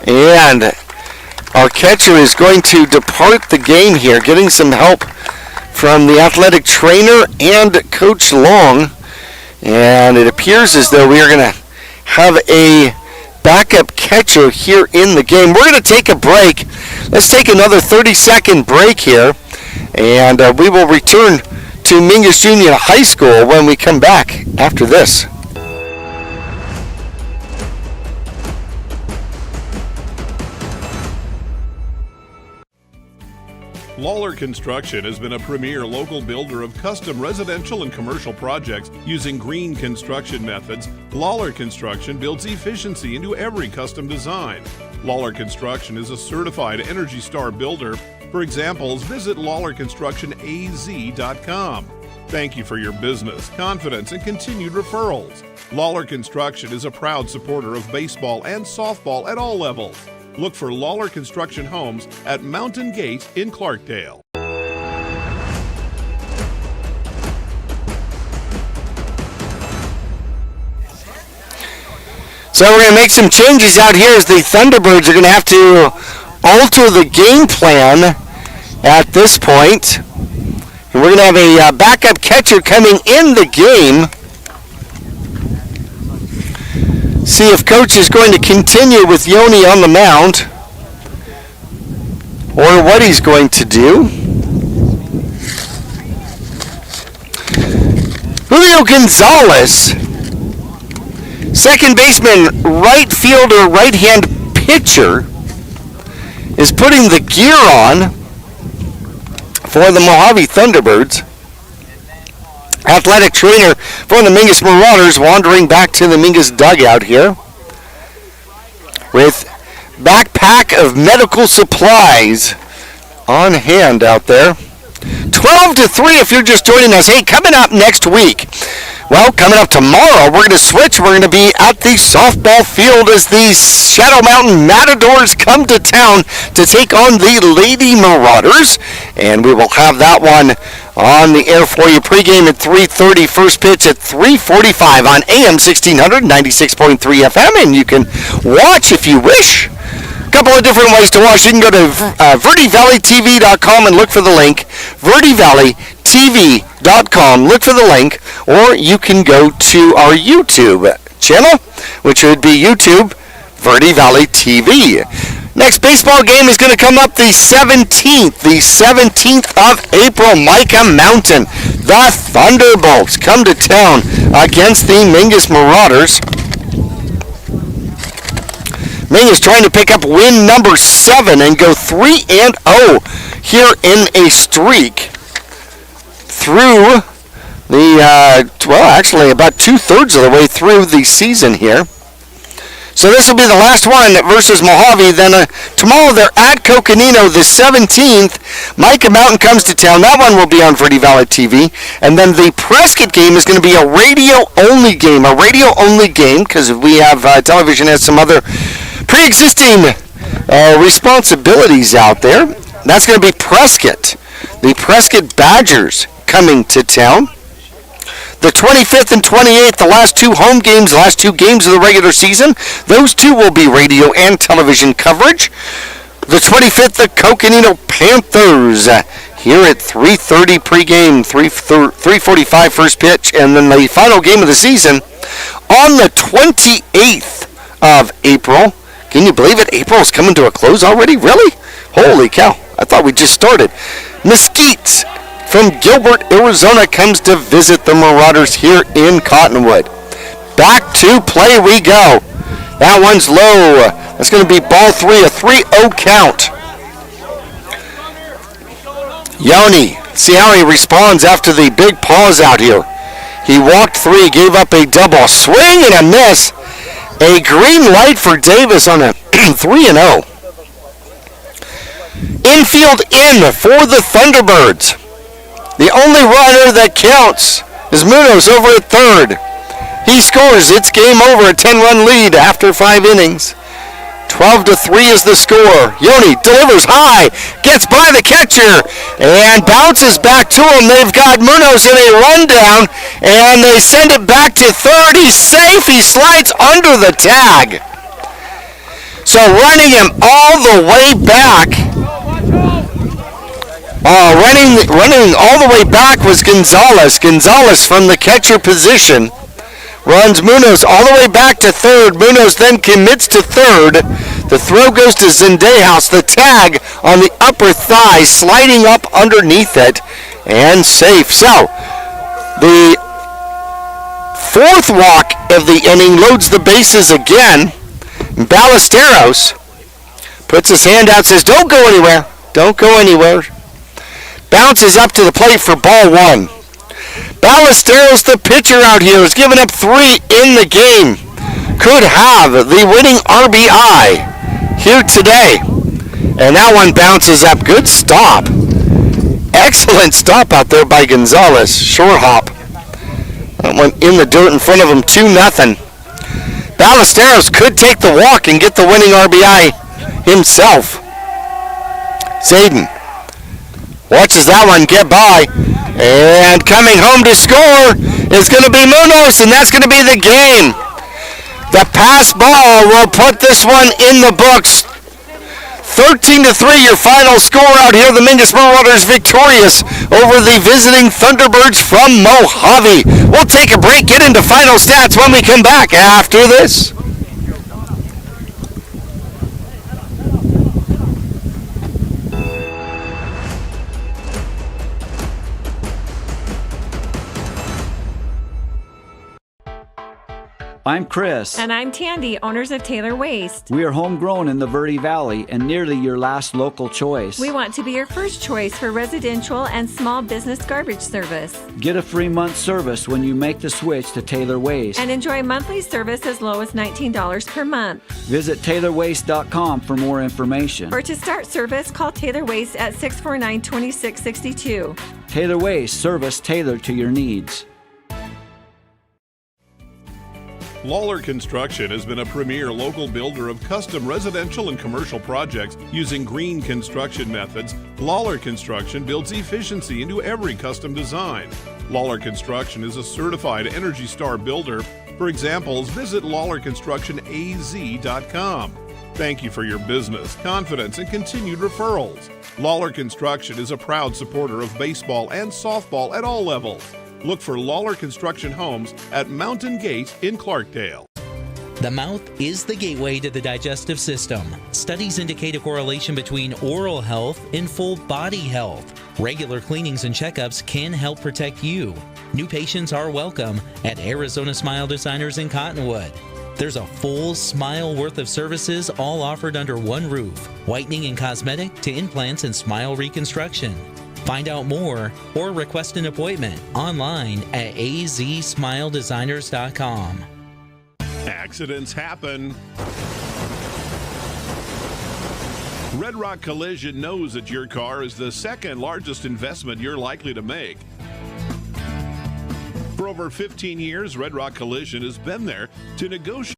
And our catcher is going to depart the game here, getting some help from the athletic trainer and Coach Long. And it appears as though we are going to have a backup catcher here in the game. We're going to take a break. Let's take another 30-second break here, and we will return to Mingus Union High School when we come back after this. Lawler Construction has been a premier local builder of custom residential and commercial projects using green construction methods. Lawler Construction builds efficiency into every custom design. Lawler Construction is a certified Energy Star builder. For examples, visit LawlerConstructionAZ.com. Thank you for your business, confidence, and continued referrals. Lawler Construction is a proud supporter of baseball and softball at all levels. Look for Lawler Construction Homes at Mountain Gate in Clarkdale. So we're going to make some changes out here as the Thunderbirds are going to have to alter the game plan at this point. And we're going to have a backup catcher coming in the game. see if Coach is going to continue with Yoni on the mound or what he's going to do. Julio Gonzalez, second baseman, right fielder, right-hand pitcher, is putting the gear on for the Mohave Thunderbirds. Athletic trainer for the Mingus Marauders wandering back to the Mingus dugout here with backpack of medical supplies on hand out there. 12-3 if you're just joining us. Hey, coming up next week. Well, coming up tomorrow, we're going to switch. We're going to be at the softball field as the Shadow Mountain Matadors come to town to take on the Lady Marauders. And we will have that one on the air for you. Pregame at 3:30, first pitch at 3:45 on AM 1600, 96.3 FM. And you can watch if you wish. A couple of different ways to watch. You can go to VerdeValleyTV.com and look for the link. VerdeValleyTV.com, look for the link, or you can go to our YouTube channel, which would be YouTube Verde Valley TV. Next baseball game is going to come up the 17th of April. Micah Mountain, the Thunderbolts come to town against the Mingus Marauders. Mingus trying to pick up win number 7 and go 3-0 here in a streak through the, actually about 2/3 of the way through the season here. So this will be the last one versus Mohave. Then tomorrow they're at Coconino the 17th. Micah Mountain comes to town. That one will be on Verde Valley TV. And then the Prescott game is going to be a radio-only game. A radio-only game because we have television has some other pre-existing responsibilities out there. That's going to be Prescott. The Prescott Badgers coming to town. The 25th and 28th, the last two home games, the last two games of the regular season, those two will be radio and television coverage. The 25th, the Coconino Panthers here at 3:30 pregame, 3:45 first pitch, and then the final game of the season on the 28th of April. Can you believe it? April's coming to a close already? Really? Holy cow. I thought we just started. Mesquite from Gilbert, Arizona comes to visit the Marauders here in Cottonwood. Back to play we go. That one's low. That's going to be ball 3, a 3-0 count. Yoni, see how he responds after the big pause out here. He walked 3, gave up a double. Swing and a miss. A green light for Davis on a 3-0. Infield in for the Thunderbirds. The only runner that counts is Munoz over at third. He scores. It's game over. A 10-run lead after 5 innings. 12-3 is the score. Yoni delivers high, gets by the catcher, and bounces back to him. They've got Munoz in a rundown, and they send it back to third. He's safe. He slides under the tag. So running him all the way back. Running all the way back was Gonzalez. Gonzalez from the catcher position runs Munoz all the way back to third. Munoz then commits to third. The throw goes to Zendehouse. The tag on the upper thigh, sliding up underneath it, and safe. So, the fourth walk of the inning loads the bases again. Ballesteros puts his hand out, says, "Don't go anywhere. Don't go anywhere." Bounces up to the plate for ball 1. Ballesteros, the pitcher out here, has given up 3 in the game. Could have the winning RBI here today. And that one bounces up. Good stop. Excellent stop out there by Gonzalez. Short hop. That one in the dirt in front of him, 2-0. Ballesteros could take the walk and get the winning RBI himself. Zayden watches that one get by, and coming home to score is going to be Munoz, and that's going to be the game. The pass ball will put this one in the books. 13-3, your final score out here. The Mingus Marauders victorious over the visiting Thunderbirds from Mohave. We'll take a break, get into final stats when we come back after this. I'm Chris. And I'm Tandy, owners of Taylor Waste. We are homegrown in the Verde Valley and nearly your last local choice. We want to be your first choice for residential and small business garbage service. Get a free month service when you make the switch to Taylor Waste. And enjoy monthly service as low as $19 per month. Visit TaylorWaste.com for more information. Or to start service, call Taylor Waste at 649-2662. Taylor Waste, service tailored to your needs. Lawler Construction has been a premier local builder of custom residential and commercial projects using green construction methods. Lawler Construction builds efficiency into every custom design. Lawler Construction is a certified Energy Star builder. For examples, visit LawlerConstructionAZ.com. Thank you for your business, confidence, and continued referrals. Lawler Construction is a proud supporter of baseball and softball at all levels. Look for Lawler Construction Homes at Mountain Gate in Clarkdale. The mouth is the gateway to the digestive system. Studies indicate a correlation between oral health and full body health. Regular cleanings and checkups can help protect you. New patients are welcome at Arizona Smile Designers in Cottonwood. There's a full smile worth of services all offered under one roof. Whitening and cosmetic to implants and smile reconstruction. Find out more or request an appointment online at azsmiledesigners.com. Accidents happen. Red Rock Collision knows that your car is the second largest investment you're likely to make. For over 15 years, Red Rock Collision has been there to negotiate,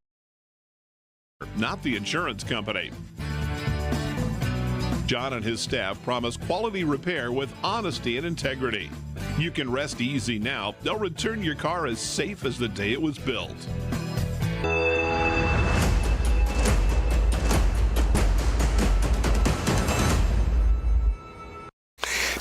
not the insurance company. John and his staff promise quality repair with honesty and integrity. You can rest easy now. They'll return your car as safe as the day it was built.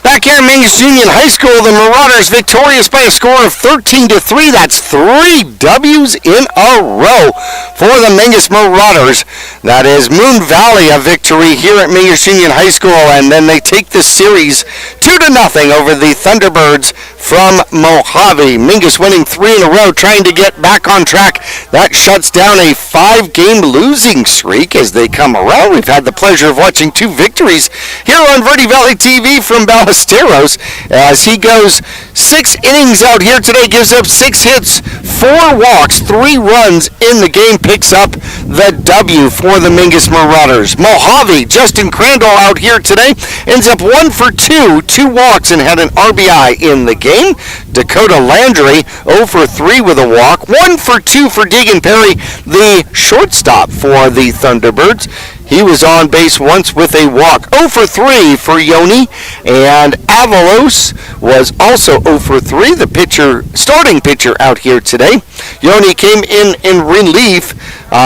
Back here in Mingus Union High School, the Marauders victorious by a score of 13-3. That's 3 W's in a row for the Mingus Marauders. That is Moon Valley a victory here at Mingus Union High School, and then they take this series 2-0 over the Thunderbirds from Mohave. Mingus winning 3 in a row, trying to get back on track. That shuts down a 5-game losing streak as they come around. We've had the pleasure of watching 2 victories here on Verde Valley TV from Ballesteros as he goes 6 innings out here today, gives up 6 hits, 4 walks, 3 runs in the game, picks up the W for the Mingus Marauders. Mohave, Justin Crandall out here today, ends up 1 for 2, 2 walks, and had an RBI in the game. Dakota Landry 0 for 3 with a walk, 1 for 2 for Deegan Perry, the shortstop for the Thunderbirds. He was on base once with a walk. 0 for 3 for Yoni, and Avalos was also 0 for 3, the starting pitcher out here today. Yoni came in relief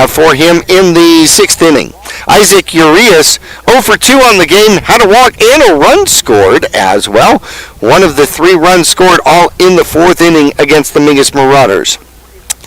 for him in the 6th inning. Isaac Urias 0 for 2 on the game, had a walk and a run scored as well. One of the 3 runs scored all in the 4th inning against the Mingus Marauders.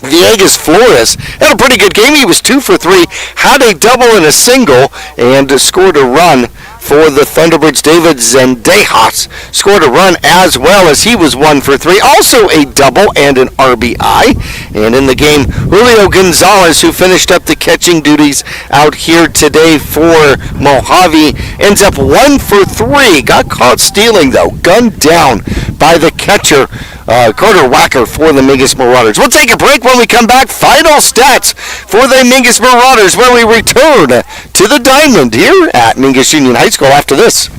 Villegas Flores had a pretty good game. He was 2 for 3, had a double and a single, and scored a run for the Thunderbirds. David Zendejas scored a run as well as he was 1 for 3. Also a double and an RBI. And in the game, Julio Gonzalez, who finished up the catching duties out here today for Mohave, ends up 1 for 3. Got caught stealing though, gunned down by the catcher, Carter Wacker for the Mingus Marauders. We'll take a break. When we come back, final stats for the Mingus Marauders when we return to the Diamond here at Mingus Union High School after this.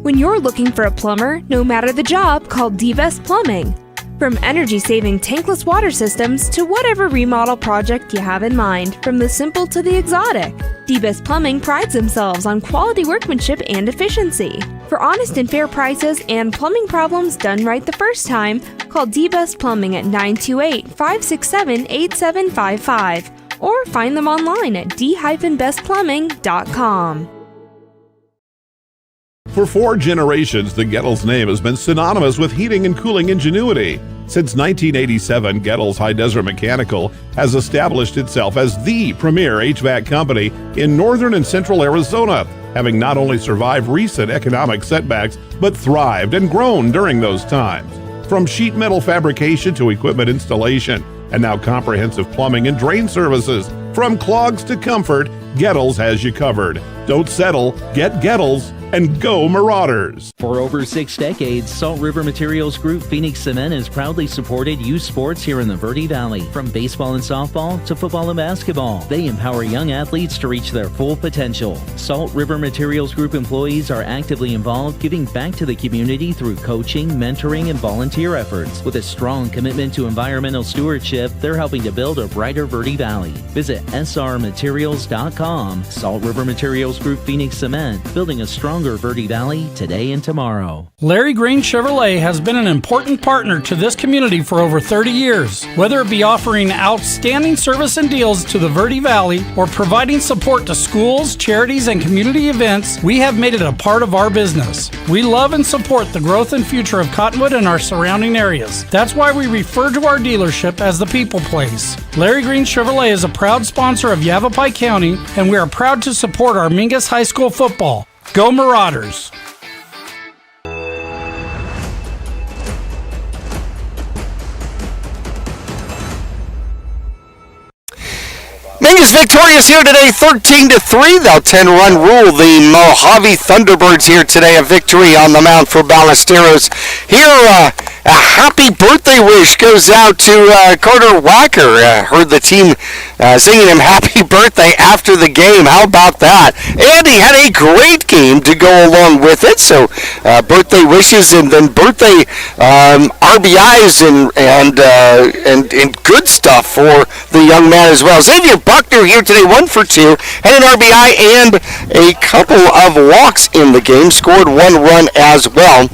When you're looking for a plumber, no matter the job, call D-Best Plumbing. From energy-saving tankless water systems to whatever remodel project you have in mind, from the simple to the exotic, D-Best Plumbing prides themselves on quality workmanship and efficiency. For honest and fair prices and plumbing problems done right the first time, call D-Best Plumbing at 928-567-8755 or find them online at d-bestplumbing.com. For 4 generations, the Gettles name has been synonymous with heating and cooling ingenuity. Since 1987, Gettles High Desert Mechanical has established itself as the premier HVAC company in northern and central Arizona. having not only survived recent economic setbacks, but thrived and grown during those times. From sheet metal fabrication to equipment installation, and now comprehensive plumbing and drain services. From clogs to comfort, Gettles has you covered. Don't settle, get Gettles, and go Marauders! For over 6 decades, Salt River Materials Group Phoenix Cement has proudly supported youth sports here in the Verde Valley. From baseball and softball to football and basketball, they empower young athletes to reach their full potential. Salt River Materials Group employees are actively involved, giving back to the community through coaching, mentoring, and volunteer efforts. With a strong commitment to environmental stewardship, they're helping to build a brighter Verde Valley. Visit srmaterials.com. Salt River Materials Group Phoenix Cement, building a stronger Verde Valley today and tomorrow. Larry Green Chevrolet has been an important partner to this community for over 30 years. Whether it be offering outstanding service and deals to the Verde Valley or providing support to schools, charities, and community events, we have made it a part of our business. We love and support the growth and future of Cottonwood and our surrounding areas. That's why we refer to our dealership as the People Place. Larry Green Chevrolet is a proud sponsor of Yavapai County, and we are proud to support our Mingus High School football. Go Marauders! Mingus victorious here today, 13-3. They'll 10-run rule the Mohave Thunderbirds here today. A victory on the mound for Ballesteros. Here, a happy birthday wish goes out to Carter Wacker. Heard the team singing him happy birthday after the game. How about that? And he had a great game to go along with it. So birthday wishes and then birthday RBIs and good stuff for the young man as well. Xavier Buckner here today, 1 for 2, had an RBI and a couple of walks in the game. Scored 1 run as well.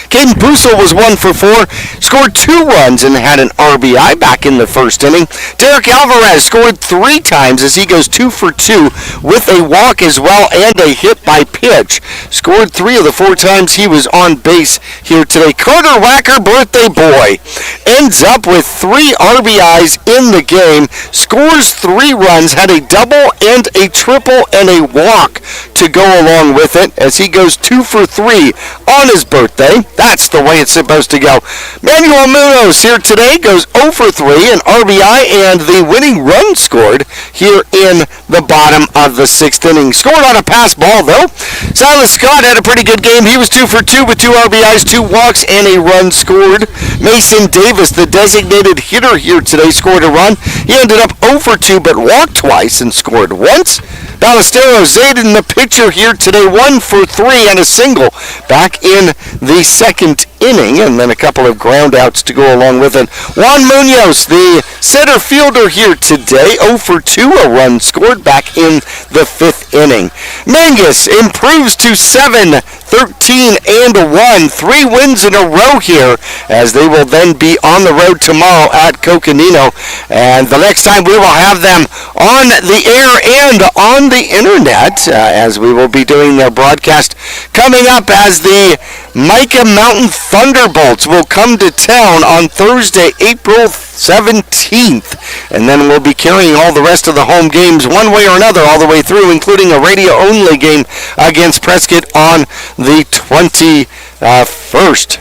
Caden Bussel was 1 for 4, scored 2 runs and had an RBI back in the first inning. Derek Alvarez scored 3 times as he goes 2 for 2 with a walk as well and a hit by pitch. Scored 3 of the 4 times he was on base here today. Carter Wacker, birthday boy, ends up with 3 RBIs in the game, scores 3 runs, had a double and a triple and a walk to go along with it as he goes 2 for 3 on his birthday. That's the way it's supposed to go. Manuel Munoz here today goes 0 for 3, an RBI and the winning run scored here in the bottom of the 6th inning. Scored on a pass ball though. Silas Scott had a pretty good game. He was 2 for 2 with 2 RBIs, 2 walks, and a run scored. Mason Davis, the designated hitter here today, scored a run. He ended up 0 for 2 but walked twice and scored once. Ballesteros Zayden, the pitcher here today, 1 for 3 and a single back in the 2nd inning, and then a couple of ground outs to go along with it. Juan Munoz, the center fielder here today, 0 for 2, a run scored back in the 5th inning. Mingus improves to 7-13-1, 3 wins in a row here as they will then be on the road tomorrow at Coconino, and the next time we will have them on the air and on the internet as we will be doing their broadcast coming up as the Micah Mountain Thunderbolts will come to town on Thursday, April 17th. And then we'll be carrying all the rest of the home games one way or another all the way through, including a radio-only game against Prescott on the 21st.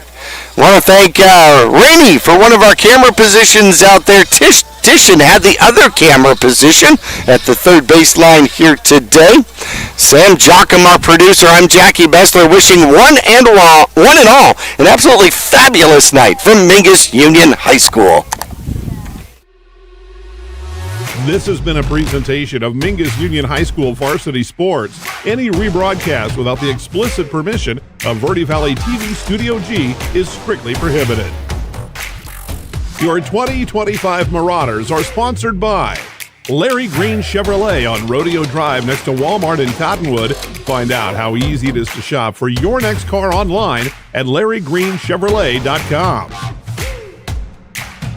I want to thank Rainey for one of our camera positions out there. Tishan had the other camera position at the third baseline here today. Sam Jocham, our producer. I'm Jackie Bessler, wishing one and all an absolutely fabulous night from Mingus Union High School. This has been a presentation of Mingus Union High School Varsity Sports. Any rebroadcast without the explicit permission of Verde Valley TV Studio G is strictly prohibited. Your 2025 Marauders are sponsored by Larry Green Chevrolet on Rodeo Drive next to Walmart in Cottonwood. Find out how easy it is to shop for your next car online at LarryGreenChevrolet.com.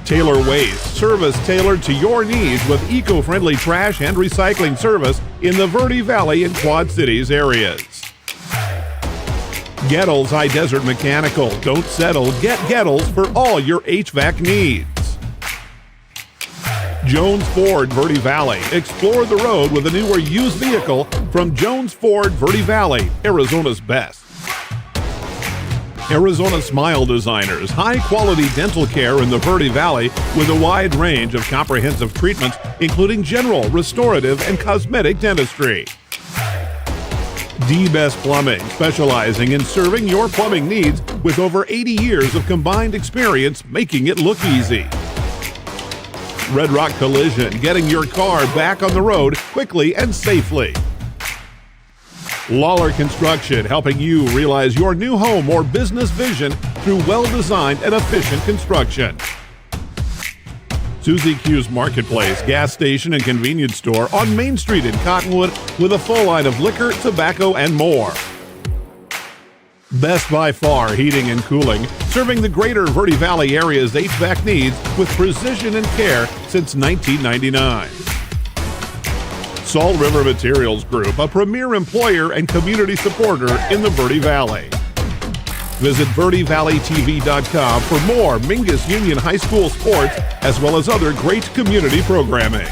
Taylor Waste, service tailored to your needs with eco-friendly trash and recycling service in the Verde Valley and Quad Cities areas. Gettles High Desert Mechanical. Don't settle, get Gettles for all your HVAC needs. Jones Ford Verde Valley. Explore the road with a new or used vehicle from Jones Ford Verde Valley, Arizona's best. Arizona Smile Designers, high-quality dental care in the Verde Valley with a wide range of comprehensive treatments, including general, restorative, and cosmetic dentistry. D-Best Plumbing, specializing in serving your plumbing needs with over 80 years of combined experience, making it look easy. Red Rock Collision, getting your car back on the road quickly and safely. Lawler Construction, helping you realize your new home or business vision through well-designed and efficient construction. Susie Q's Marketplace, gas station and convenience store on Main Street in Cottonwood with a full line of liquor, tobacco, and more. Best by Far Heating and Cooling, serving the greater Verde Valley area's HVAC needs with precision and care since 1999. Salt River Materials Group, a premier employer and community supporter in the Verde Valley. Visit VerdeValleyTV.com for more Mingus Union High School sports as well as other great community programming.